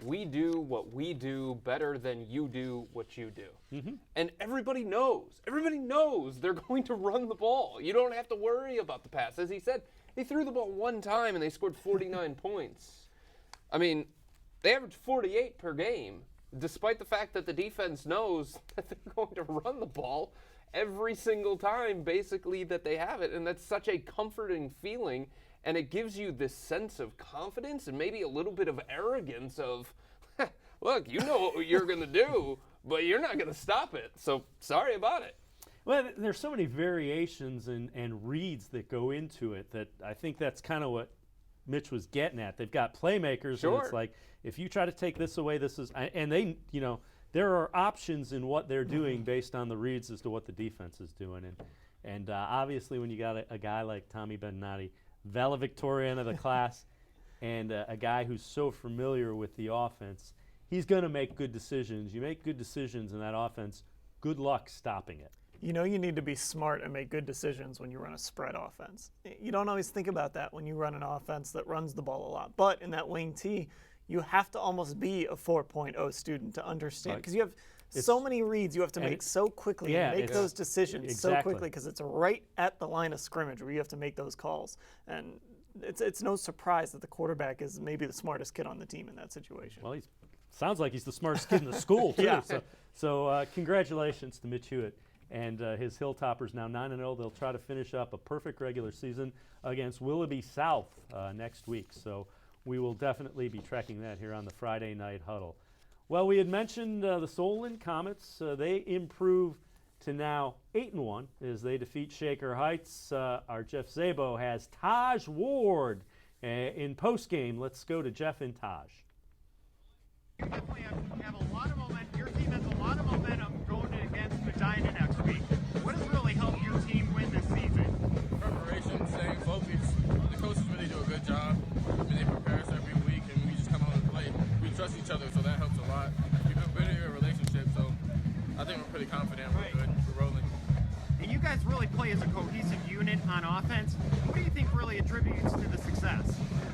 H: We do what we do better than you do what you do.
G: Mm-hmm.
H: And everybody knows. Everybody knows they're going to run the ball. You don't have to worry about the pass. As he said, they threw the ball one time and they scored 49 points. I mean, they averaged 48 per game, despite the fact that the defense knows that they're going to run the ball every single time, basically, that they have it. And that's such a comforting feeling. And it gives you this sense of confidence and maybe a little bit of arrogance of, look, you know what you're going to do, but you're not going to stop it. So sorry about it.
G: Well, there's so many variations and reads that go into it that I think that's kind of what Mitch was getting at. They've got playmakers,
H: Sure.
G: and it's like, if you try to take this away, this is, and they, there are options in what they're doing based on the reads as to what the defense is doing. And obviously when you got a guy like Tommy Beninati, valedictorian of the class, and a guy who's so familiar with the offense, he's going to make good decisions. You make good decisions in that offense, good luck stopping it.
I: You need to be smart and make good decisions when you run a spread offense. You don't always think about that when you run an offense that runs the ball a lot. But in that wing T, you have to almost be a 4.0 student to understand, because you have so many reads you have to make so quickly and make those decisions so quickly, because it's right at the line of scrimmage where you have to make those calls. And it's no surprise that the quarterback is maybe the smartest kid on the team in that situation.
G: Well, he sounds like he's the smartest kid in the school, too.
I: Yeah.
G: So congratulations to Mitch Hewitt and his Hilltoppers, now 9-0. They'll try to finish up a perfect regular season against Willoughby South next week. So we will definitely be tracking that here on the Friday Night Huddle. Well, we had mentioned the Solon Comets. They improve to now 8-1 as they defeat Shaker Heights. Our Jeff Szabo has Taj Ward in postgame. Let's go to Jeff and Taj.
P: You definitely have a lot of momentum. Your team has a lot of momentum going against Medina next week.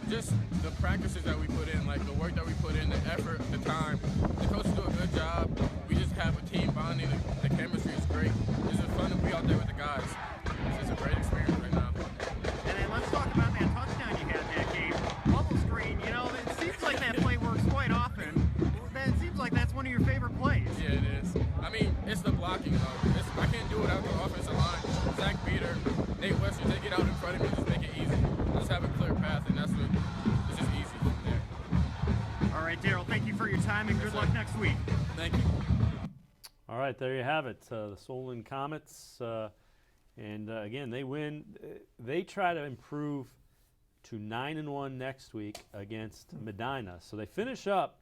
M: just the practices that we put in, like the work that we put in, the effort, the time. The coaches do a good job. We just have a team bonding. The chemistry is great. It's just fun to be out there with the guys. It's just a great experience right now.
Q: And then let's talk about that touchdown you had in that game. Bubble screen, you know, it seems like that play works quite often. It seems like that's one of your favorite plays.
M: Yeah, it is. I mean, it's the blocking, though. I can't do it out the offensive line. Zach Peter, Nate Western, they get out in front of me and just make it easy. Just have a clear path, and it's just easy from there.
Q: All right, Daryl, thank you for your time, and good luck next week.
M: Thank you.
G: All right, there you have it. The Solon Comets, and again, they win. They try to improve to 9-1 next week against Medina. So they finish up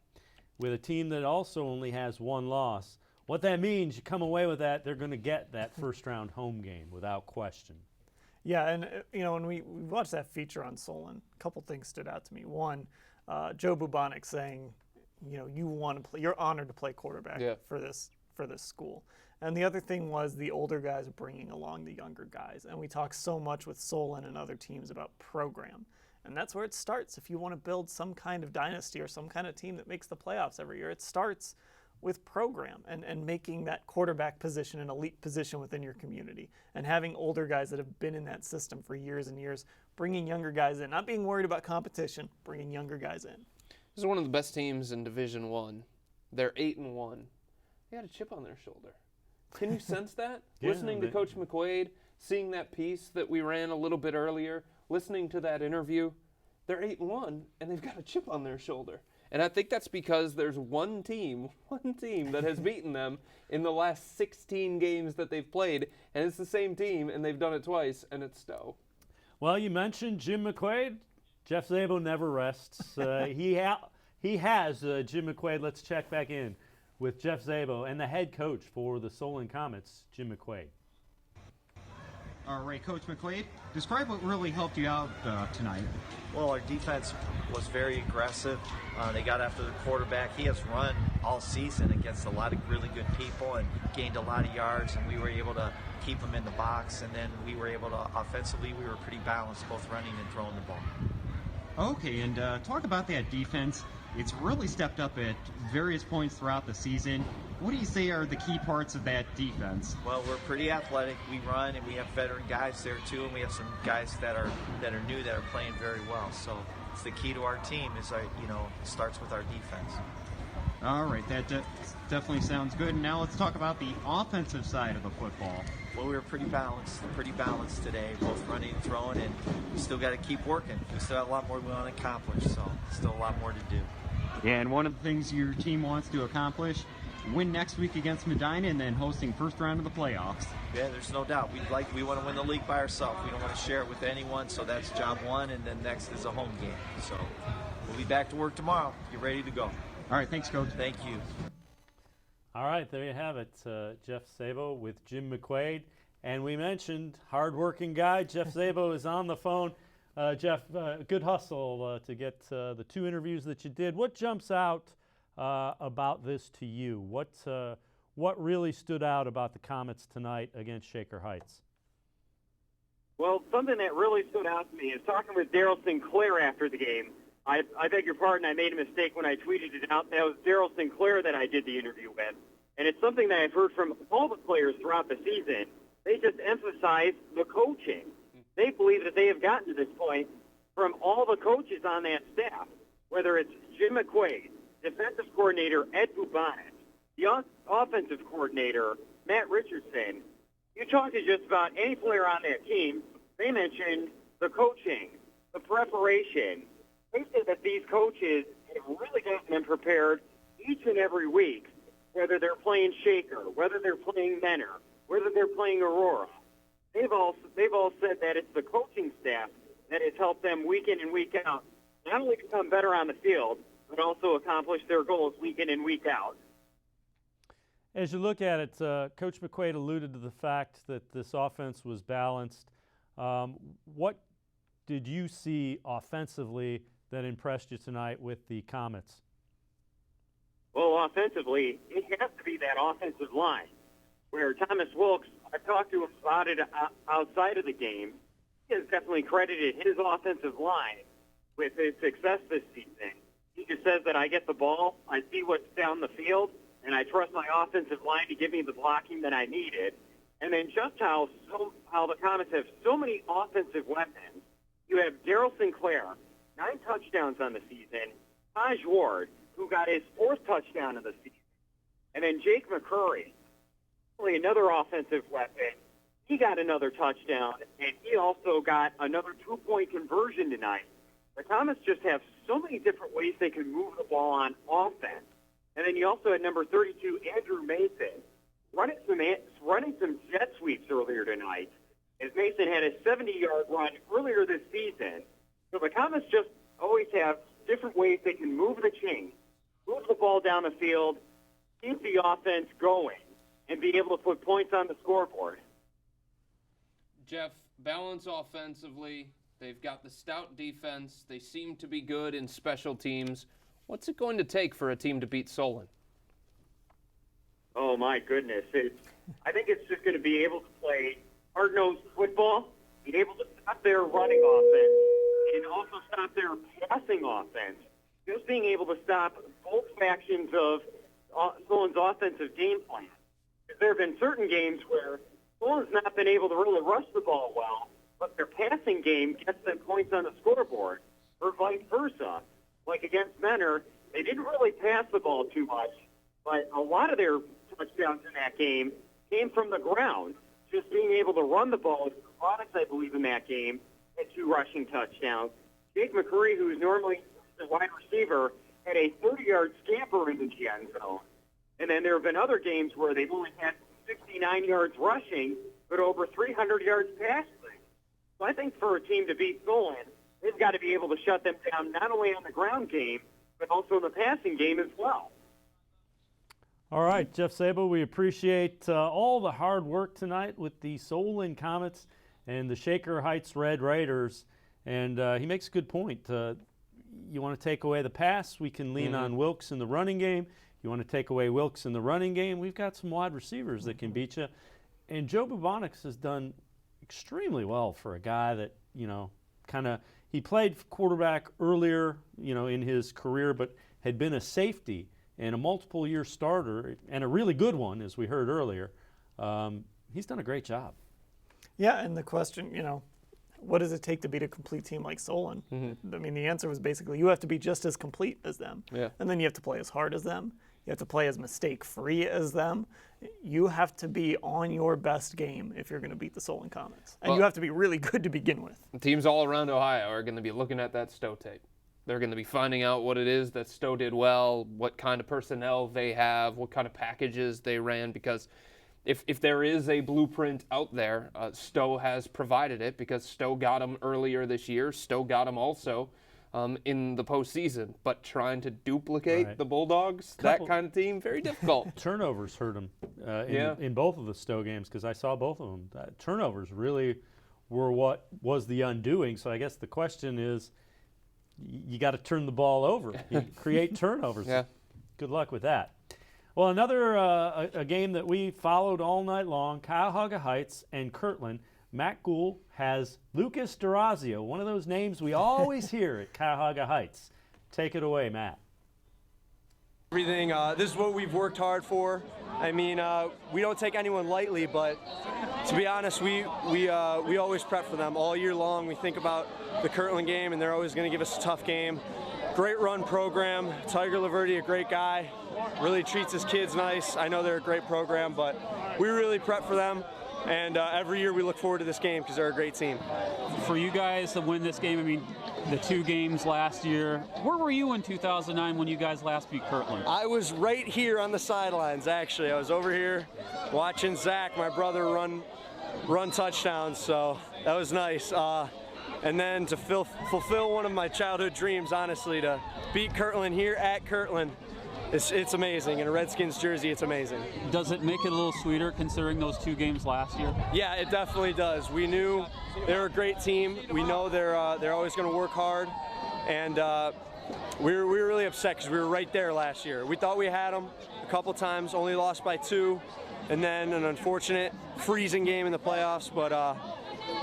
G: with a team that also only has one loss. What that means, you come away with that, they're going to get that first-round home game without question.
I: Yeah, and you know, when we watched that feature on Solon, a couple things stood out to me. One, Joe Bubonic saying, you know, you want to play, you're honored to play quarterback for this school. And the other thing was the older guys bringing along the younger guys. And we talk so much with Solon and other teams about program. And that's where it starts. If you want to build some kind of dynasty or some kind of team that makes the playoffs every year, it starts with program and making that quarterback position an elite position within your community and having older guys that have been in that system for years and years, bringing younger guys in, not being worried about competition, bringing younger guys in.
H: This is one of the best teams in Division I. They're 8-1. They got a chip on their shoulder. Can you sense that?
G: Yeah,
H: Listening to Coach McQuaid, seeing that piece that we ran a little bit earlier, listening to that interview, they're 8-1, and they've got a chip on their shoulder. And I think that's because there's one team that has beaten them in the last 16 games that they've played, and it's the same team, and they've done it twice, and it's Stowe.
G: Well, you mentioned Jim McQuaid. Jeff Szabo never rests. He has Jim McQuaid. Let's check back in with Jeff Szabo and the head coach for the Solon Comets, Jim McQuaid.
V: All right, Coach McQuaid, describe what really helped you out tonight.
L: Well, our defense was very aggressive. They got after the quarterback. He has run all season against a lot of really good people and gained a lot of yards, and we were able to keep him in the box. And then we were able to, offensively, we were pretty balanced, both running and throwing the ball.
V: Okay, and talk about that defense. It's really stepped up at various points throughout the season. What do you say are the key parts of that defense?
L: Well, we're pretty athletic. We run, and we have veteran guys there too, and we have some guys that are new that are playing very well. So it's the key to our team. Is it starts with our defense.
V: All right, that definitely sounds good. And now let's talk about the offensive side of the football.
L: Well, we were pretty balanced today, both running and throwing, and we still got to keep working. We still have a lot more we want to accomplish, so still a lot more to do.
V: Yeah, and one of the things your team wants to accomplish, win next week against Medina and then hosting first round of the playoffs.
L: Yeah, there's no doubt. We want to win the league by ourselves. We don't want to share it with anyone, so that's job one, and then next is a home game. So we'll be back to work tomorrow. Get ready to go.
V: All right, thanks, Coach.
L: Thank you.
G: All right, there you have it. Jeff Szabo with Jim McQuaid. And we mentioned hard-working guy. Jeff Szabo is on the phone. Jeff, good hustle to get the two interviews that you did. What jumps out about this to you? What really stood out about the Comets tonight against Shaker Heights?
W: Well, something that really stood out to me is talking with Daryl Sinclair after the game. I beg your pardon, I made a mistake when I tweeted it out. That was Daryl Sinclair that I did the interview with. And it's something that I've heard from all the players throughout the season. They just emphasize the coaching. They believe that they have gotten to this point from all the coaches on that staff, whether it's Jim McQuaid, defensive coordinator Ed Bubonic, the offensive coordinator Matt Richardson. You talk to just about any player on that team, they mentioned the coaching, the preparation. They said that these coaches have really gotten them prepared each and every week, whether they're playing Shaker, whether they're playing Menor, whether they're playing Aurora. They've all said that it's the coaching staff that has helped them week in and week out not only become better on the field, but also accomplish their goals week in and week out.
G: As you look at it, Coach McQuaid alluded to the fact that this offense was balanced. What did you see offensively that impressed you tonight with the Comets?
W: Well, offensively, it has to be that offensive line where Thomas Wilkes, I talked to him about it outside of the game. He has definitely credited his offensive line with his success this season. He just says that I get the ball, I see what's down the field, and I trust my offensive line to give me the blocking that I needed. And then just how the Comets have so many offensive weapons. You have Darryl Sinclair, 9 touchdowns on the season. Taj Ward, who got his 4th touchdown of the season. And then Jake McCurry, another offensive weapon. He got another touchdown, and he also got another 2-point conversion tonight. The Comets just have so many different ways they can move the ball on offense. And then you also had number 32, Andrew Mason, running some jet sweeps earlier tonight, as Mason had a 70-yard run earlier this season. So the Comets just always have different ways they can move the chain, move the ball down the field, keep the offense going, and be able to put points on the scoreboard.
H: Jeff, balance offensively. They've got the stout defense. They seem to be good in special teams. What's it going to take for a team to beat Solon?
W: Oh, my goodness. I think it's just going to be able to play hard-nosed football, be able to stop their running offense, and also stop their passing offense. Just being able to stop both factions of Solon's offensive game plan. There have been certain games where Solon's not been able to really rush the ball well, but their passing game gets them points on the scoreboard, or vice versa. Like against Menor, they didn't really pass the ball too much, but a lot of their touchdowns in that game came from the ground. Just being able to run the ball, Products, I believe, in that game, had 2 rushing touchdowns. Jake McCurry, who's normally the wide receiver, had a 30-yard scamper into the end zone. And then there have been other games where they've only had 69 yards rushing, but over 300 yards passing. So I think for a team to beat Solon, they've got to be able to shut them down not only on the ground game, but also in the passing game as well.
G: All right, Jeff Sabo, we appreciate all the hard work tonight with the Solon Comets and the Shaker Heights Red Raiders. And he makes a good point. You want to take away the pass, we can lean on Wilkes in the running game. You want to take away Wilkes in the running game, we've got some wide receivers that can beat you. And Joe Bubonics has done extremely well for a guy that, he played quarterback earlier, in his career, but had been a safety and a multiple-year starter and a really good one, as we heard earlier. He's done a great job.
I: Yeah, and the question, what does it take to beat a complete team like Solon? I mean, the answer was basically you have to be just as complete as them.
H: Yeah.
I: And then you have to play as hard as them. You have to play as mistake-free as them. You have to be on your best game if you're going to beat the Solon Comets. And you have to be really good to begin with.
H: Teams all around Ohio are going to be looking at that Stowe tape. They're going to be finding out what it is that Stowe did well, what kind of personnel they have, what kind of packages they ran, because if there is a blueprint out there, Stowe has provided it because Stowe got them earlier this year. Stowe got them also in the postseason. But trying to duplicate the Bulldogs, that kind of team, very difficult.
G: Turnovers hurt them in both of the Stowe games because I saw both of them. Turnovers really were what was the undoing. So I guess the question is, you got to turn the ball over. You create turnovers.
H: Yeah.
G: Good luck with that. Well, another a game that we followed all night long, Cuyahoga Heights and Kirtland. Matt Gould has Lucas Durazio, one of those names we always hear at Cuyahoga Heights. Take it away, Matt.
N: Everything, this is what we've worked hard for. I mean, we don't take anyone lightly, but to be honest, we always prep for them all year long. We think about the Kirtland game, and they're always going to give us a tough game. Great run program. Tiger Laverty, a great guy, really treats his kids nice. I know they're a great program, but we really prep for them. And every year we look forward to this game because they're a great team.
O: For you guys to win this game, I mean, the 2 games last year, where were you in 2009 when you guys last beat Kirtland?
N: I was right here on the sidelines, actually. I was over here watching Zach, my brother, run touchdowns, so that was nice. And then to fulfill one of my childhood dreams, honestly, to beat Kirtland here at Kirtland, it's amazing. In a Redskins jersey, it's amazing.
O: Does it make it a little sweeter considering those 2 games last year?
N: Yeah, it definitely does. We knew they were a great team. We know they're always going to work hard, and we were really upset because we were right there last year. We thought we had them a couple times, only lost by 2, and then an unfortunate freezing game in the playoffs. But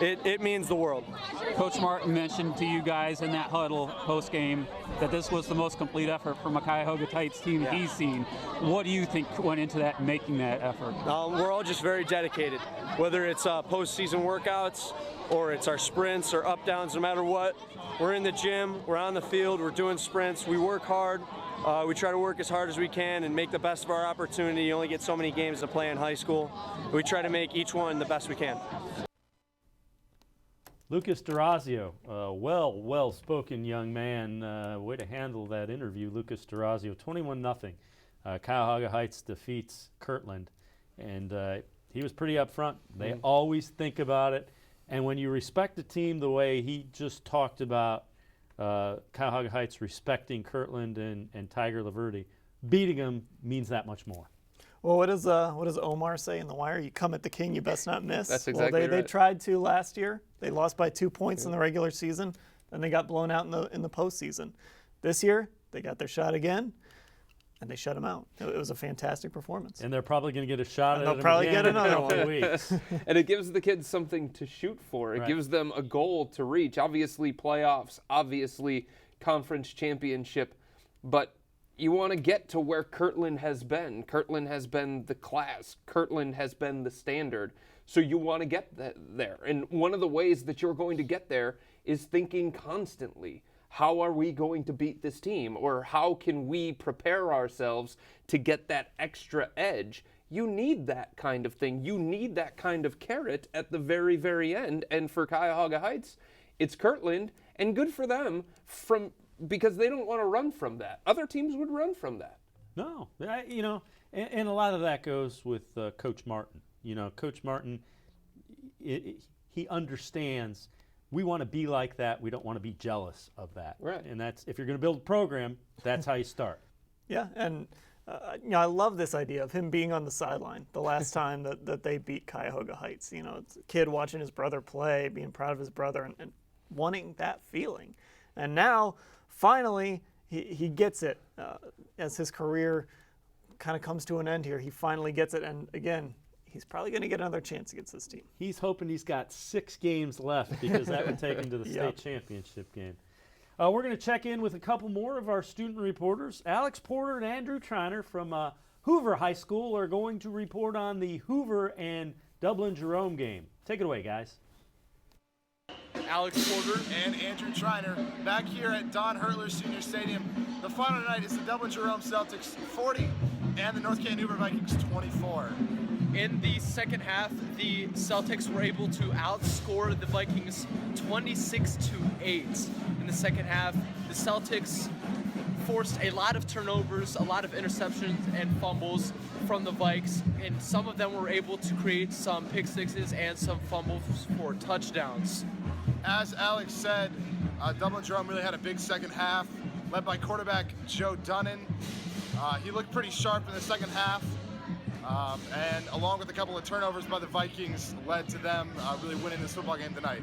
N: it means the world.
O: Coach Martin mentioned to you guys in that huddle post-game that this was the most complete effort from a Cuyahoga Heights team he's seen. What do you think went into that, making that effort?
N: We're all just very dedicated, whether it's postseason workouts or it's our sprints or up downs, no matter what. We're in the gym, we're on the field, we're doing sprints, we work hard. We try to work as hard as we can and make the best of our opportunity. You only get so many games to play in high school. We try to make each one the best we can.
G: Lucas Durazio, well-spoken young man. Way to handle that interview, Lucas Durazio. 21-0. Cuyahoga Heights defeats Kirtland, and he was pretty upfront. They always think about it, and when you respect a team the way he just talked about Cuyahoga Heights respecting Kirtland and Tiger Laverde, beating them means that much more.
I: Well, what does Omar say in The Wire? You come at the king, you best not miss.
H: That's exactly
I: right. They tried to last year. They lost by 2 points in the regular season. Then they got blown out in the postseason. This year, they got their shot again, and they shut them out. It was a fantastic performance.
G: And they're probably going to get a shot at
I: they'll
G: them
I: probably
G: again
I: get another
G: in 2
I: one.
G: weeks.
H: And it gives the kids something to shoot for. It gives them a goal to reach. Obviously playoffs, obviously conference championship, but you want to get to where Kirtland has been. Kirtland has been the class. Kirtland has been the standard. So you want to get there. And one of the ways that you're going to get there is thinking constantly, how are we going to beat this team? Or how can we prepare ourselves to get that extra edge? You need that kind of thing. You need that kind of carrot at the very, very end. And for Cuyahoga Heights, it's Kirtland, and good for them because they don't want to run from that. Other teams would run from that.
G: No, and a lot of that goes with Coach Martin. Coach Martin, he understands we want to be like that. We don't want to be jealous of that.
H: Right.
G: And that's, if you're going to build a program, that's how you start.
I: Yeah, and I love this idea of him being on the sideline the last time that they beat Cuyahoga Heights. It's a kid watching his brother play, being proud of his brother, and wanting that feeling. And now, finally, he gets it as his career kind of comes to an end here. He finally gets it, and again, he's probably going to get another chance against this team.
G: He's hoping he's got 6 games left because that would take him to the state championship game. We're going to check in with a couple more of our student reporters. Alex Porter and Andrew Triner from Hoover High School are going to report on the Hoover and Dublin-Jerome game. Take it away, guys.
C: Alex Porter and Andrew Triner back here at Don Hurtler Senior Stadium. The final tonight is the Dublin-Jerome Celtics 40 and the North Canton Hoover Vikings 24.
R: In the second half, the Celtics were able to outscore the Vikings 26-8. In the second half, the Celtics forced a lot of turnovers, a lot of interceptions and fumbles from the Vikes, and some of them were able to create some pick sixes and some fumbles for touchdowns.
C: As Alex said, Dublin-Jerome really had a big second half, led by quarterback Joe Dunnan. He looked pretty sharp in the second half, and along with a couple of turnovers by the Vikings, led to them really winning this football game tonight.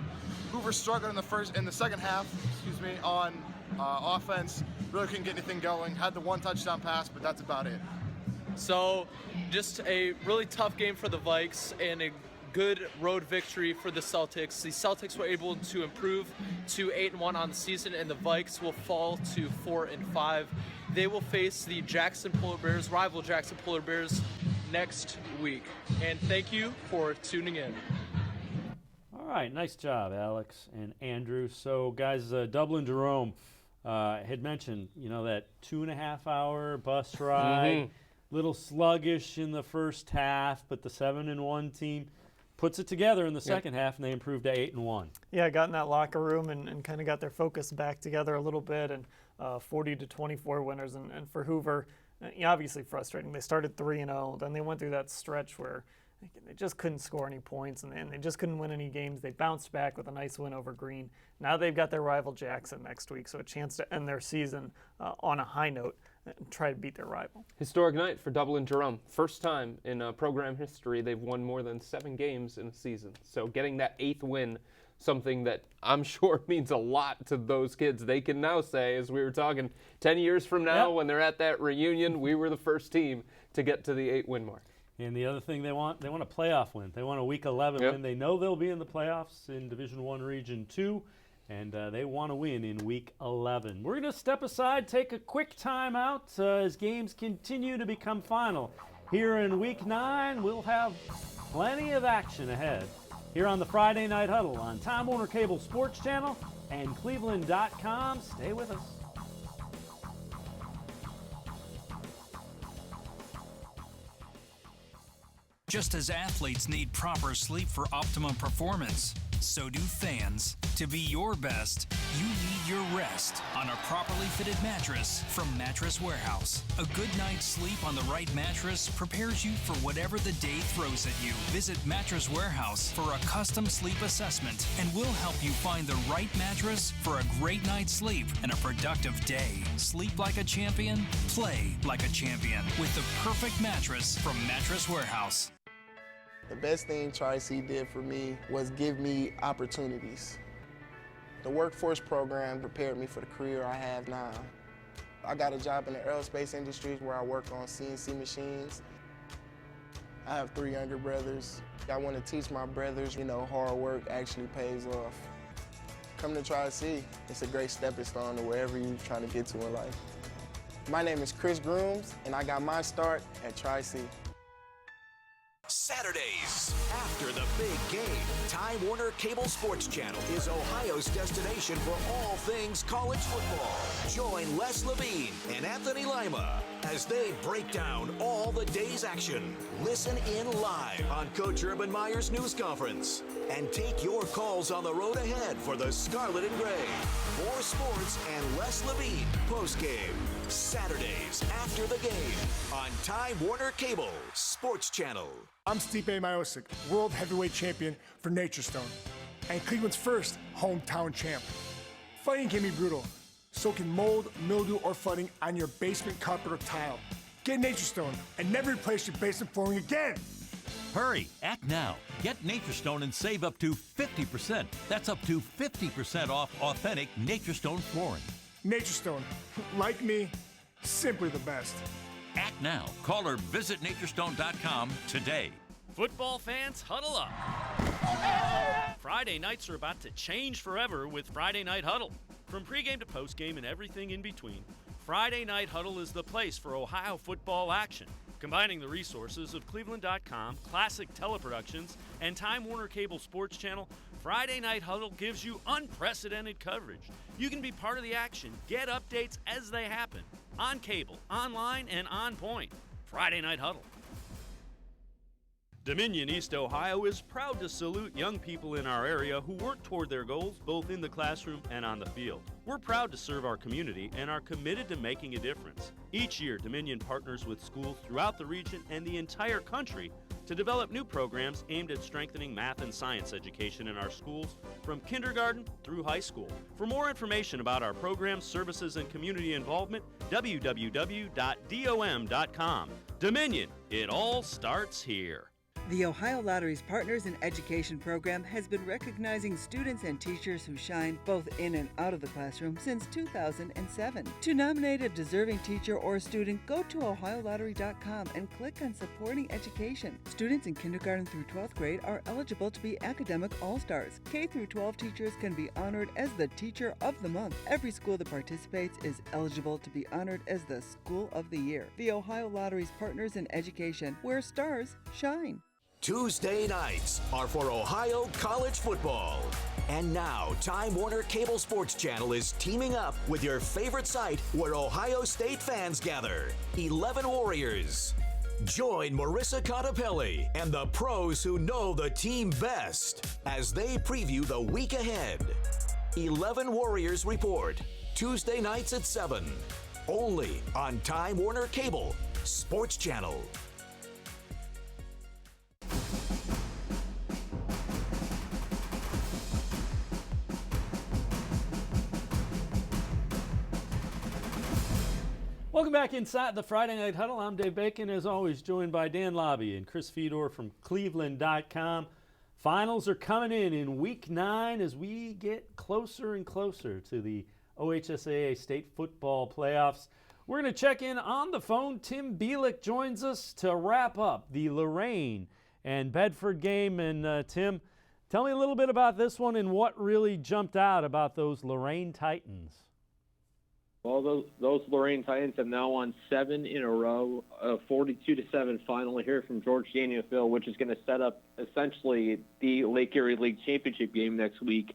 C: Hoover struggled in the second half, on offense. Really couldn't get anything going. Had the one touchdown pass, but that's about it.
R: So, just a really tough game for the Vikes and a good road victory for the Celtics. The Celtics were able to improve to 8-1 on the season, and the Vikes will fall to 4-5. They will face the Jackson Polar Bears, rival Jackson Polar Bears, next week. And thank you for tuning in.
G: All right, nice job, Alex and Andrew. So, guys, Dublin-Jerome had mentioned, that 2.5-hour bus ride, little sluggish in the first half, but the 7-1 team puts it together in the second half, and they improved to 8-1.
I: Yeah, got in that locker room and kind of got their focus back together a little bit, and 40-24 winners. And for Hoover, obviously frustrating. They started 3-0, then they went through that stretch where they just couldn't score any points, and they just couldn't win any games. They bounced back with a nice win over Green. Now they've got their rival Jackson next week, so a chance to end their season on a high note and try to beat their rival.
H: Historic night for Dublin-Jerome. First time in program history they've won more than 7 games in a season. So getting that 8th win, something that I'm sure means a lot to those kids. They can now say, as we were talking, 10 years from now when they're at that reunion, we were the first team to get to the 8-win mark.
G: And the other thing they want a playoff win. They want a Week 11 win. They know they'll be in the playoffs in Division I Region 2, and they want to win in Week 11. We're going to step aside, take a quick time out as games continue to become final. Here in Week 9, we'll have plenty of action ahead. Here on the Friday Night Huddle on Time Warner Cable Sports Channel and cleveland.com. Stay with us.
A: Just as athletes need proper sleep for optimum performance, so do fans. To be your best, you need your rest on a properly fitted mattress from Mattress Warehouse. A good night's sleep on the right mattress prepares you for whatever the day throws at you. Visit Mattress Warehouse for a custom sleep assessment, and we'll help you find the right mattress for a great night's sleep and a productive day. Sleep like a champion, play like a champion with the perfect mattress from Mattress Warehouse.
S: The best thing Tri-C did for me was give me opportunities. The workforce program prepared me for the career I have now. I got a job in the aerospace industry where I work on CNC machines. I have 3 younger brothers. I want to teach my brothers, hard work actually pays off. Come to Tri-C. It's a great stepping stone to wherever you're trying to get to in life. My name is Chris Grooms, and I got my start at Tri-C.
B: Saturdays, after the big game, Time Warner Cable Sports Channel is Ohio's destination for all things college football. Join Les Levine and Anthony Lima as they break down all the day's action. Listen in live on Coach Urban Meyer's news conference and take your calls on the road ahead for the Scarlet and Gray. More sports and Les Levine postgame. Saturdays after the game on Time Warner Cable Sports Channel.
D: I'm Stipe Miocic, world heavyweight champion for Nature Stone, and Cleveland's first hometown champ. Fighting can be brutal, so can mold, mildew, or flooding on your basement carpet or tile. Get Nature Stone and never replace your basement flooring again.
E: Hurry, act now. Get Nature Stone and save up to 50%. That's up to 50% off authentic Nature Stone flooring.
D: Nature Stone, like me, simply the best.
E: Act now. Call or visit naturestone.com today.
F: Football fans, huddle up. Friday nights are about to change forever with Friday Night Huddle. From pregame to postgame and everything in between, Friday Night Huddle is the place for Ohio football action. Combining the resources of cleveland.com, Classic Teleproductions, and Time Warner Cable Sports Channel, Friday Night Huddle gives you unprecedented coverage. You can be part of the action, get updates as they happen, on cable, online, and on point. Friday Night Huddle. Dominion East Ohio is proud to salute young people in our area who work toward their goals both in the classroom and on the field. We're proud to serve our community and are committed to making a difference. Each year, Dominion partners with schools throughout the region and the entire country to develop new programs aimed at strengthening math and science education in our schools from kindergarten through high school. For more information about our programs, services, and community involvement, www.dom.com. Dominion, it all starts here.
T: The Ohio Lottery's Partners in Education program has been recognizing students and teachers who shine both in and out of the classroom since 2007. To nominate a deserving teacher or student, go to ohiolottery.com and click on Supporting Education. Students in kindergarten through 12th grade are eligible to be academic all-stars. K through 12 teachers can be honored as the Teacher of the Month. Every school that participates is eligible to be honored as the School of the Year. The Ohio Lottery's Partners in Education, where stars shine.
B: Tuesday nights are for Ohio college football. And now, Time Warner Cable Sports Channel is teaming up with your favorite site where Ohio State fans gather, 11 Warriors. Join Marissa Contapelli and the pros who know the team best as they preview the week ahead. 11 Warriors Report, Tuesday nights at 7, only on Time Warner Cable Sports Channel.
G: Welcome back inside the Friday Night Huddle. I'm Dave Bacon, as always, joined by Dan Labbe and Chris Fedor from cleveland.com. Finals are coming in Week 9 as we get closer and closer to the OHSAA state football playoffs. We're going to check in on the phone. Tim Bielik joins us to wrap up the Lorraine and Bedford game. And Tim, tell me a little bit about this one and what really jumped out about those Lorraine Titans.
J: Well, those Lorraine Titans have now won 7 in a row, a 42-7 final here from George Daniel Field, which is going to set up essentially the Lake Erie League Championship game next week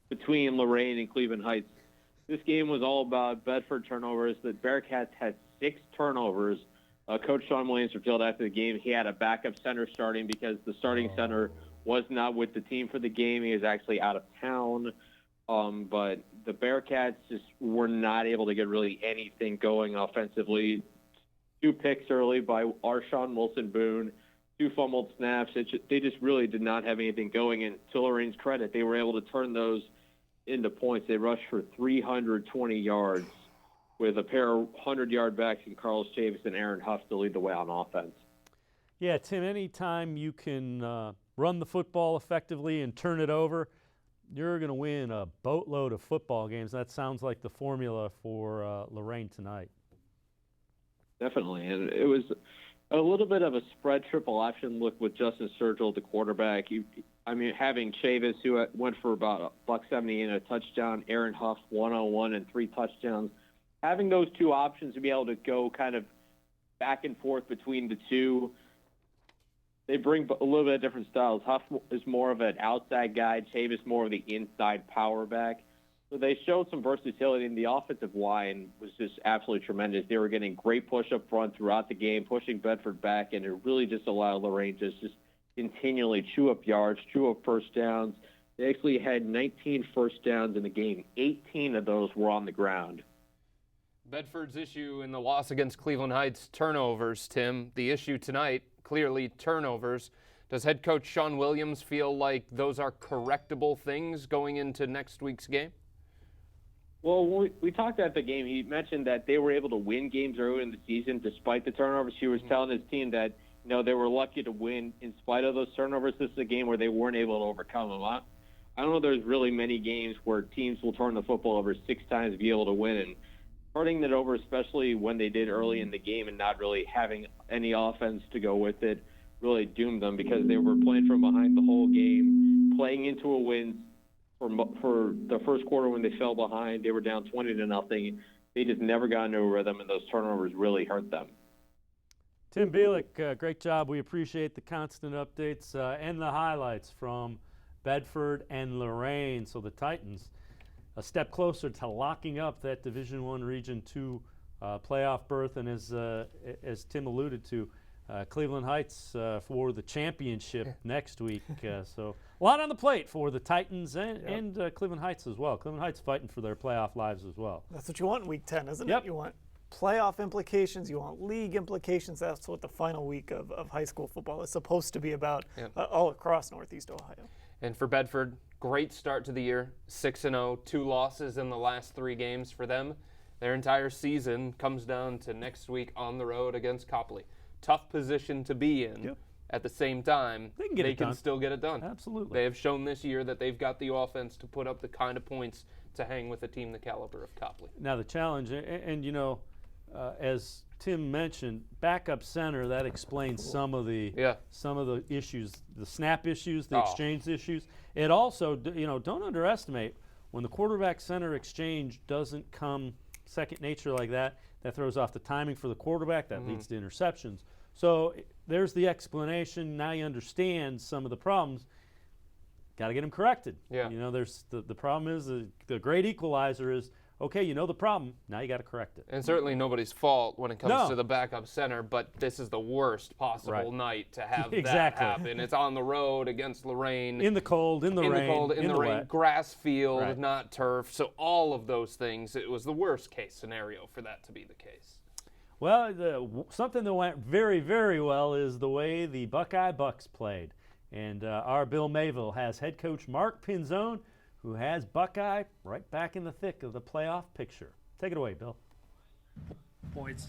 J: between Lorraine and Cleveland Heights. This game was all about Bedford turnovers. The Bearcats had 6 turnovers. Coach Sean Williams revealed after the game he had a backup center starting because the starting center was not with the team for the game. He was actually out of town. But the Bearcats just were not able to get really anything going offensively. 2 picks early by Arshawn Wilson-Boone, 2 fumbled snaps. They just really did not have anything going. And to Lorraine's credit, they were able to turn those into points. They rushed for 320 yards with a pair of 100-yard backs in Carlos Chavis and Aaron Huff to lead the way on offense.
G: Yeah, Tim, anytime you can run the football effectively and turn it over, you're going to win a boatload of football games. That sounds like the formula for Lorraine tonight.
J: Definitely, and it was a little bit of a spread triple option look with Justin Sturgill, the quarterback. Having Chavis, who went for about $170 and a touchdown, Aaron Huff 101 and 3 touchdowns. Having those 2 options to be able to go kind of back and forth between the two, they bring a little bit of different styles. Huff is more of an outside guy, Chavis more of the inside power back. So they showed some versatility, and the offensive line was just absolutely tremendous. They were getting great push up front throughout the game, pushing Bedford back, and it really just allowed Lorraine to just continually chew up yards, chew up first downs. They actually had 19 first downs in the game. 18 of those were on the ground.
H: Bedford's issue in the loss against Cleveland Heights, turnovers, Tim. The issue tonight, clearly turnovers. Does head coach Sean Williams feel like those are correctable things going into next week's game?
J: Well, when we talked at the game, he mentioned that they were able to win games early in the season despite the turnovers. He was telling his team that they were lucky to win in spite of those turnovers. This is a game where they weren't able to overcome them. I don't know there's really many games where teams will turn the football over 6 times to be able to win. And turning it over, especially when they did early in the game and not really having any offense to go with it, really doomed them because they were playing from behind the whole game, playing into a win. For the first quarter when they fell behind, they were down 20-0. They just never got into a rhythm, and those turnovers really hurt them.
G: Tim Bielik, great job. We appreciate the constant updates and the highlights from Bedford and Lorraine. So the Titans a step closer to locking up that Division I Region II playoff berth, and as Tim alluded to, Cleveland Heights for the championship next week. So a lot on the plate for the Titans and Cleveland Heights as well. Cleveland Heights fighting for their playoff lives as well.
I: That's what you want in Week 10, isn't it? You want playoff implications. You want league implications. That's what the final week of high school football is supposed to be about all across Northeast Ohio.
H: And for Bedford, great start to the year, 6-0, 2 losses in the last 3 games for them. Their entire season comes down to next week on the road against Copley. Tough position to be in.
G: Yep.
H: At the same time, they can
G: done.
H: still get it done.
G: Absolutely.
H: They have shown this year that they've got the offense to put up the kind of points to hang with a team the caliber of Copley.
G: Now the challenge, and as Tim mentioned, backup center, that explains some of the issues, the snap issues, the exchange issues. It also, don't underestimate when the quarterback center exchange doesn't come second nature like that. That throws off the timing for the quarterback. That leads to interceptions. So there's the explanation. Now you understand some of the problems. Got to get them corrected.
H: Yeah.
G: There's the problem is the great equalizer is, okay, you know the problem. Now you got to correct it.
H: And certainly nobody's fault when it comes to the backup center, but this is the worst possible night to have that happen. It's on the road against Lorraine.
G: In the cold, in the rain.
H: In the rain,
G: wet.
H: grass field, not turf. So all of those things, it was the worst case scenario for that to be the case.
G: Well, something that went very, very well is the way the Buckeye Bucks played. And our Bill Mayville has head coach Mark Pinzone, who has Buckeye right back in the thick of the playoff picture. Take it away, Bill.
K: Points,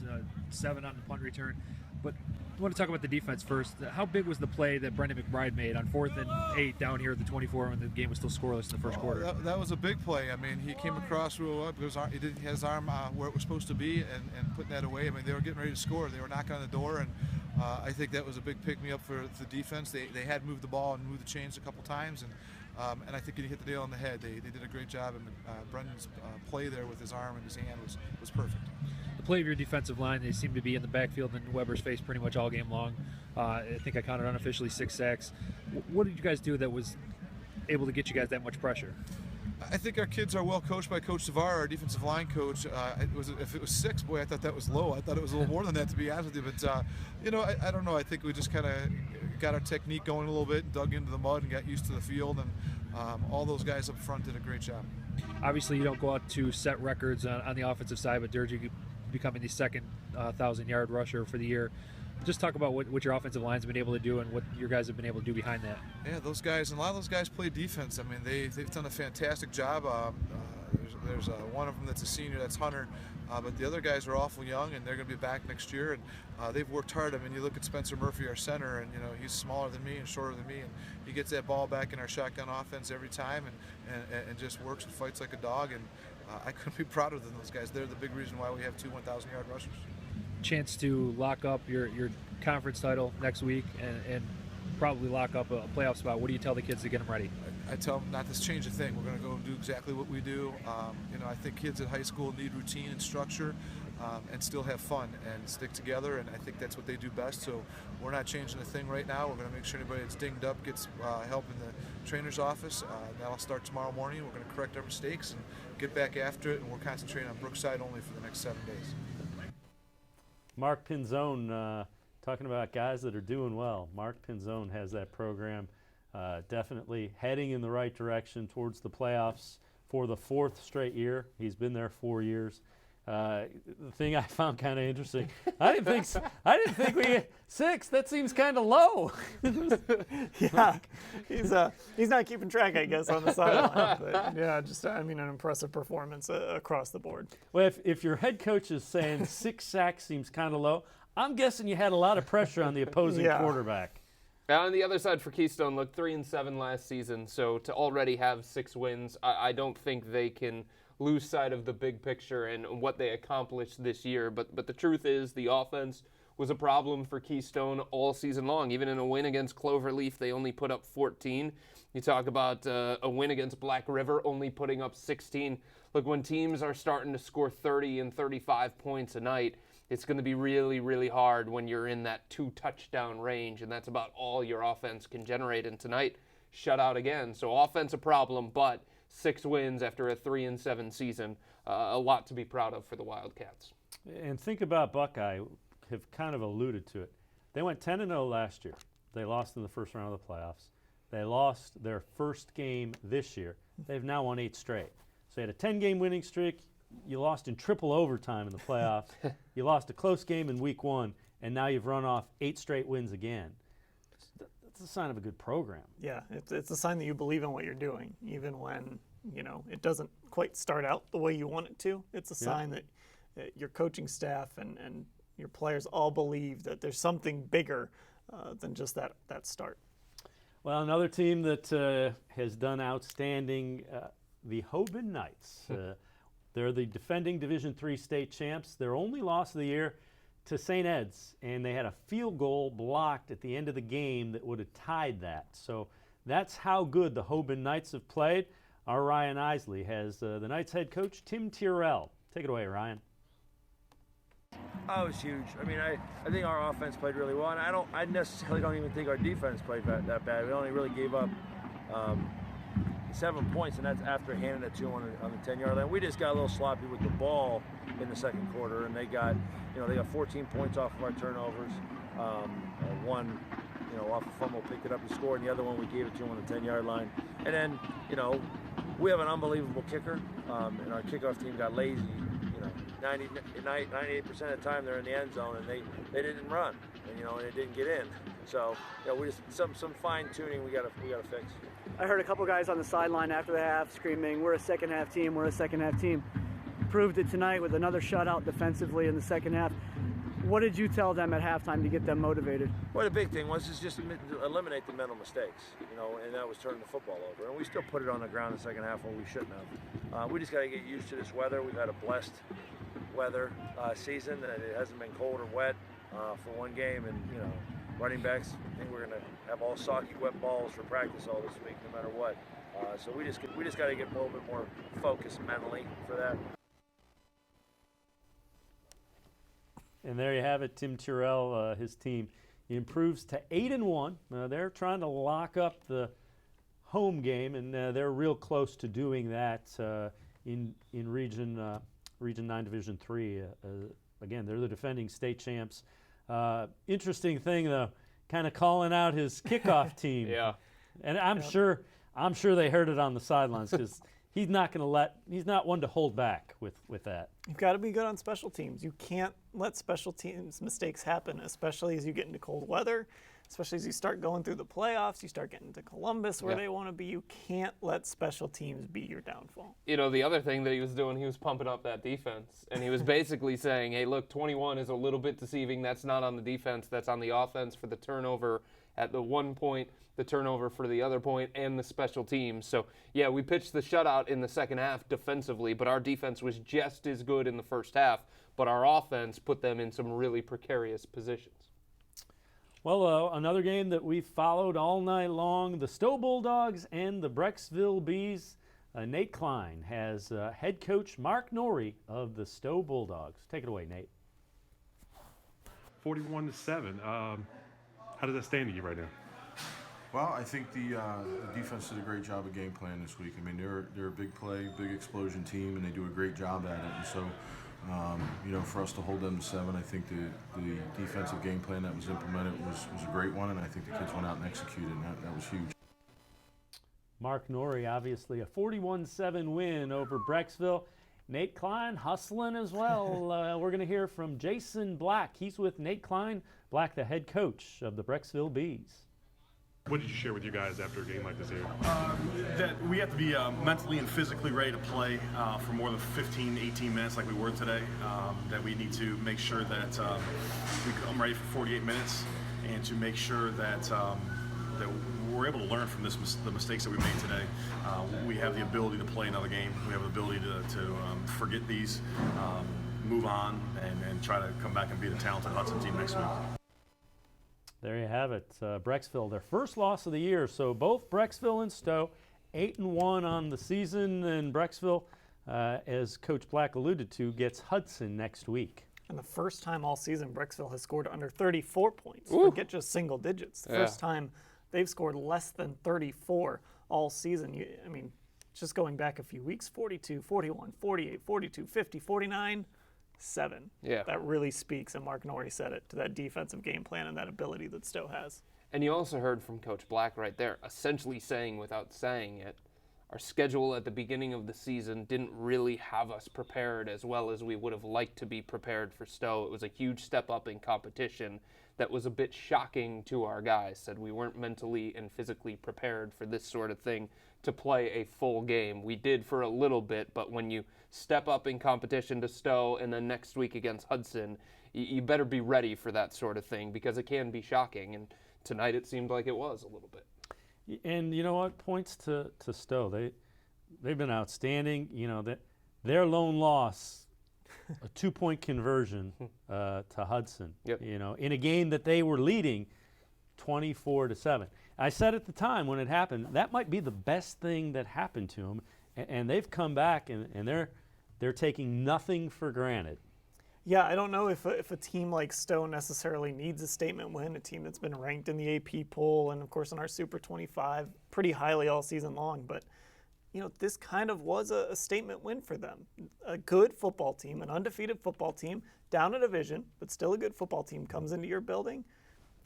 K: 7 on the punt return. But want to talk about the defense first. How big was the play that Brendan McBride made on 4th and 8 down here at the 24 when the game was still scoreless in the first quarter?
P: That was a big play. I mean, he came across real well because he didn't have his arm where it was supposed to be and putting that away. I mean, they were getting ready to score. They were knocking on the door, and I think that was a big pick-me-up for the defense. They had moved the ball and moved the chains a couple times, and I think he hit the nail on the head. They did a great job, and Brendan's play there with his arm and his hand was perfect.
K: The play of your defensive line, they seem to be in the backfield in Weber's face pretty much all game long. I think I counted unofficially 6 sacks. What did you guys do that was able to get you guys that much pressure?
P: I think our kids are well coached by Coach Savar, our defensive line coach. If it was 6, boy, I thought that was low. I thought it was a little more than that, to be honest with you. But, I don't know. I think we just kind of got our technique going a little bit, dug into the mud and got used to the field. And all those guys up front did a great job.
K: Obviously, you don't go out to set records on the offensive side, but Durgy becoming the second 1,000-yard rusher for the year. Just talk about what your offensive line's been able to do and what your guys have been able to do behind that.
P: Yeah, those guys, and a lot of those guys play defense. I mean, they've done a fantastic job. There's one of them that's a senior, that's Hunter, but the other guys are awful young, and they're going to be back next year. And they've worked hard. I mean, you look at Spencer Murphy, our center, and he's smaller than me and shorter than me, and he gets that ball back in our shotgun offense every time, and just works and fights like a dog. And I couldn't be prouder than those guys. They're the big reason why we have 2 1,000-yard rushers.
K: Chance to lock up your conference title next week and probably lock up a playoff spot. What do you tell the kids to get them ready?
P: I tell them not to change a thing. We're going to go and do exactly what we do. I think kids at high school need routine and structure and still have fun and stick together, and I think that's what they do best. So we're not changing a thing right now. We're going to make sure anybody that's dinged up gets help in the trainer's office. That'll start tomorrow morning. We're going to correct our mistakes and get back after it, and we're concentrating on Brookside only for the next 7 days.
G: Mark Pinzone, talking about guys that are doing well. Mark Pinzone has that program definitely heading in the right direction towards the playoffs for the 4th straight year. He's been there 4 years. The thing I found kind of interesting, I didn't think we 6. That seems kind of low.
I: Yeah, he's not keeping track, I guess, on the sideline. But yeah, just an impressive performance across the board.
G: Well, if your head coach is saying 6 sacks seems kind of low, I'm guessing you had a lot of pressure on the opposing quarterback.
H: On the other side for Keystone, look, 3-7 last season, so to already have 6 wins, I don't think they can lose sight of the big picture and what they accomplished this year. But the truth is the offense was a problem for Keystone all season long. Even in a win against Cloverleaf, they only put up 14. You talk about a win against Black River, only putting up 16. Look, when teams are starting to score 30 and 35 points a night, it's going to be really, really hard when you're in that 2-touchdown range, and that's about all your offense can generate. And tonight, shut out again. So offense a problem, but 6 wins after a 3-7 season, a lot to be proud of for the Wildcats.
G: And think about Buckeye, have kind of alluded to it. They went 10-0 last year. They lost in the first round of the playoffs. They lost their first game this year. They've now won 8 straight. So they had a 10-game winning streak. You lost in triple overtime in the playoffs. You lost a close game in week 1, and now you've run off 8 straight wins again. That's a sign of a good program.
I: Yeah, it's a sign that you believe in what you're doing, even when it doesn't quite start out the way you want it to. It's a sign that your coaching staff and your players all believe that there's something bigger than just that start.
G: Well, another team that has done outstanding, the Hoban Knights. They're the defending Division III state champs. Their only loss of the year to St. Ed's, and they had a field goal blocked at the end of the game that would have tied that. So that's how good the Hoban Knights have played. Our Ryan Isley has the Knights head coach, Tim Tyrrell. Take it away, Ryan.
U: Oh, it was huge. I mean, I think our offense played really well, and I necessarily don't even think our defense played that bad. We only really gave up 7 points, and that's after handing it to them on the 10-yard line. We just got a little sloppy with the ball in the second quarter, and they got 14 points off of our turnovers. One, off a fumble, picked it up and scored, and the other one we gave it to them on the 10-yard line. And then, we have an unbelievable kicker, and our kickoff team got lazy. 98% of the time they're in the end zone, and they didn't run, and it didn't get in. So, we just some fine tuning we gotta fix.
X: I heard a couple guys on the sideline after the half screaming, "We're a second half team. We're a second half team." Proved it tonight with another shutout defensively in the second half. What did you tell them at halftime to get them motivated?
U: Well, the big thing was just eliminate the mental mistakes, and that was turning the football over. And we still put it on the ground in the second half when we shouldn't have. We just got to get used to this weather. We've had a blessed weather season, and it hasn't been cold or wet for one game. And running backs, I think we're going to have all soggy, wet balls for practice all this week, no matter what. So we just got to get a little bit more focused mentally for that.
G: And there you have it, Tim Terrell, his team improves to 8-1. They're trying to lock up the home game, and they're real close to doing that in Region 9, Division 3. Again, they're the defending state champs. Interesting thing, though, kind of calling out his kickoff team.
H: Yeah.
G: And I'm sure they heard it on the sidelines because he's not one to hold back with that.
I: You've got to be good on special teams. You can't let special teams mistakes happen, especially as you get into cold weather, especially as you start going through the playoffs, you start getting to Columbus where they want to be. You can't let special teams be your downfall.
H: The other thing that he was doing, he was pumping up that defense. And he was basically saying, hey, look, 21 is a little bit deceiving. That's not on the defense. That's on the offense for the turnover at the 1 point, the turnover for the other point, and the special teams. So, yeah, we pitched the shutout in the second half defensively, but our defense was just as good in the first half. But our offense put them in some really precarious positions.
G: Well, another game that we followed all night long, the Stowe Bulldogs and the Brecksville Bees. Nate Klein has head coach Mark Norrie of the Stowe Bulldogs. Take it away, Nate.
L: 41-7. How does that stand to you right now?
M: Well, I think the defense did a great job of game plan this week. I mean, they're a big play, big explosion team, and they do a great job at it. And so, for us to hold them to 7, I think the defensive game plan that was implemented was a great one, and I think the kids went out and executed, and that was huge.
G: Mark Norrie, obviously a 41-7 win over Brecksville. Nate Klein hustling as well. We're going to hear from Jason Black. He's with Nate Klein. Black, the head coach of the Brecksville Bees.
L: What did you share with you guys after a game like this here?
Q: That we have to be mentally and physically ready to play for more than 15, 18 minutes like we were today. That we need to make sure that we come ready for 48 minutes and to make sure that that we're able to learn from the mistakes that we made today. We have the ability to play another game. We have the ability to forget these, move on, and try to come back and beat a talented Hudson team next week.
G: There you have it. Brecksville, their first loss of the year. So both Brecksville and Stowe, 8-1 on the season. And Brecksville, as Coach Black alluded to, gets Hudson next week.
I: And the first time all season, Brecksville has scored under 34 points.
H: Ooh.
I: Forget just single digits. The first time they've scored less than 34 all season. Just going back a few weeks, 42, 41, 48, 42, 50, 49. 7.
H: Yeah.
I: That really speaks, and Mark Norrie said it, to that defensive game plan and that ability that Stowe has.
H: And you also heard from Coach Black right there, essentially saying without saying it, our schedule at the beginning of the season didn't really have us prepared as well as we would have liked to be prepared for Stowe. It was a huge step up in competition that was a bit shocking to our guys. Said we weren't mentally and physically prepared for this sort of thing to play a full game. We did for a little bit, but when you step up in competition to Stowe and then next week against Hudson, you better be ready for that sort of thing because it can be shocking. And tonight it seemed like it was a little bit.
G: And you know what? Points to Stowe. They've been outstanding. Their lone loss, a 2-point conversion to Hudson.
H: Yep.
G: In a game that they were leading 24-7. I said at the time when it happened, that might be the best thing that happened to them, and they've come back and they're taking nothing for granted.
I: Yeah, I don't know if a team like Stowe necessarily needs a statement win, a team that's been ranked in the AP poll and, of course, in our Super 25 pretty highly all season long. But, this kind of was a statement win for them. A good football team, an undefeated football team, down a division, but still a good football team comes into your building,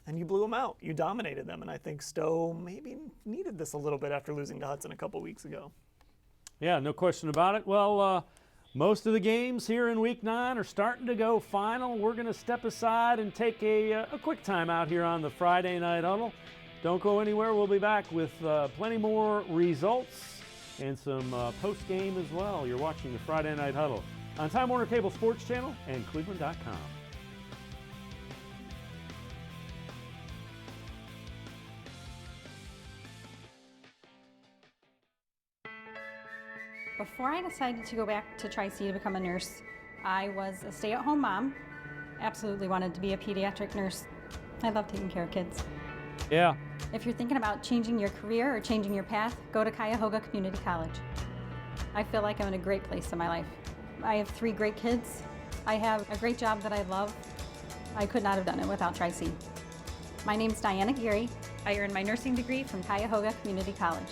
I: and you blew them out. You dominated them, and I think Stowe maybe needed this a little bit after losing to Hudson a couple weeks ago.
G: Yeah, no question about it. Well, most of the games here in Week 9 are starting to go final. We're going to step aside and take a quick time out here on the Friday Night Huddle. Don't go anywhere. We'll be back with plenty more results and some post-game as well. You're watching the Friday Night Huddle on Time Warner Cable Sports Channel and cleveland.com.
N: Before I decided to go back to Tri-C to become a nurse, I was a stay-at-home mom. Absolutely wanted to be a pediatric nurse. I love taking care of kids.
G: Yeah.
N: If you're thinking about changing your career or changing your path, go to Cuyahoga Community College. I feel like I'm in a great place in my life. I have 3 great kids. I have a great job that I love. I could not have done it without Tri-C. My name's Diana Geary. I earned my nursing degree from Cuyahoga Community College.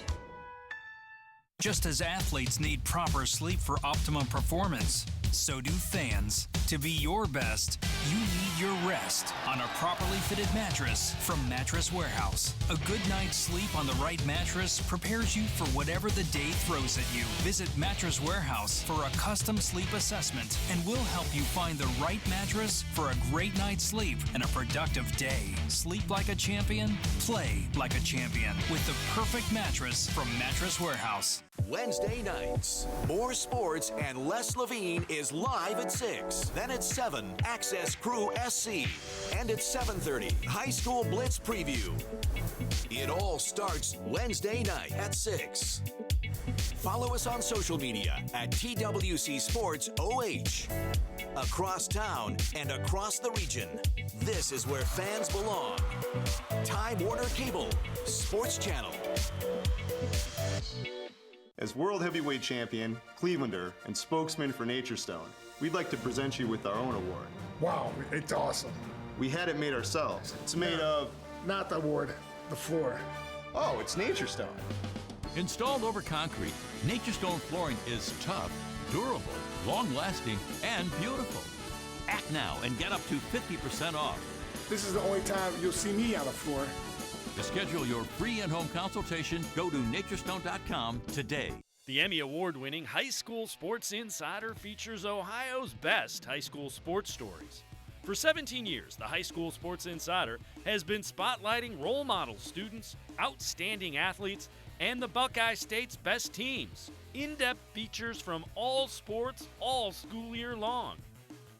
A: Just as athletes need proper sleep for optimum performance, so do fans. To be your best, you need your rest on a properly fitted mattress from Mattress Warehouse. A good night's sleep on the right mattress prepares you for whatever the day throws at you. Visit Mattress Warehouse for a custom sleep assessment, and we'll help you find the right mattress for a great night's sleep and a productive day. Sleep like a champion, play like a champion with the perfect mattress from Mattress Warehouse.
B: Wednesday nights, more sports and Les Levine is live at 6. Then at 7, Access Crew SC. And at 7:30, High School Blitz Preview. It all starts Wednesday night at 6. Follow us on social media at TWC Sports OH. Across town and across the region, this is where fans belong. Time Warner Cable, Sports Channel.
O: As World Heavyweight Champion, Clevelander, and spokesman for Nature Stone, we'd like to present you with our own award.
D: Wow, it's awesome.
O: We had it made ourselves. It's made of...
D: Not the award, the floor.
O: Oh, it's Nature Stone.
E: Installed over concrete, Nature Stone flooring is tough, durable, long-lasting, and beautiful. Act now and get up to 50% off.
D: This is the only time you'll see me on the floor.
E: To schedule your free in-home consultation, go to naturestone.com today.
F: The Emmy Award-winning High School Sports Insider features Ohio's best high school sports stories. For 17 years, the High School Sports Insider has been spotlighting role model students, outstanding athletes, and the Buckeye State's best teams. In-depth features from all sports, all school year long.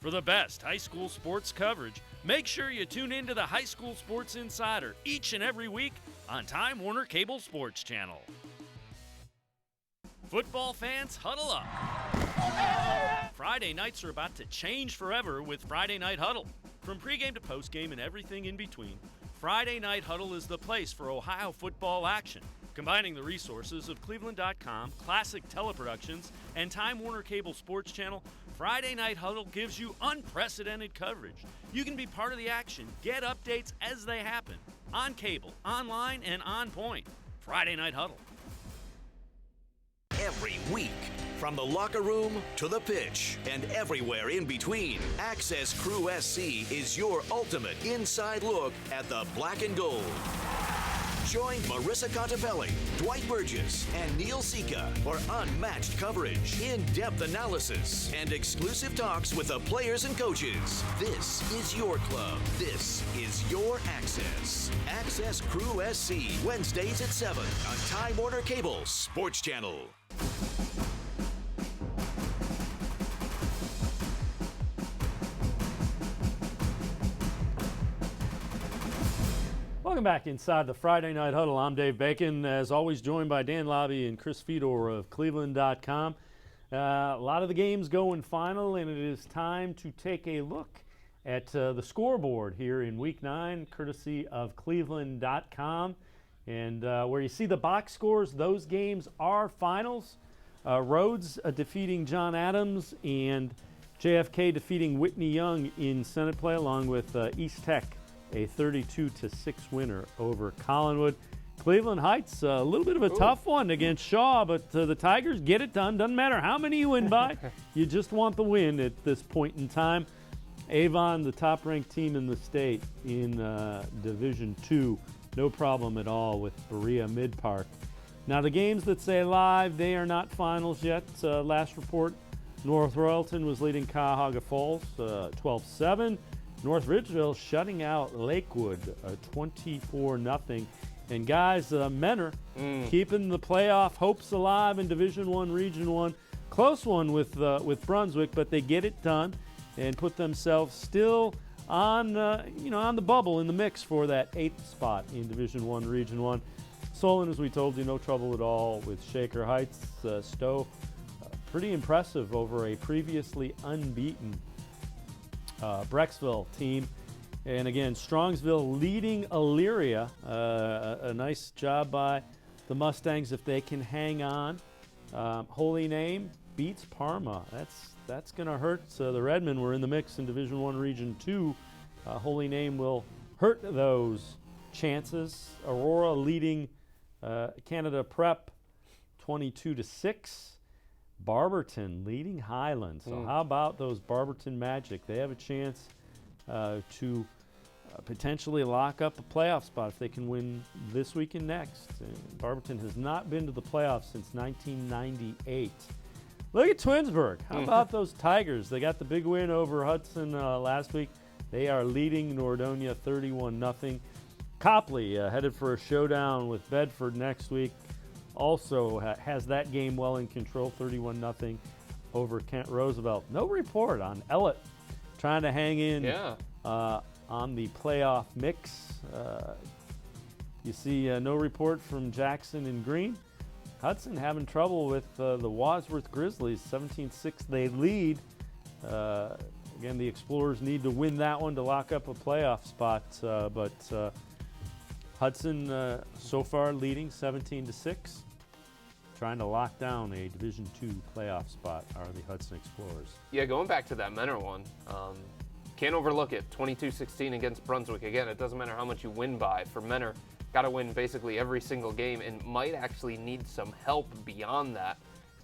F: For the best high school sports coverage, make sure you tune into the High School Sports Insider each and every week on Time Warner Cable Sports Channel. Football fans, huddle up. Friday nights are about to change forever with Friday Night Huddle. From pregame to postgame and everything in between, Friday Night Huddle is the place for Ohio football action. Combining the resources of cleveland.com, Classic Teleproductions, and Time Warner Cable Sports Channel, Friday Night Huddle gives you unprecedented coverage. You can be part of the action, get updates as they happen, on cable, online, and on point. Friday Night Huddle.
B: Every week, from the locker room to the pitch and everywhere in between, Access Crew SC is your ultimate inside look at the black and gold. Join Marissa Contepelli, Dwight Burgess, and Neil Sika for unmatched coverage, in-depth analysis, and exclusive talks with the players and coaches. This is your club. This is your Access. Access Crew SC, Wednesdays at 7 on Time Warner Cable Sports Channel.
G: Welcome back inside the Friday Night Huddle. I'm Dave Bacon, as always joined by Dan Labbe and Chris Fedor of cleveland.com. A lot of the games going final, and it is time to take a look at the scoreboard here in Week 9, courtesy of cleveland.com. And where you see the box scores, those games are finals. Rhodes defeating John Adams, and JFK defeating Whitney Young in Senate play, along with East Tech, a 32-6 winner over Collinwood. Cleveland Heights, a little bit of a tough one against Shaw, but the Tigers get it done. Doesn't matter how many you win by, you just want the win at this point in time. Avon, the top-ranked team in the state in Division II, no problem at all with Berea Mid-Park. Now the games that say live, they are not finals yet. Last report, North Royalton was leading Cuyahoga Falls 12-7. North Ridgeville shutting out Lakewood 24-0. And guys, Menor keeping the playoff hopes alive in Division I, Region I. Close one with Brunswick, but they get it done and put themselves still on on the bubble in the mix for that 8th spot in Division I, Region I. Solon, as we told you, no trouble at all with Shaker Heights. Stowe pretty impressive over a previously unbeaten Brecksville team. And again, Strongsville leading Elyria. A nice job by the Mustangs if they can hang on. Holy Name beats Parma. That's going to hurt. The Redmen were in the mix in Division I Region 2. Holy Name will hurt those chances. Aurora leading Canada Prep 22-6. Barberton leading Highland. So how about those Barberton Magic? They have a chance to potentially lock up a playoff spot if they can win this week and next. Barberton has not been to the playoffs since 1998. Look at Twinsburg. How about those Tigers? They got the big win over Hudson last week. They are leading Nordonia 31-0. Copley headed for a showdown with Bedford next week. Also has that game well in control, 31-0 over Kent Roosevelt. No report on Ellett trying to hang in on the playoff mix. You see no report from Jackson and Green. Hudson having trouble with the Wadsworth Grizzlies, 17-6 they lead. Again, the Explorers need to win that one to lock up a playoff spot, but Hudson so far leading 17-6. Trying to lock down a Division II playoff spot are the Hudson Explorers.
H: Yeah, going back to that Menor one, can't overlook it. 22-16 against Brunswick. Again, it doesn't matter how much you win by. For Menor, got to win basically every single game and might actually need some help beyond that.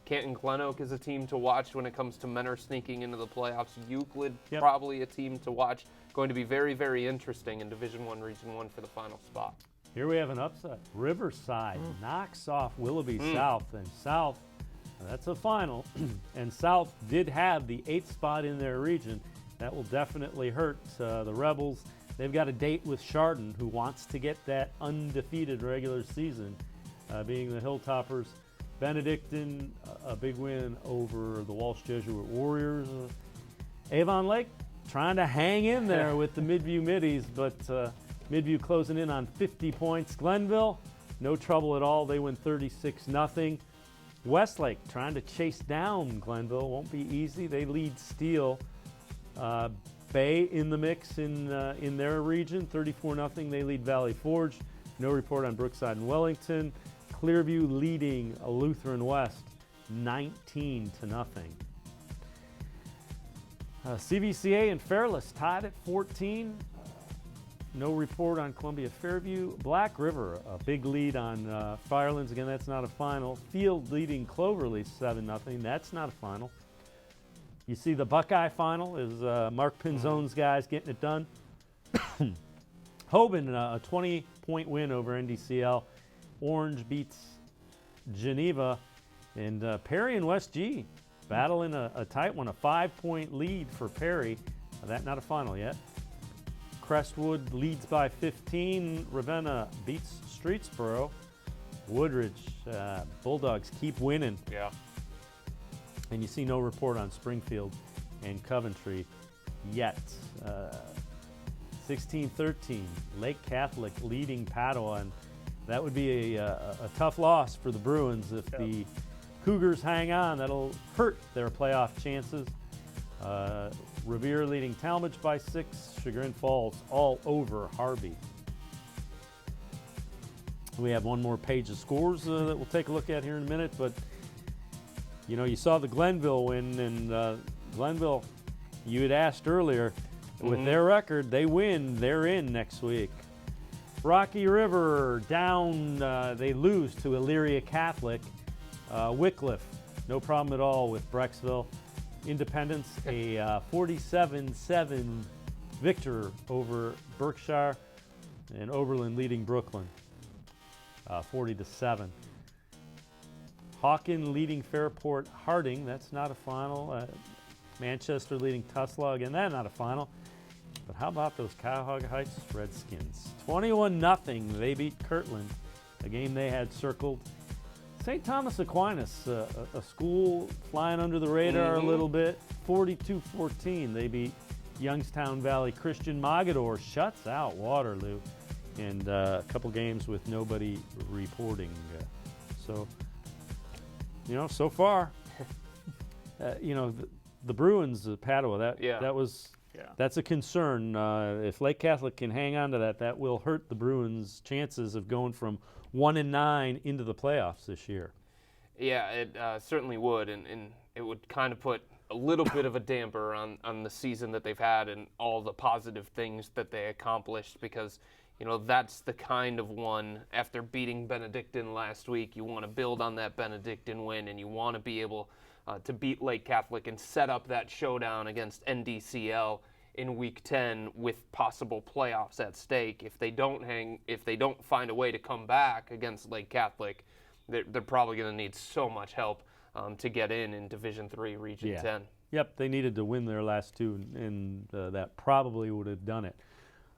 H: Canton Glen Oak is a team to watch when it comes to Menor sneaking into the playoffs. Euclid, probably a team to watch. Going to be very, very interesting in Division I, Region 1 for the final spot.
G: Here we have an upset. Riverside knocks off Willoughby South, and South, that's a final, and South did have the 8th spot in their region. That will definitely hurt the Rebels. They've got a date with Chardon, who wants to get that undefeated regular season, being the Hilltoppers. Benedictine, a big win over the Walsh Jesuit Warriors. Avon Lake trying to hang in there with the Midview Middies, but Midview closing in on 50 points. Glenville, no trouble at all. They win 36-0. Westlake trying to chase down Glenville. Won't be easy. They lead Steele. Bay in the mix in their region, 34-0. They lead Valley Forge. No report on Brookside and Wellington. Clearview leading Lutheran West, 19-0. CVCA and Fairless tied at 14. No report on Columbia Fairview. Black River, a big lead on Firelands. Again, that's not a final. Field leading Cloverleaf 7-0. That's not a final. You see the Buckeye final is Mark Pinzone's guys getting it done. Hoban, a 20-point win over NDCL. Orange beats Geneva. And Perry and West G battling a tight one, a 5-point lead for Perry. That not a final yet. Crestwood leads by 15. Ravenna beats Streetsboro. Woodridge, Bulldogs keep winning.
H: Yeah.
G: And you see no report on Springfield and Coventry yet. 16-13, Lake Catholic leading Padua, and that would be a tough loss for the Bruins if the Cougars hang on. That'll hurt their playoff chances. Revere leading Talmadge by 6. Chagrin Falls all over Harvey. We have one more page of scores that we'll take a look at here in a minute, but you know, you saw the Glenville win, and Glenville, you had asked earlier, with their record, they win, they're in next week. Rocky River down, they lose to Elyria Catholic. Wycliffe, no problem at all with Brecksville. Independence, a 47-7 victor over Berkshire, and Oberlin leading Brooklyn, 40-7. Hawken leading Fairport Harding, that's not a final. Manchester leading Tuslaw, again, that's not a final. But how about those Cuyahoga Heights Redskins? 21-0, they beat Kirtland, a game they had circled. St. Thomas Aquinas, a school flying under the radar a little bit, 42-14. They beat Youngstown Valley Christian. Mogador shuts out Waterloo, and a couple games with nobody reporting. So, you know, so far, The Bruins, Padua,
H: Yeah.
G: that's a concern. If Lake Catholic can hang on to that will hurt the Bruins' chances of going from 1-9 into the playoffs this year.
H: Yeah, it certainly would, and it would kind of put a little bit of a damper on the season that they've had and all the positive things that they accomplished, because that's the kind of one, after beating Benedictine last week, you want to build on that Benedictine win, and you want to be able to beat Lake Catholic and set up that showdown against NDCL in Week 10 with possible playoffs at stake. If they don't find a way to come back against Lake Catholic, they're probably going to need so much help to get in Division III Region 10.
G: Yep, they needed to win their last two, and that probably would have done it.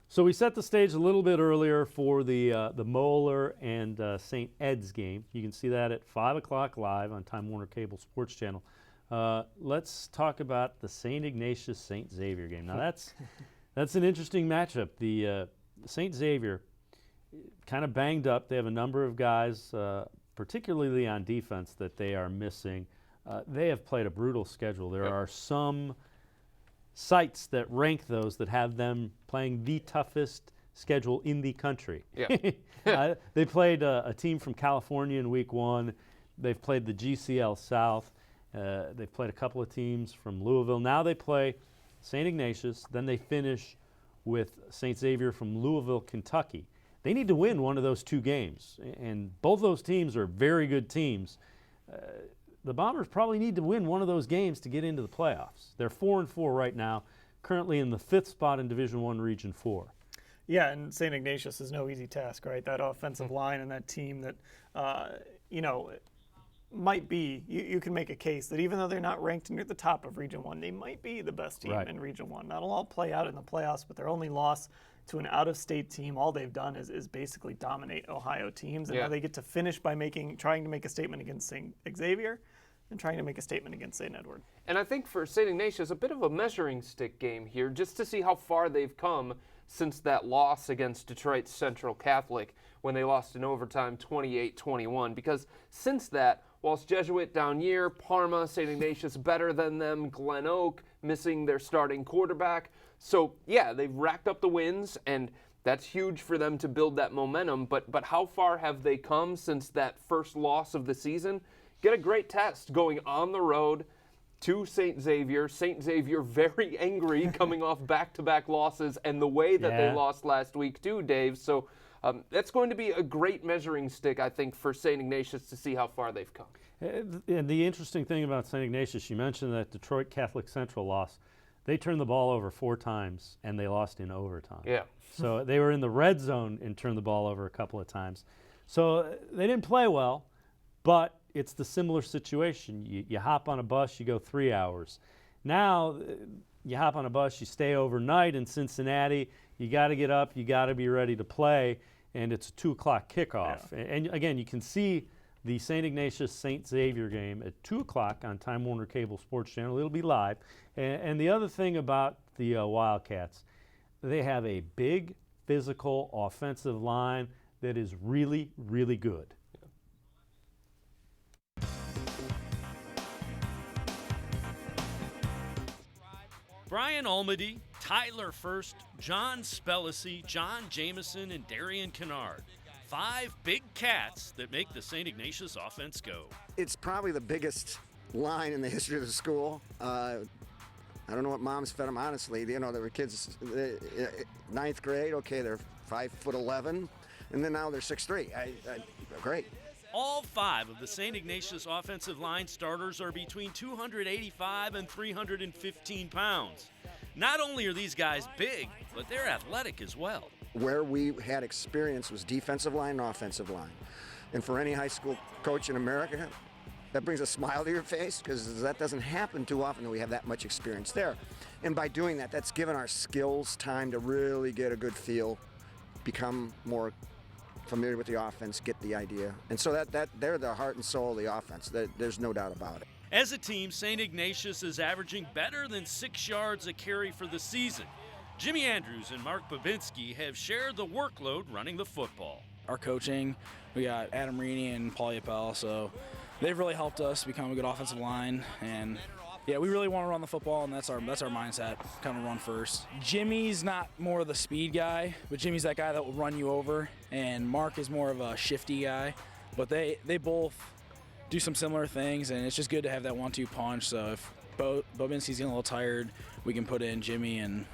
G: So we set the stage a little bit earlier for the Moeller and St. Ed's game. You can see that at 5 o'clock live on Time Warner Cable Sports Channel. Let's talk about the St. Ignatius St. Xavier game. Now that's an interesting matchup. The St. Xavier kind of banged up. They have a number of guys, particularly on defense, that they are missing. They have played a brutal schedule. There are some sites that rank those that have them playing the toughest schedule in the country.
H: Yeah.
G: They played a team from California in Week 1. They've played the GCL South. They've played a couple of teams from Louisville. Now they play St. Ignatius. Then they finish with St. Xavier from Louisville, Kentucky. They need to win one of those two games, and both those teams are very good teams. The Bombers probably need to win one of those games to get into the playoffs. They're 4-4 right now, currently in the 5th spot in Division I Region 4.
I: Yeah, and St. Ignatius is no easy task, right? That offensive line and that team that, might be, you can make a case that even though they're not ranked near the top of Region 1, they might be the best team in Region 1. That'll all play out in the playoffs, but their only loss to an out-of-state team, all they've done is basically dominate Ohio teams, and now they get to finish by trying to make a statement against St. Xavier and trying to make a statement against St. Edward.
H: And I think for St. Ignatius, a bit of a measuring stick game here, just to see how far they've come since that loss against Detroit Central Catholic when they lost in overtime 28-21. Because since that, whilst Jesuit down year, Parma, St. Ignatius better than them, Glen Oak missing their starting quarterback. So, yeah, they've racked up the wins, and that's huge for them to build that momentum. But how far have they come since that first loss of the season? Get a great test going on the road to St. Xavier. St. Xavier very angry coming off back-to-back losses and the way that they lost last week too, Dave. So that's going to be a great measuring stick, I think, for St. Ignatius to see how far they've come.
G: And the interesting thing about St. Ignatius, you mentioned that Detroit Catholic Central loss. They turned the ball over 4 times, and they lost in overtime.
H: Yeah.
G: So they were in the red zone and turned the ball over a couple of times. So they didn't play well, but it's the similar situation. You hop on a bus, you go 3 hours. Now you hop on a bus, you stay overnight in Cincinnati. You got to get up, you got to be ready to play, and it's a 2 o'clock kickoff. Yeah. And again, you can see the St. Ignatius St. Xavier game at 2 o'clock on Time Warner Cable Sports Channel. It'll be live. And the other thing about the Wildcats, they have a big, physical, offensive line that is really, really good.
F: Brian Almody, Tyler First, John Spellacy, John Jameson, and Darian Kennard. 5 big cats that make the St. Ignatius offense go.
C: It's probably the biggest line in the history of the school. I don't know what moms fed them, honestly. There were kids, 9th grade, okay, they're 5'11", and then now they're 6'3". Great.
F: All 5 of the St. Ignatius offensive line starters are between 285 and 315 pounds. Not only are these guys big, but they're athletic as well.
C: Where we had experience was defensive line and offensive line. And for any high school coach in America, that brings a smile to your face, because that doesn't happen too often that we have that much experience there. And by doing that, that's given our skills time to really get a good feel, become more familiar with the offense, get the idea. And so that they're the heart and soul of the offense. There's no doubt about it.
F: As a team, St. Ignatius is averaging better than 6 yards a carry for the season. Jimmy Andrews and Mark Babinski have shared the workload running the football.
R: Our coaching, we got Adam Reaney and Paul Yappel, so they've really helped us become a good offensive line, and
S: Yeah, we really want to run the football, and that's our mindset, kind of run first. Jimmy's not more of the speed guy, but Jimmy's that guy that will run you over, and Mark is more of a shifty guy. But they both do some similar things, and it's just good to have that 1-2 punch. So if Bobinski's getting a little tired, we can put in Jimmy, and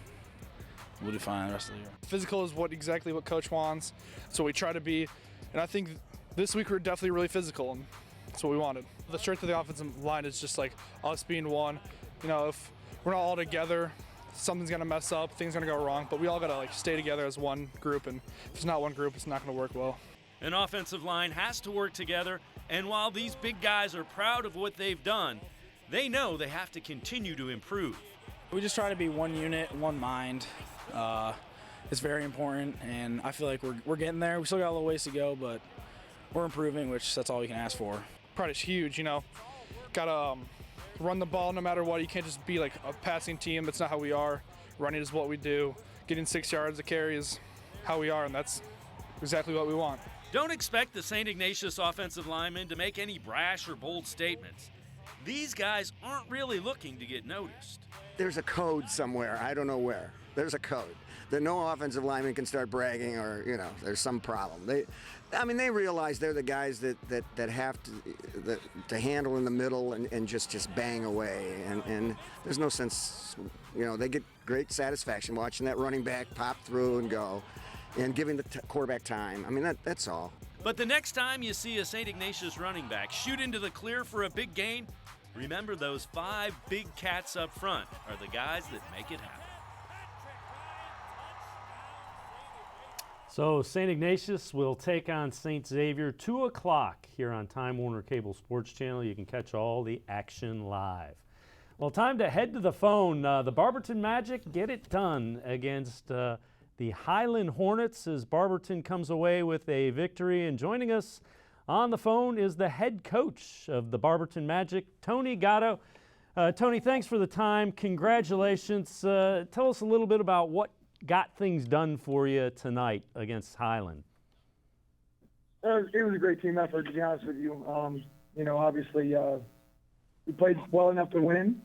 S: we'll do fine the rest of the year.
T: Physical is exactly what Coach wants, so we try to be. And I think this week we're definitely really physical, and that's what we wanted. The strength of the offensive line is just like us being one. You know, if we're not all together, something's gonna mess up, things are gonna go wrong. But we all gotta like stay together as one group, and if it's not one group, it's not gonna work well.
F: An offensive line has to work together, and while these big guys are proud of what they've done, they know they have to continue to improve.
S: We just try to be one unit, one mind. It's very important, and I feel like we're getting there. We still got a little ways to go, but we're improving, which that's all we can ask for.
T: Pride is huge, you know. Gotta run the ball no matter what. You can't just be like a passing team. That's not how we are. Running is what we do. Getting 6 yards a carry is how we are, and that's exactly what we want.
F: Don't expect the St. Ignatius offensive linemen to make any brash or bold statements. These guys aren't really looking to get noticed.
C: There's a code somewhere. I don't know where. There's a code that no offensive lineman can start bragging, or there's some problem. They realize they're the guys that have to handle in the middle and just bang away, and there's no sense. They get great satisfaction watching that running back pop through and go, and giving the quarterback time. That's all.
F: But the next time you see a St. Ignatius running back shoot into the clear for a big gain, remember those 5 big cats up front are the guys that make it happen.
G: So St. Ignatius will take on St. Xavier 2 o'clock here on Time Warner Cable Sports Channel. You can catch all the action live. Well, time to head to the phone. The Barberton Magic get it done against the Highland Hornets as Barberton comes away with a victory. And joining us on the phone is the head coach of the Barberton Magic, Tony Gatto. Tony, thanks for the time. Congratulations. Tell us a little bit about what got things done for you tonight against Highland.
X: It was a great team effort, to be honest with you. Obviously, we played well enough to win.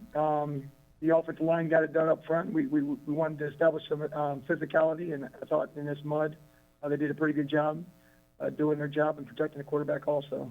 X: The offensive line got it done up front. We wanted to establish some physicality, and I thought in this mud, they did a pretty good job doing their job and protecting the quarterback also.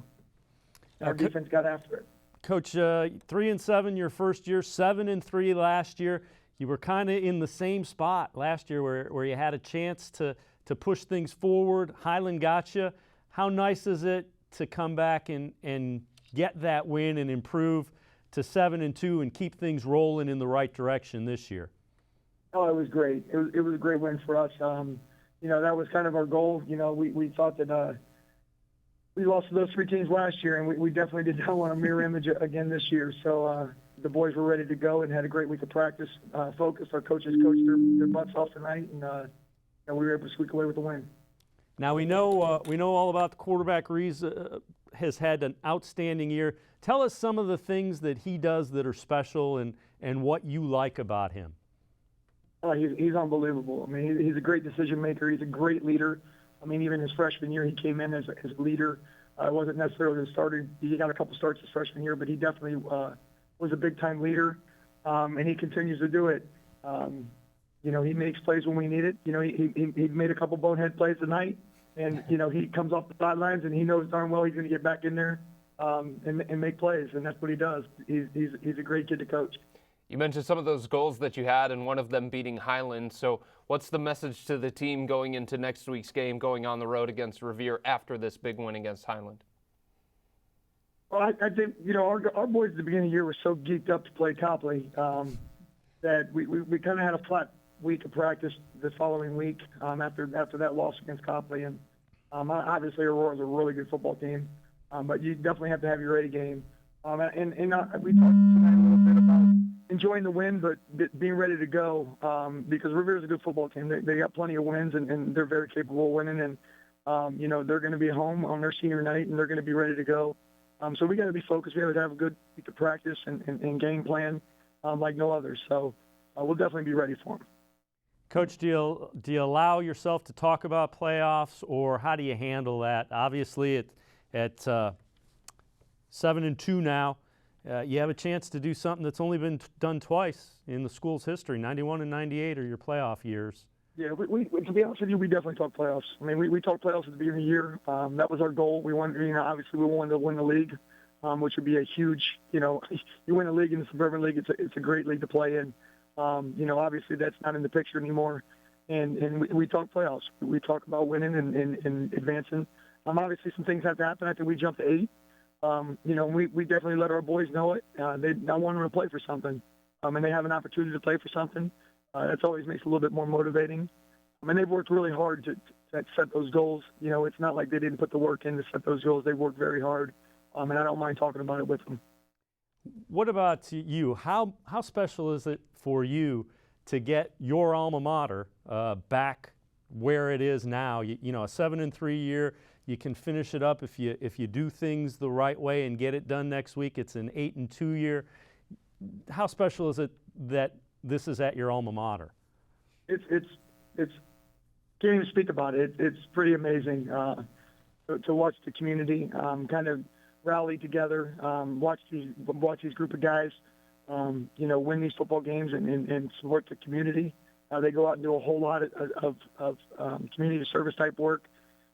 X: Our defense got after it.
G: Coach, 3-7 your first year, 7-3 last year. You were kind of in the same spot last year where you had a chance to push things forward. Highland got you. How nice is it to come back and get that win and improve to 7-2 and keep things rolling in the right direction this year?
X: Oh, it was great. It was a great win for us. That was kind of our goal. We thought that we lost to those 3 teams last year, and we definitely did not want to mirror image again this year. So the boys were ready to go and had a great week of practice. Focused. Our coaches coached their butts off tonight, and we were able to squeak away with the win.
G: Now we know all about the quarterback. Rees has had an outstanding year. Tell us some of the things that he does that are special and what you like about him.
X: He's unbelievable. He's a great decision maker. He's a great leader. Even his freshman year, he came in as a leader. Wasn't necessarily the starter. He got a couple starts his freshman year, but he definitely was a big-time leader, and he continues to do it. He makes plays when we need it. He made a couple bonehead plays tonight, and he comes off the sidelines and he knows darn well he's going to get back in there and make plays, and that's what he does. He's a great kid to coach.
H: You mentioned some of those goals that you had, and one of them beating Highland. So what's the message to the team going into next week's game, going on the road against Revere after this big win against Highland?
X: Well, I think, our boys at the beginning of the year were so geeked up to play Copley that we kind of had a flat week of practice the following week after that loss against Copley. And obviously Aurora's a really good football team, but you definitely have to have your A game. And we talked tonight a little bit about enjoying the win, but being ready to go because Revere's a good football team. They got plenty of wins, and they're very capable of winning. And, they're going to be home on their senior night, and they're going to be ready to go. So we got to be focused. We have to have a good week of practice and game plan like no other. So we'll definitely be ready for them.
G: Coach, do you allow yourself to talk about playoffs, or how do you handle that? Obviously, at 7-2 now, you have a chance to do something that's only been done twice in the school's history. 91 and 98 are your playoff years.
X: Yeah, we to be honest with you, we definitely talk playoffs. I mean, we talked playoffs at the beginning of the year. That was our goal. We wanted, obviously we wanted to win the league, which would be a huge, you win a league in the Suburban League. It's a great league to play in. Obviously that's not in the picture anymore. And we talk playoffs. We talk about winning and advancing. Obviously some things have to happen. I think we jumped to 8. We definitely let our boys know it. They want them to play for something. And they have an opportunity to play for something. That always makes it a little bit more motivating. I mean, they've worked really hard to set those goals. It's not like they didn't put the work in to set those goals. They worked very hard, and I don't mind talking about it with them.
G: What about you? How special is it for you to get your alma mater back where it is now? A 7-3 year, you can finish it up if you do things the right way and get it done next week. It's an 8-2 year. How special is it that this is at your alma mater?
X: It's can't even speak about it. It's pretty amazing to watch the community kind of rally together, watch these group of guys, win these football games and support the community. They go out and do a whole lot of community service type work,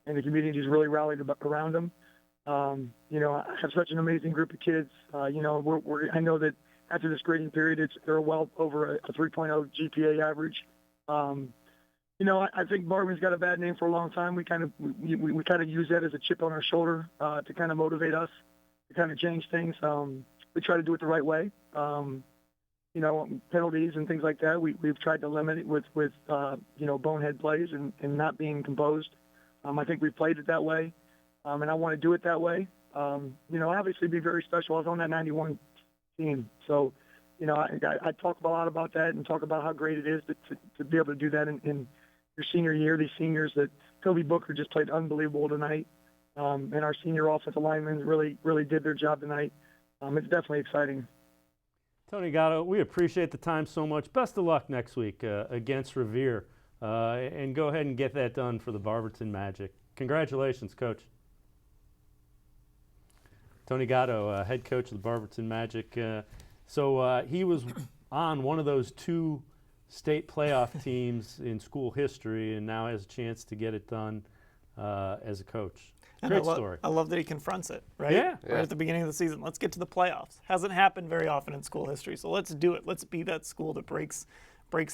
X: and the community is really rallied around them. I have such an amazing group of kids. I know that after this grading period, they're well over a 3.0 GPA average. I think Barberton's got a bad name for a long time. We kind of use that as a chip on our shoulder to kind of motivate us to kind of change things. We try to do it the right way. Penalties and things like that. We've tried to limit it with bonehead plays and not being composed. I think we've played it that way, and I want to do it that way. Obviously, be very special. I was on that 91 team, so I talk a lot about that and talk about how great it is to be able to do that in your senior year. These seniors that Toby Booker just played unbelievable tonight, and our senior offensive linemen really did their job tonight. It's definitely exciting.
G: Tony Gatto, we appreciate the time so much. Best of luck next week against Revere, and go ahead and get that done for the Barberton Magic. Congratulations, Coach. Tony Gatto, head coach of the Barberton Magic. So he was on one of those 2 state playoff teams in school history, and now has a chance to get it done as a coach. Great story.
I: I love that he confronts it, right?
G: Yeah.
I: Right at the beginning of the season. Let's get to the playoffs. Hasn't happened very often in school history, so let's do it. Let's be that school that breaks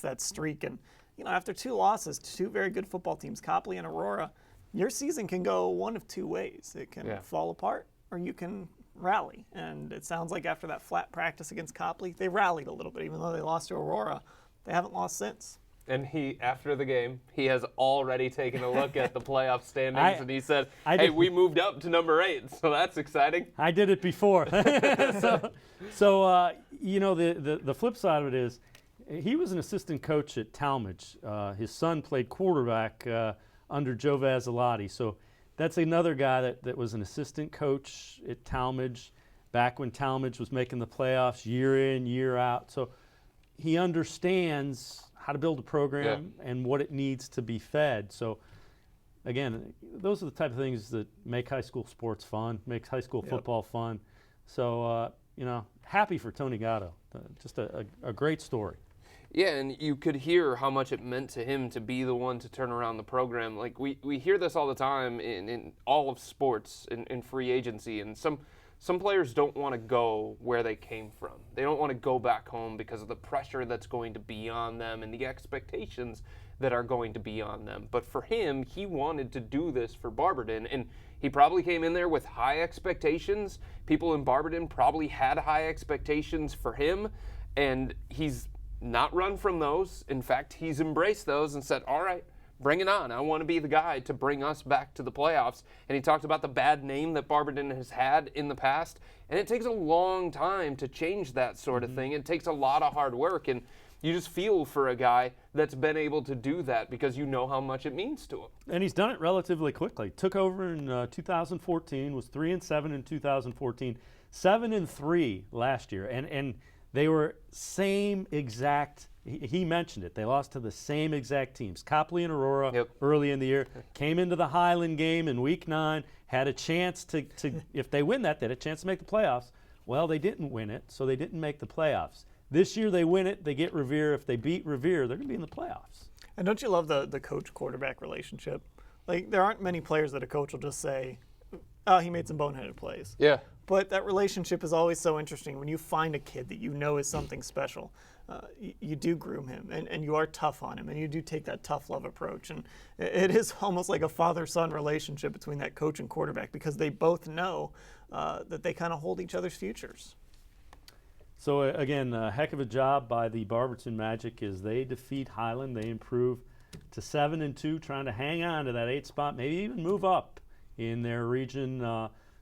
I: that streak. And after 2 losses to 2 very good football teams, Copley and Aurora, your season can go one of 2 ways. It can fall apart, or you can rally. And it sounds like after that flat practice against Copley, they rallied a little bit. Even though they lost to Aurora, they haven't lost since.
H: And after the game, he has already taken a look at the playoff standings, and he said, hey, we moved up to number 8, so that's exciting.
G: I did it before. The flip side of it is, he was an assistant coach at Talmadge. His son played quarterback under Joe Vazzalotti. So that's another guy that was an assistant coach at Talmadge back when Talmadge was making the playoffs year in, year out. So he understands how to build a program and what it needs to be fed. So again, those are the type of things that make high school sports fun, makes high school football fun. So, happy for Tony Gatto. Just a great story.
H: Yeah, and you could hear how much it meant to him to be the one to turn around the program. Like, we hear this all the time in all of sports, in free agency, and some players don't want to go where they came from. They don't want to go back home because of the pressure that's going to be on them and the expectations that are going to be on them. But for him, he wanted to do this for Barberton, and he probably came in there with high expectations. People in Barberton probably had high expectations for him, and he's not run from those. In fact, he's embraced those and said, all right, bring it on. I want to be the guy to bring us back to the playoffs. And he talked about the bad name that Barberton has had in the past. And it takes a long time to change that sort of thing. It takes a lot of hard work. And you just feel for a guy that's been able to do that because you know how much it means to him.
G: And he's done it relatively quickly. Took over in 2014, was 3-7 in 2014, 7-3 last year. And they were same exact. He mentioned it. They lost to the same exact teams, Copley and Aurora, early in the year. Came into the Highland game in Week 9, had a chance to if they win that, they had a chance to make the playoffs. Well, they didn't win it, so they didn't make the playoffs. This year they win it, they get Revere. If they beat Revere, they're going to be in the playoffs.
I: And don't you love the coach-quarterback relationship? Like, there aren't many players that a coach will just say, oh, he made some boneheaded plays.
H: Yeah.
I: But that relationship is always so interesting. When you find a kid that you know is something special, you do groom him, and you are tough on him, and you do take that tough love approach. And it is almost like a father-son relationship between that coach and quarterback, because they both know that they kind of hold each other's futures.
G: So again, a heck of a job by the Barberton Magic as they defeat Highland. They improve to 7-2, trying to hang on to that 8th spot, maybe even move up in their region,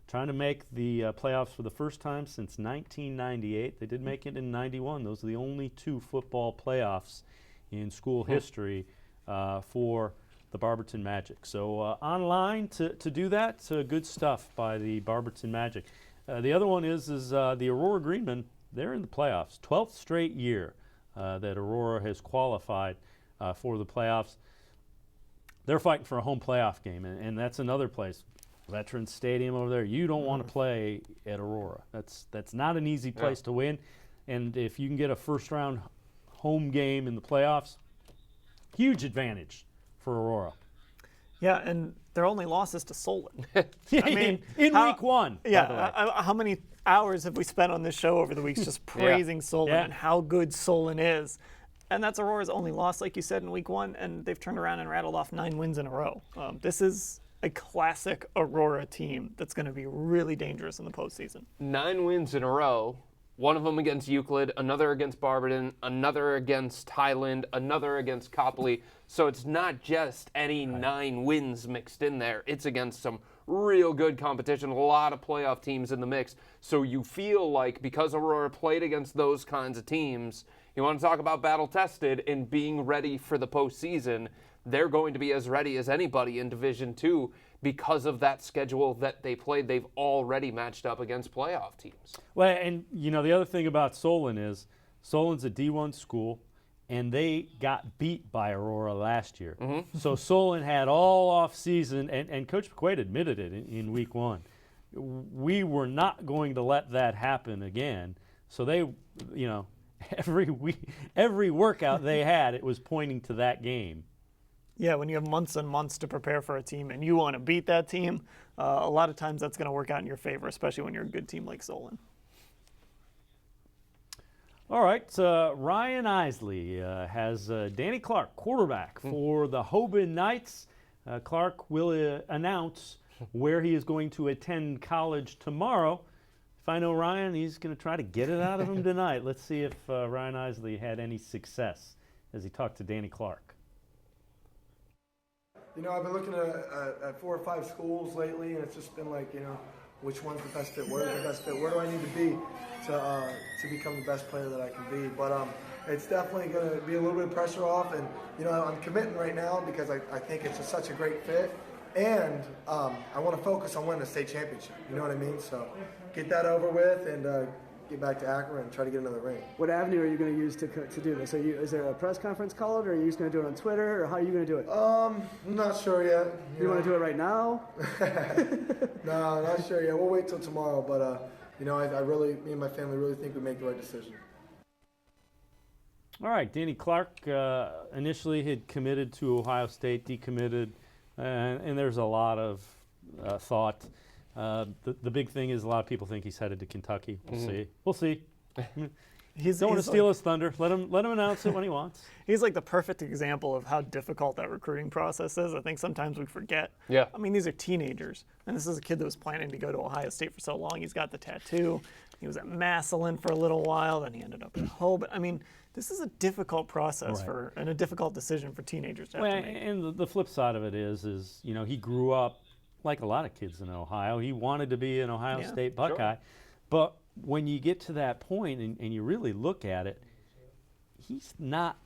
G: trying to make the playoffs for the first time since 1998. They did make it in 91. Those are the only 2 football playoffs in school history for the Barberton Magic. So online to do that, good stuff by the Barberton Magic. The other one is the Aurora Greenmen. They're in the playoffs. 12th straight year that Aurora has qualified for the playoffs. They're fighting for a home playoff game, and that's another place. Veterans Stadium over there. You don't want to play at Aurora. That's not an easy place to win. And if you can get a first-round home game in the playoffs, huge advantage for Aurora.
I: Yeah, and their only loss is to Solon.
G: I mean, in week 1.
I: Yeah, how many hours have we spent on this show over the weeks just praising Solon and how good Solon is? And that's Aurora's only loss, like you said, in week 1, and they've turned around and rattled off 9 wins in a row. This is a classic Aurora team that's going to be really dangerous in the postseason.
H: 9 wins in a row. One of them against Euclid, another against Barberton, another against Highland, another against Copley. So it's not just any 9 wins mixed in there. It's against some real good competition, a lot of playoff teams in the mix. So you feel like because Aurora played against those kinds of teams, you want to talk about battle-tested and being ready for the postseason, they're going to be as ready as anybody in Division II because of that schedule that they played. They've already matched up against playoff teams.
G: Well, and the other thing about Solon is Solon's a D1 school, and they got beat by Aurora last year. So Solon had all off season, and Coach McQuaid admitted it in week 1. We were not going to let that happen again. So they, every workout they had, it was pointing to that game.
I: Yeah, when you have months and months to prepare for a team and you want to beat that team, a lot of times that's going to work out in your favor, especially when you're a good team like Solon.
G: All right, Ryan Isley has Danny Clark, quarterback for the Hoban Knights. Clark will announce where he is going to attend college tomorrow. If I know Ryan, he's going to try to get it out of him tonight. Let's see if Ryan Isley had any success as he talked to Danny Clark.
J: I've been looking at 4 or 5 schools lately, and it's just been like, which one's the best fit? Where's the best fit? Where do I need to be to become the best player that I can be? But it's definitely going to be a little bit of pressure off, and I'm committing right now because I think it's just such a great fit, and I want to focus on winning a state championship. You know what I mean? So get that over with and get back to Akron and try to get another ring.
K: What avenue are you going to use to do this? Is there a press conference called, or are you just going to do it on Twitter, or how are you going to do it?
J: I'm not sure yet.
K: You want to do it right now?
J: No, not sure yet. We'll wait till tomorrow, but I really, me and my family really think we make the right decision.
G: All right, Danny Clark initially had committed to Ohio State, decommitted, and there's a lot of thought. The big thing is a lot of people think he's headed to Kentucky. We'll see. Don't want to steal his thunder. Let him announce it when he wants.
I: He's like the perfect example of how difficult that recruiting process is. I think sometimes we forget.
H: Yeah.
I: I mean, these are teenagers, and this is a kid that was planning to go to Ohio State for so long. He's got the tattoo. He was at Massillon for a little while, then he ended up at Hoban. I mean, this is a difficult process and a difficult decision for teenagers to have to make.
G: And the flip side of it is he grew up like a lot of kids in Ohio. He wanted to be an Ohio State Buckeye. Sure. But when you get to that point and you really look at it, he's not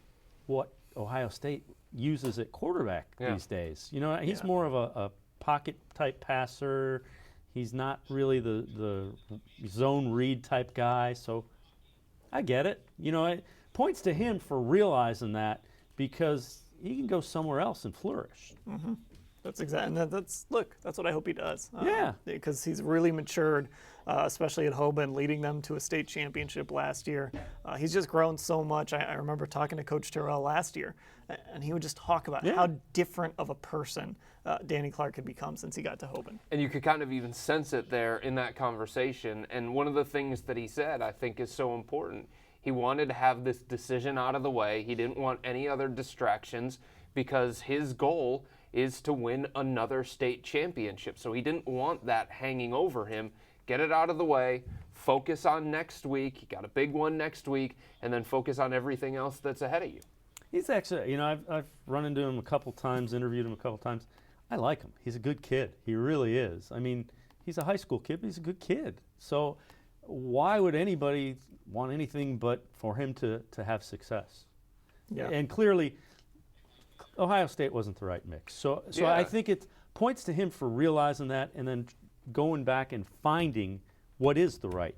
G: what Ohio State uses at quarterback these days. He's more of a pocket-type passer. He's not really the zone read type guy. So I get it. It points to him for realizing that, because he can go somewhere else and flourish.
I: That's exactly. And that's what I hope he does.
G: Yeah.
I: Because he's really matured, especially at Hoban, leading them to a state championship last year. He's just grown so much. I remember talking to Coach Terrell last year, and he would just talk about how different of a person Danny Clark had become since he got to Hoban.
H: And you could kind of even sense it there in that conversation. And one of the things that he said, I think, is so important. He wanted to have this decision out of the way. He didn't want any other distractions because his goal is to win another state championship. So he didn't want that hanging over him. Get it out of the way, focus on next week. You got a big one next week, and then focus on everything else that's ahead of you.
G: He's actually, I've run into him a couple times, interviewed him a couple times. I like him. He's a good kid. He really is. I mean, he's a high school kid, but he's a good kid. So why would anybody want anything but for him to have success?
I: Yeah.
G: And clearly, Ohio State wasn't the right mix. So I think it points to him for realizing that and then going back and finding what is the right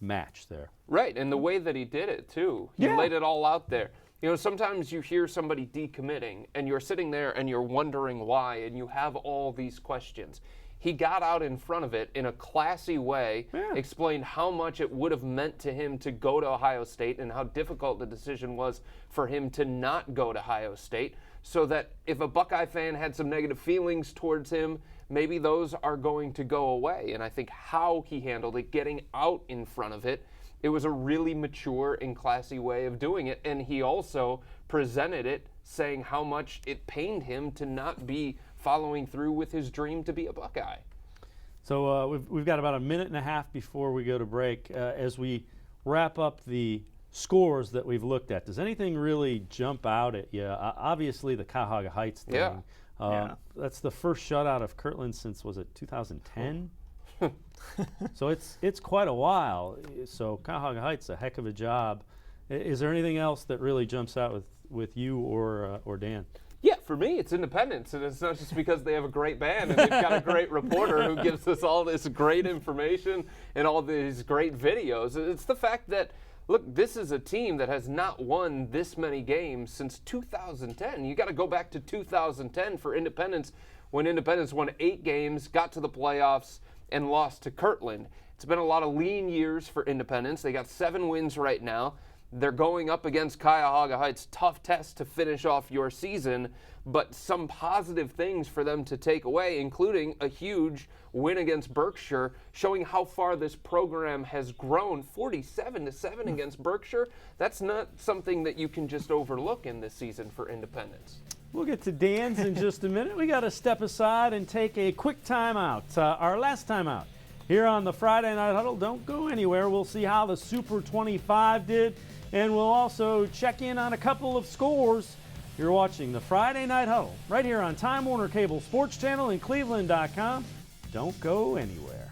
G: match there.
H: Right, and the way that he did it, too. He laid it all out there. Sometimes you hear somebody decommitting, and you're sitting there and you're wondering why, and you have all these questions. He got out in front of it in a classy way, explained how much it would have meant to him to go to Ohio State and how difficult the decision was for him to not go to Ohio State, so that if a Buckeye fan had some negative feelings towards him, maybe those are going to go away. And I think how he handled it, getting out in front of it, it was a really mature and classy way of doing it. And he also presented it saying how much it pained him to not be following through with his dream to be a Buckeye.
G: So we've got about a minute and a half before we go to break. As we wrap up the scores that we've looked at, does anything really jump out at you? Obviously the Cuyahoga Heights thing. That's the first shutout of Kirtland since, was it 2010? So it's quite a while. So Cuyahoga Heights, a heck of a job. Is there anything else that really jumps out with you or Dan?
H: Yeah, for me, it's Independence, and it's not just because they have a great band and they've got a great reporter who gives us all this great information and all these great videos. It's the fact that, look, this is a team that has not won this many games since 2010. You got to go back to 2010 for Independence, when Independence won 8 games, got to the playoffs, and lost to Kirtland. It's been a lot of lean years for Independence. They got 7 wins right now. They're going up against Cuyahoga Heights. Tough test to finish off your season, but some positive things for them to take away, including a huge win against Berkshire, showing how far this program has grown. 47-7 against Berkshire. That's not something that you can just overlook in this season for Independence.
G: We'll get to Dan's in just a minute. We got to step aside and take a quick timeout. Our last timeout here on the Friday Night Huddle. Don't go anywhere. We'll see how the Super 25 did, and we'll also check in on a couple of scores. You're watching the Friday Night Huddle right here on Time Warner Cable Sports Channel and cleveland.com. Don't go anywhere.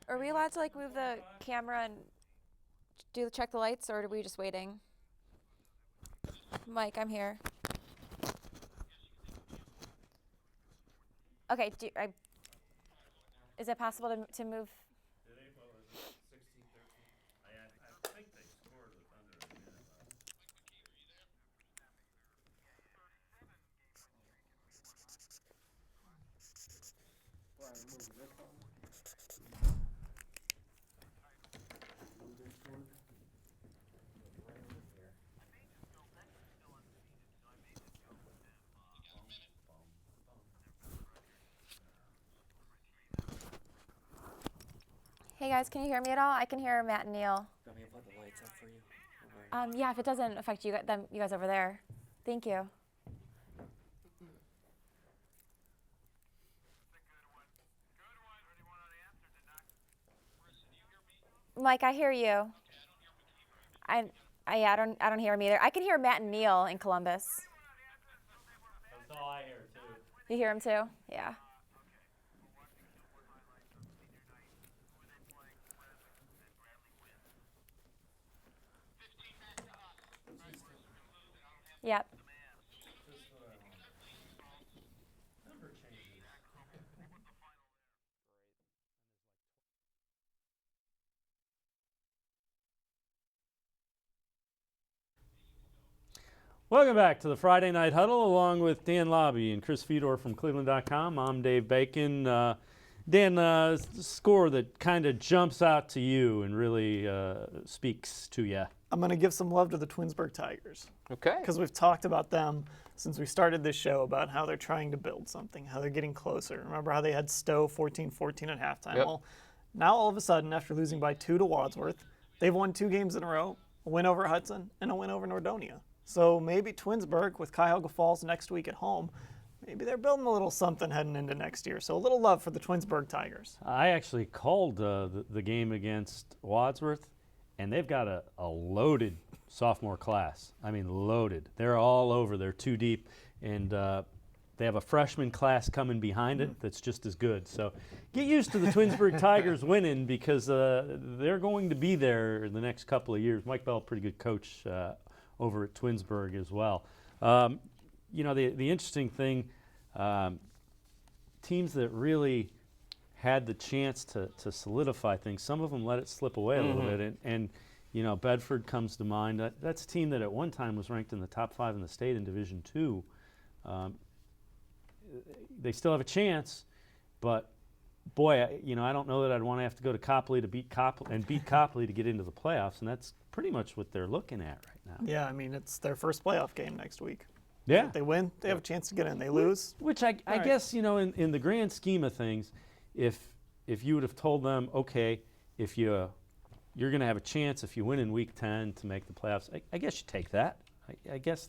P: Are we allowed to move the camera and check the lights, or are we just waiting? Mike, I'm here. Okay, is it possible to move? Hey guys, can you hear me at all? I can hear Matt and Neil.
U: Want me to put the lights up for you?
P: Yeah, if it doesn't affect you guys over there. Thank you. Mike, I hear you. I don't hear him either. I can hear Matt and Neil in Columbus.
G: That's all I hear too.
P: You hear him too? Yeah. Yep.
G: Welcome back to the Friday Night Huddle, along with Dan Labbe and Chris Fedor from cleveland.com. I'm Dave Bacon. Dan, score that kind of jumps out to you and really speaks to you.
I: I'm going to give some love to the Twinsburg Tigers.
H: Okay.
I: Because we've talked about them since we started this show about how they're trying to build something, how they're getting closer. Remember how they had Stowe 14-14 at halftime?
H: Yep.
I: Well, now all of a sudden, after losing by 2 to Wadsworth, they've won 2 games in a row, a win over Hudson and a win over Nordonia. So maybe Twinsburg with Cuyahoga Falls next week at home, maybe they're building a little something heading into next year. So a little love for the Twinsburg Tigers.
G: I actually called the game against Wadsworth, and they've got a loaded sophomore class. I mean, loaded. They're all over. They're too deep, and they have a freshman class coming behind it that's just as good. So get used to the Twinsburg Tigers winning, because they're going to be there in the next couple of years. Mike Bell, pretty good coach over at Twinsburg as well. You know, the interesting thing, teams that really had the chance to solidify things, some of them let it slip away a little bit. And you know, Bedford comes to mind. That's a team that at one time was ranked in the top 5 in the state in Division II. They still have a chance, but boy, I don't know that I'd want to have to go to Copley to beat Copley to get into the playoffs, and that's pretty much what they're looking at right now.
I: Yeah, I mean, it's their first playoff game next week.
G: Yeah.
I: If they win, they have a chance to get in. They lose.
G: Which I guess, you know, in the grand scheme of things, if you would have told them, okay, if you're going to have a chance if you win in Week 10 to make the playoffs, I guess you take that. I guess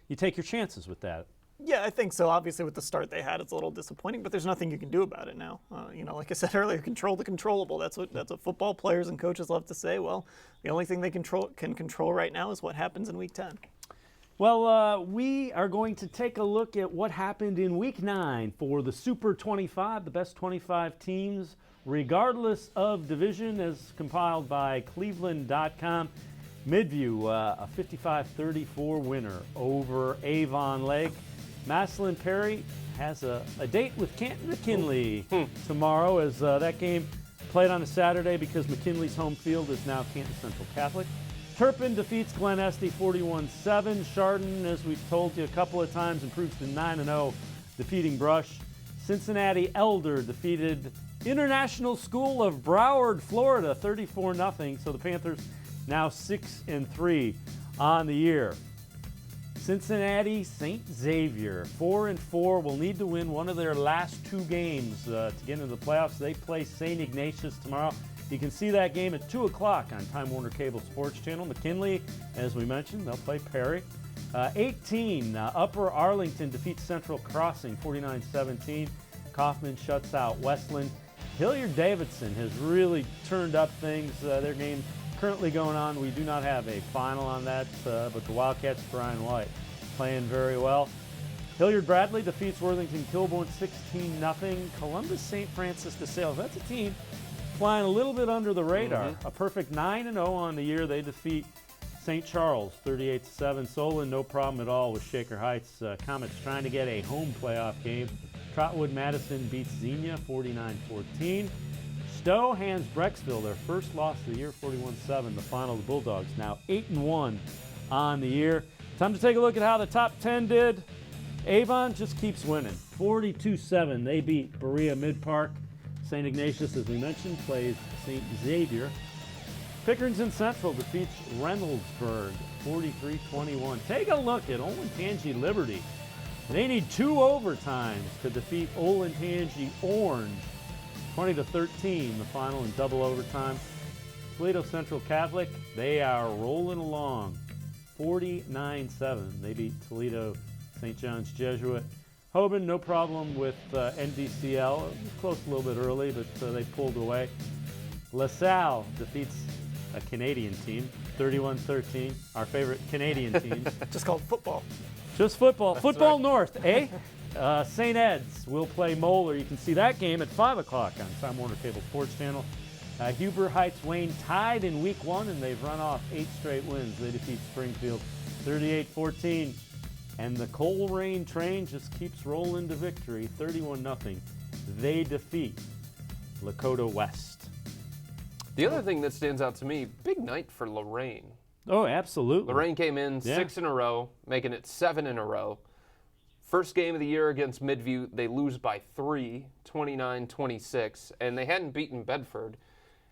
G: you take your chances with that.
I: Yeah, I think so. Obviously, with the start they had, it's a little disappointing, but there's nothing you can do about it now. You know, like I said earlier, control the controllable. That's what football players and coaches love to say. Well, the only thing they can control right now is what happens in Week 10.
G: Well, we are going to take a look at what happened in Week 9 for the Super 25, the best 25 teams, regardless of division, as compiled by cleveland.com. Midview, a 55-34 winner over Avon Lake. Massillon Perry has a date with Canton McKinley tomorrow, as that game played on a Saturday because McKinley's home field is now Canton Central Catholic. Turpin defeats Glen Estee 41-7. Chardon, as we've told you a couple of times, improves to 9-0, defeating Brush. Cincinnati Elder defeated International School of Broward, Florida, 34-0. So the Panthers now 6-3 on the year. Cincinnati St. Xavier, 4-4, will need to win one of their last 2 games to get into the playoffs. They play St. Ignatius tomorrow. You can see that game at 2 o'clock on Time Warner Cable Sports Channel. McKinley, as we mentioned, they'll play Perry. 18, Upper Arlington defeats Central Crossing, 49-17. Kaufman shuts out Westland. Hilliard-Davidson has really turned up things. Their game currently going on. We do not have a final on that, but the Wildcats, Brian White, playing very well. Hilliard-Bradley defeats Worthington-Kilbourne 16-0. Columbus St. Francis de Sales, that's a team flying a little bit under the radar. A perfect 9-0 on the year. They defeat St. Charles 38-7. Solon, no problem at all with Shaker Heights. Comets trying to get a home playoff game. Trotwood-Madison beats Xenia 49-14. Stowe hands Brecksville their first loss of the year, 41-7. The final, the Bulldogs now 8-1 on the year. Time to take a look at how the top 10 did. Avon just keeps winning, 42-7. They beat Berea Mid-Park. St. Ignatius, as we mentioned, plays St. Xavier. Pickerington Central defeats Reynoldsburg, 43-21. Take a look at Olentangy Liberty. They need 2 overtimes to defeat Olentangy Orange, 20-13, the final in double overtime. Toledo Central Catholic, they are rolling along, 49-7. They beat Toledo St. John's Jesuit. Hoban, no problem with NDCL. It was close a little bit early, but they pulled away. LaSalle defeats a Canadian team, 31-13, our favorite Canadian team.
I: Just called football.
G: Just football.
I: That's
G: football
I: right.
G: North, eh? St. Ed's will play Moeller. You can see that game at 5 o'clock on Time Warner Cable Sports Channel. Huber Heights Wayne tied in week 1, and they've run off 8 straight wins. They defeat Springfield 38-14. And the Coleraine train just keeps rolling to victory, 31-0. They defeat Lakota West.
H: The other thing that stands out to me, big night for Lorraine.
G: Oh, absolutely.
H: Lorraine came in 6 in a row, making it 7 in a row. First game of the year against Midview, they lose by 3, 29-26, and they hadn't beaten Bedford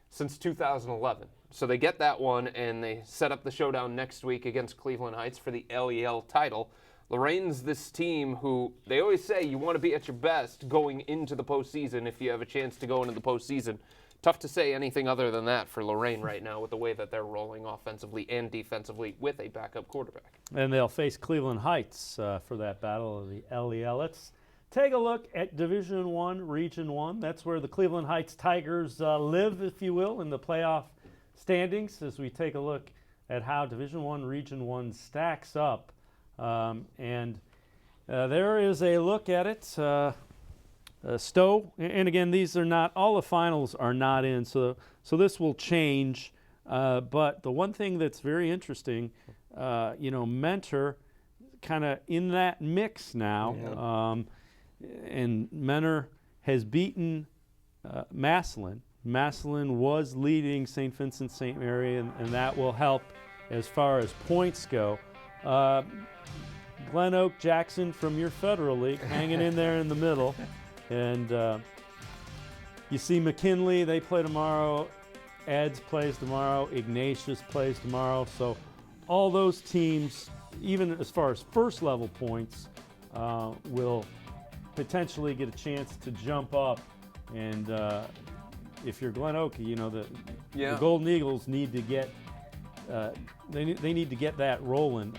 H: since 2011. So they get that one, and they set up the showdown next week against Cleveland Heights for the LEL title. Lorraine's this team who, they always say you want to be at your best going into the postseason if you have a chance to go into the postseason. Tough to say anything other than that for Lorraine right now with the way that they're rolling offensively and defensively with a backup quarterback.
G: And they'll face Cleveland Heights for that battle of the LEL. Let's take a look at Division I, Region 1. That's where the Cleveland Heights Tigers live, if you will, in the playoff standings as we take a look at how Division I, Region 1 stacks up. There is a look at it. Stowe, and again, these are not, all the finals are not in, so this will change. But the one thing that's very interesting, Mentor kind of in that mix now, and Mentor has beaten Massillon. Massillon was leading St. Vincent St. Mary, and that will help as far as points go. Glen Oak Jackson from your Federal League hanging in there in the middle. And you see McKinley, they play tomorrow. Eds plays tomorrow. Ignatius plays tomorrow. So all those teams, even as far as first level points, will potentially get a chance to jump up. And if you're Glen Oak, the Golden Eagles need to get they need to get that rolling.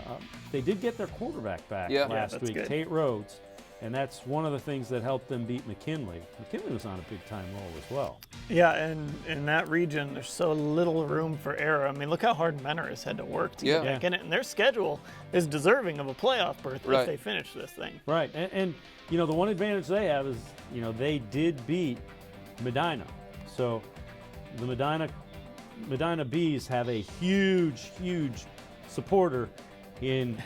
G: They did get their quarterback back last week,
I: good.
G: Tate Rhodes. And that's one of the things that helped them beat McKinley. McKinley was on a big-time roll as well.
I: Yeah, and in that region, there's so little room for error. I mean, look how hard Mentor has had to work to get back in it. And their schedule is deserving of a playoff berth if they finish this thing.
G: Right, and the one advantage they have is, they did beat Medina. So the Medina Bees have a huge supporter in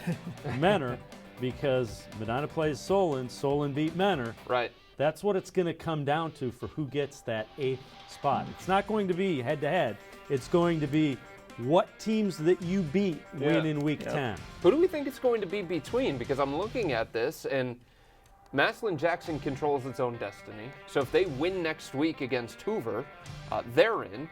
G: Mentor. Because Medina plays Solon, Solon beat Mentor.
H: Right.
G: That's what it's going to come down to for who gets that 8th spot. It's not going to be head-to-head. It's going to be what teams that you beat win in Week 10.
H: Who do we think it's going to be between? Because I'm looking at this, and Massillon-Jackson controls its own destiny. So if they win next week against Hoover, they're in.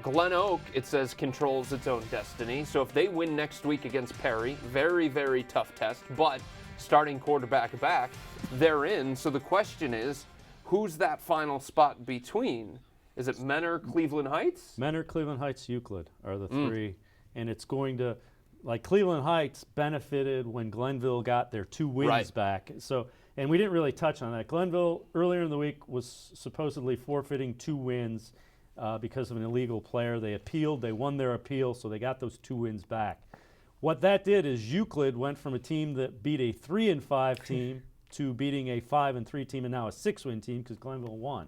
H: Glen Oak, it says, controls its own destiny. So if they win next week against Perry, very, very tough test, but starting quarterback back, they're in. So the question is, who's that final spot between? Is it Mentor, Cleveland Heights?
G: Mentor, Cleveland Heights, Euclid are the three. And it's going to, like Cleveland Heights benefited when Glenville got their 2 wins back. So, and we didn't really touch on that. Glenville, earlier in the week, was supposedly forfeiting 2 wins. Because of an illegal player. They appealed, they won their appeal, so they got those 2 wins back. What that did is Euclid went from a team that beat a 3-5 team to beating a 5-3 team and now a 6-win team because Glenville won.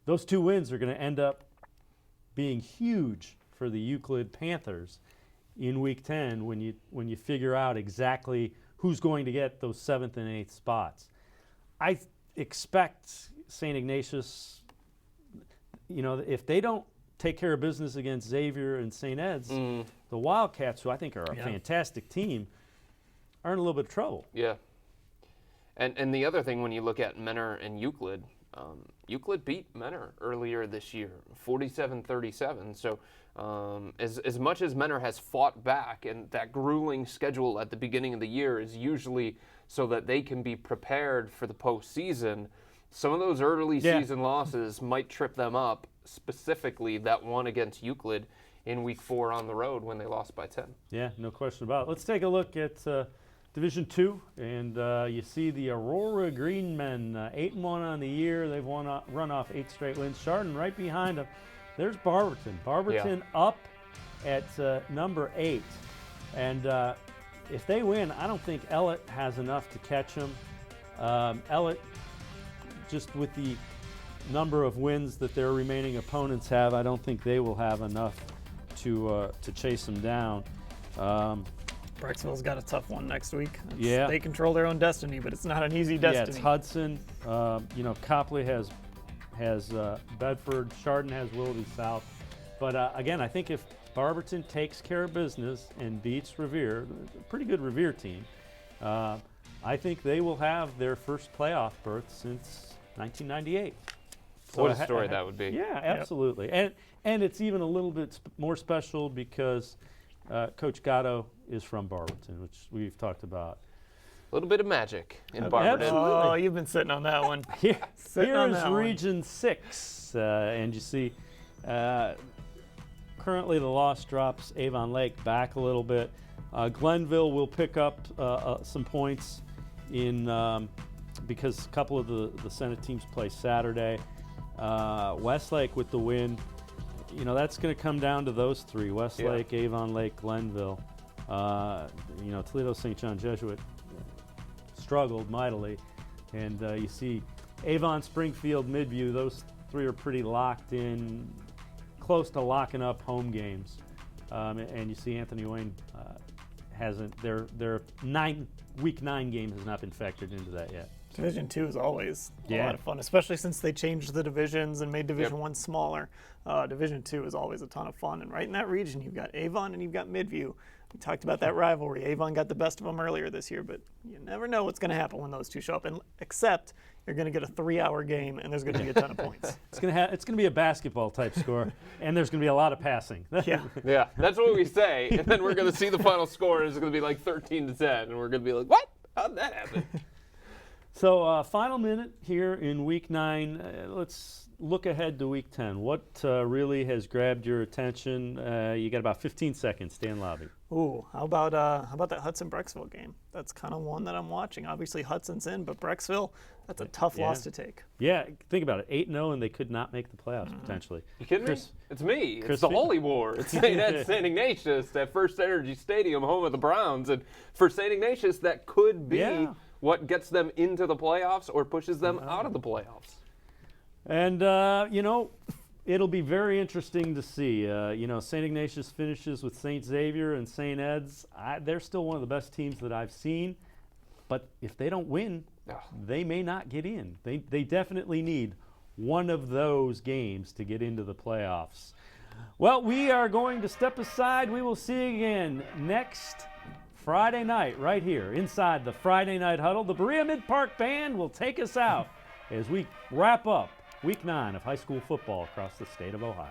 G: Those 2 wins are going to end up being huge for the Euclid Panthers in Week 10 when you figure out exactly who's going to get those 7th and 8th spots. I expect St. Ignatius, if they don't take care of business against Xavier and St. Ed's, the Wildcats, who I think are a fantastic team, are in a little bit of trouble.
H: Yeah. And the other thing when you look at Mentor and Euclid, Euclid beat Mentor earlier this year, 47-37. So as much as Mentor has fought back, and that grueling schedule at the beginning of the year is usually so that they can be prepared for the postseason, some of those early season losses might trip them up, specifically that one against Euclid in Week 4 on the road when they lost by 10.
G: Yeah, no question about it. Let's take a look at Division II, and you see the Aurora Green Men, 8-1 on the year. They've run off 8 straight wins. Chardon right behind them. There's Barberton. Barberton up at number 8. And if they win, I don't think Ellett has enough to catch them. Ellett, just with the number of wins that their remaining opponents have, I don't think they will have enough to chase them down.
I: Brecksville's got a tough one next week.
G: Yeah.
I: They control their own destiny, but it's not an easy destiny.
G: Yeah, it's Hudson. Copley has Bedford. Chardon has Willoughby South. But again, I think if Barberton takes care of business and beats Revere, a pretty good Revere team, I think they will have their first playoff berth since 1998. So
H: what a story that would be.
G: Yeah, absolutely. Yep. And it's even a little bit more special because Coach Gatto is from Barberton, which we've talked about.
H: A little bit of magic in Barberton.
G: Absolutely.
I: Oh, you've been sitting on that one.
G: Here
I: on
G: is
I: that one.
G: Region 6, and you see currently the loss drops Avon Lake back a little bit. Glenville will pick up some points because a couple of the Senate teams play Saturday. Westlake with the win. That's going to come down to those three: Westlake, Avon Lake, Glenville. Toledo St. John Jesuit struggled mightily, and you see Avon, Springfield, Midview. Those three are pretty locked in, close to locking up home games. And you see Anthony Wayne hasn't. Their week 9 game has not been factored into that yet.
I: Division 2 is always a lot of fun, especially since they changed the divisions and made Division 1 smaller. Division 2 is always a ton of fun. And right in that region, you've got Avon and you've got Midview. We talked about that rivalry. Avon got the best of them earlier this year, but you never know what's going to happen when those two show up. And except you're going to get a 3-hour game, and there's going to be a ton of points.
G: It's going to be a basketball type score, and there's going to be a lot of passing.
H: Yeah, that's what we say, and then we're going to see the final score, and it's going to be like 13-10, and we're going to be like, what? How'd that happen?
G: So final minute here in Week 9. Let's look ahead to Week 10. What really has grabbed your attention? You got about 15 seconds. Dan Labbe.
I: Ooh, how about that Hudson-Brecksville game? That's kind of one that I'm watching. Obviously Hudson's in, but Brecksville, that's a tough loss to take.
G: Yeah, think about it. 8-0, and they could not make the playoffs potentially.
H: You kidding me? It's me. It's the Holy War. It's St. Ignatius at First Energy Stadium, home of the Browns. And for St. Ignatius, that could be what gets them into the playoffs or pushes them out of the playoffs.
G: And, it'll be very interesting to see. St. Ignatius finishes with St. Xavier and St. Ed's. They're still one of the best teams that I've seen. But if they don't win, they may not get in. They definitely need one of those games to get into the playoffs. Well, we are going to step aside. We will see you again next Friday night right here inside the Friday Night Huddle. The Berea Mid-Park Band will take us out as we wrap up Week 9 of high school football across the state of Ohio.